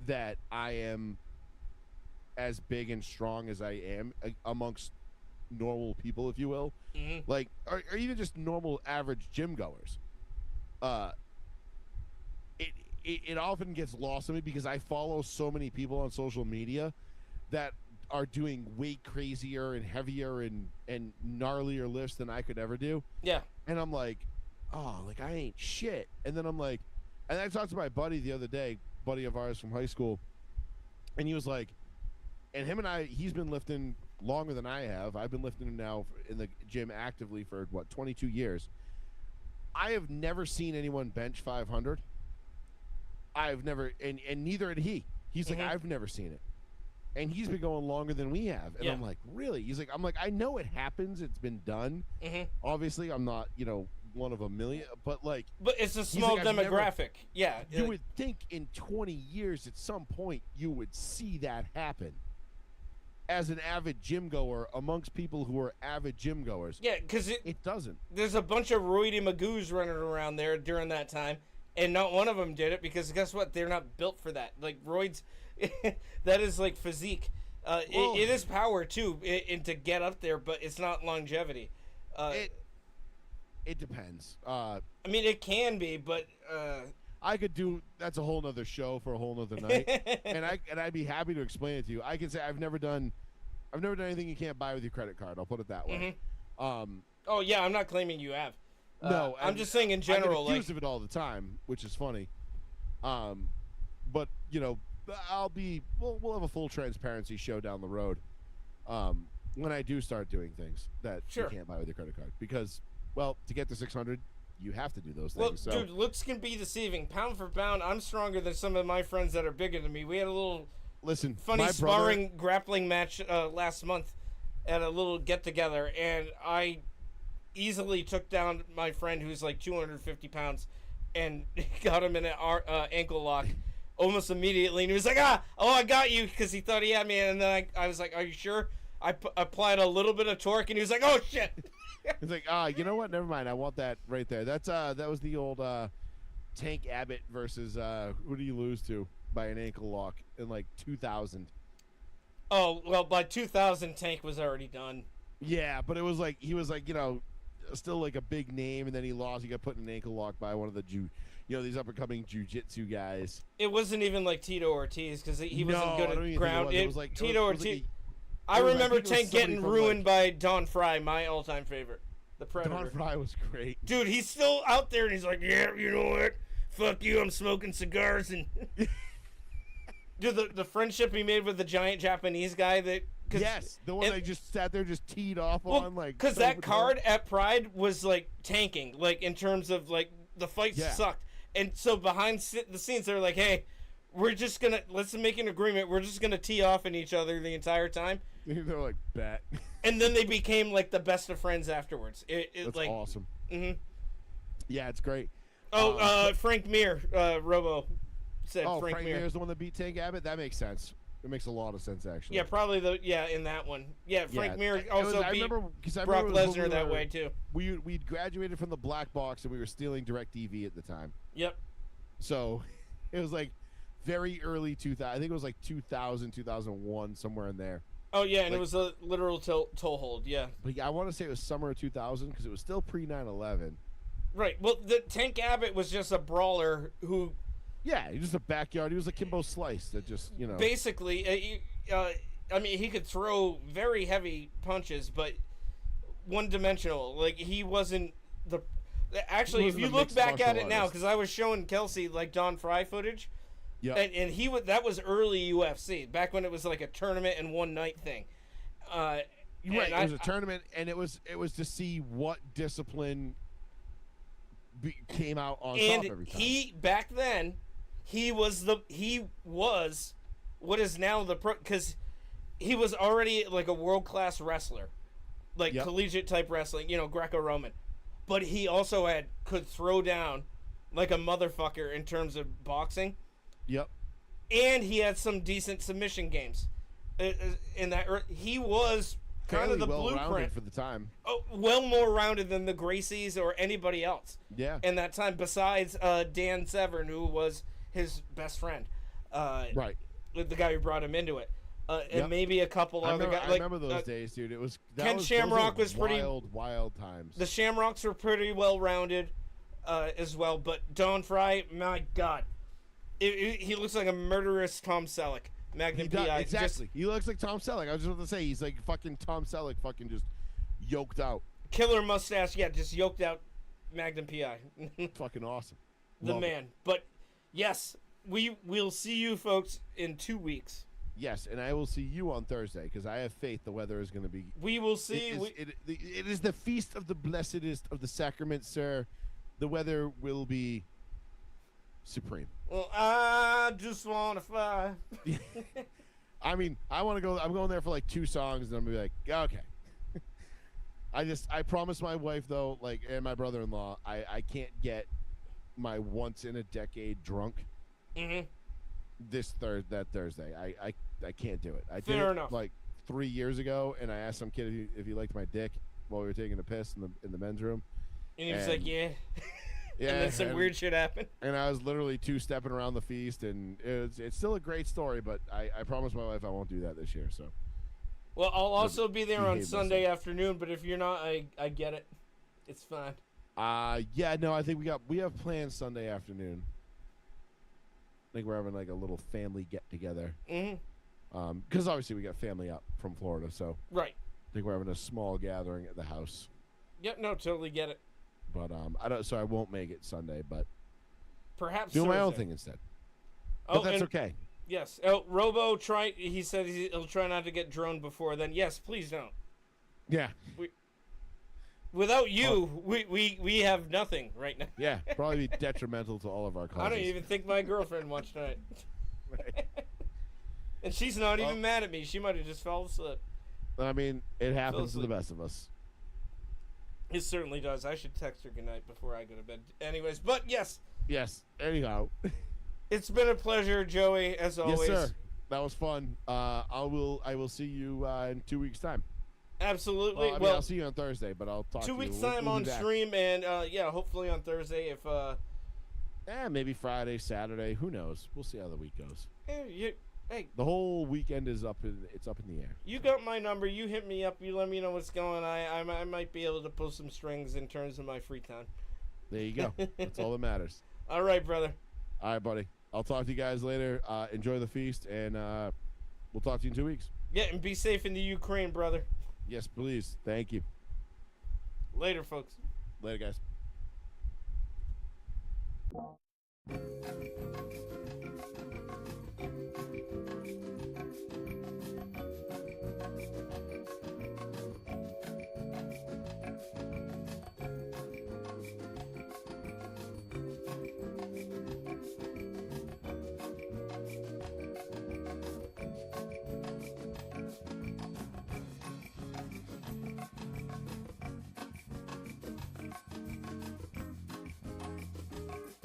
that I am as big and strong as I am amongst normal people, if you will, Mhm. like, or even just normal average gym goers. It often gets lost on me because I follow so many people on social media that are doing way crazier and heavier and gnarlier lifts than I could ever do. Yeah. And I'm like, oh, like I ain't shit. And then I'm like, and I talked to my buddy the other day, buddy of ours from high school, and he was like, and him and I, he's been lifting longer than I have. I've been lifting now in the gym actively for 22 years. I have never seen anyone bench 500. I've never, and neither had he. He's like, Mhm. I've never seen it. And he's been going longer than we have. And Yeah. I'm like, really? He's like, I'm like, I know it happens. It's been done. Mhm. Obviously, I'm not, one of a million, but like, But it's a small like, I've never- demographic. Yeah. you would think in 20 years at some point you would see that happen as an avid gym goer amongst people who are avid gym goers. Yeah, because It doesn't. there's a bunch of roidy magoos running around there during that time, and not one of them did it because guess what? They're not built for that. Like roids, that is like physique. Well- It is power too, and to get up there, but it's not longevity. It It depends. I mean, it can be, but I could do that's a whole nother show for a whole nother night, and I'd be happy to explain it to you. I can say I've never done anything you can't buy with your credit card. I'll put it that way. Oh yeah, I'm not claiming you have. No, I'm just saying in general. I get accused of it all the time, which is funny. But you know, we'll have a full transparency show down the road. When I do start doing things that you can't buy with your credit card, because well, to get to 600, you have to do those things. Well, so. dude, looks can be deceiving. Pound for pound, I'm stronger than some of my friends that are bigger than me. We had a little funny sparring grappling match last month at a little get together, and I easily took down my friend who's like 250 pounds and got him in an ankle lock almost immediately. And he was like, I got you, because he thought he had me. And then I was like, are you sure? I applied a little bit of torque, and he was like, oh shit. He's like, you know what? Never mind. I want that right there. That's that was the old Tank Abbott versus who do you lose to by an ankle lock in like 2000. Oh well, by 2000, Tank was already done. Yeah, but it was like he was like, you know, still like a big name, and then he lost. He got put in an ankle lock by one of the these up and coming jiu-jitsu guys. It wasn't even like Tito Ortiz, because he wasn't good at ground. It was like Tito Ortiz. I remember Tank getting ruined by Don Fry, my all-time favorite, the Predator. Don Fry was great, dude. He's still out there, and he's like, yeah, you know what? Fuck you, I'm smoking cigars. And dude, the friendship he made with the giant Japanese guy that. Yes, the one that just sat there, just teed off on, like. Because that card at Pride was like tanking, like in terms of like the fights sucked, and so behind the scenes they're like, hey, let's make an agreement. We're just gonna tee off on each other the entire time. They're like, bet. And then they became like the best of friends afterwards. That's like awesome. Mm-hmm. Yeah, it's great. Frank Mir, Robo said. Oh, Frank Mir is the one that beat Tank Abbott. That makes sense. It makes a lot of sense, actually. Yeah, probably in that one. Yeah, Frank Mir also beat Brock Lesnar that way too. We'd graduated from the black box and we were stealing DirecTV at the time. Yep. So it was like very early 2000. I think it was like 2000, 2001, somewhere in there. Oh yeah, and it was a literal toehold. Yeah. But I want to say it was summer of 2000 because it was still pre 9/11. Right. Well, the Tank Abbott was just a brawler who. Yeah, he was just a backyard. He was a Kimbo Slice that just, you know. Basically, I mean, he could throw very heavy punches, but one-dimensional. Like, he wasn't the. Actually, if you look back at it now, because I was showing Kelsey like Don Fry footage, and that was early UFC, back when it was like a tournament and one night thing. Right, it was a tournament, and it was to see what discipline came out on top every time. Back then. He was what is now the pro, because he was already like a world-class wrestler, like collegiate type wrestling, Greco-Roman, but he also could throw down like a motherfucker in terms of boxing. Yep. And he had some decent submission games. In that he was kind of the blueprint for the time. Oh, well more rounded than the Gracies or anybody else. Yeah. In that time, besides Dan Severn, who was his best friend, right, the guy who brought him into it, and maybe a couple other guys. I remember those days, dude. It was Ken Shamrock was pretty wild times. The Shamrocks were pretty well rounded, as well. But Don Fry, my God, he looks like a murderous Tom Selleck. Magnum PI. Exactly. He looks like Tom Selleck. I was just about to say he's like fucking Tom Selleck, fucking just yoked out. Killer mustache, just yoked out Magnum PI. Fucking awesome. Love man. But yes, we'll see you folks in 2 weeks. Yes, and I will see you on Thursday because I have faith the weather is going to be. We will see. It is the feast of the blessedest of the sacraments, sir. The weather will be supreme. Well, I just want to fly. I mean, I want to go. I'm going there for like 2 songs, and I'm gonna be like, okay. I promised my wife though, like, and my brother-in-law, I can't get my once in a decade drunk. Mm-hmm. That Thursday, I can't do it. I did Fair it enough. like 3 years ago, and I asked some kid if he liked my dick while we were taking a piss in the men's room, and he was like, yeah. Yeah, and then some weird shit happened. And I was literally 2-stepping around the feast, and it's still a great story, but I promised my wife I won't do that this year. So. Well, I'll also be there on Sunday afternoon, but if you're not, I get it. It's fine. Yeah, no, I think we have plans Sunday afternoon. I think we're having like a little family get together. Because obviously we got family up from Florida, so Right. I think we're having a small gathering at the house. Yep. No, totally get it. But I don't, so I won't make it Sunday, but Perhaps do my own Thursday. thing instead. Oh, But that's and okay. yes. Oh, Robo he said he'll try not to get droned before then. Yes, please don't. Yeah, Without you, we have nothing right now. yeah, probably be detrimental to all of our causes. I don't even think my girlfriend watched tonight. Right. And she's not even mad at me. She might have just fell asleep. I mean, it happens to the asleep. best of us. It certainly does. I should text her goodnight before I go to bed. Anyways, but yes, Yes. Anyhow, it's been a pleasure, Joey, as always. yes, sir. That was fun. I will see you in 2 weeks' time. Absolutely. Well, I mean, I'll see you on Thursday, but I'll talk to you. 2 weeks We'll time be on back. stream, and yeah, hopefully on Thursday. If Maybe Friday, Saturday. Who knows? We'll see how the week goes. hey, The whole weekend is up in the air. you got my number. You hit me up. You let me know what's going on. I might be able to pull some strings in terms of my free time. There you go. That's all that matters. All right, brother. All right, buddy. I'll talk to you guys later. Enjoy the feast, and we'll talk to you in 2 weeks. Yeah, and be safe in the Ukraine, brother. Yes, please. Thank you. Later, folks. Later, guys.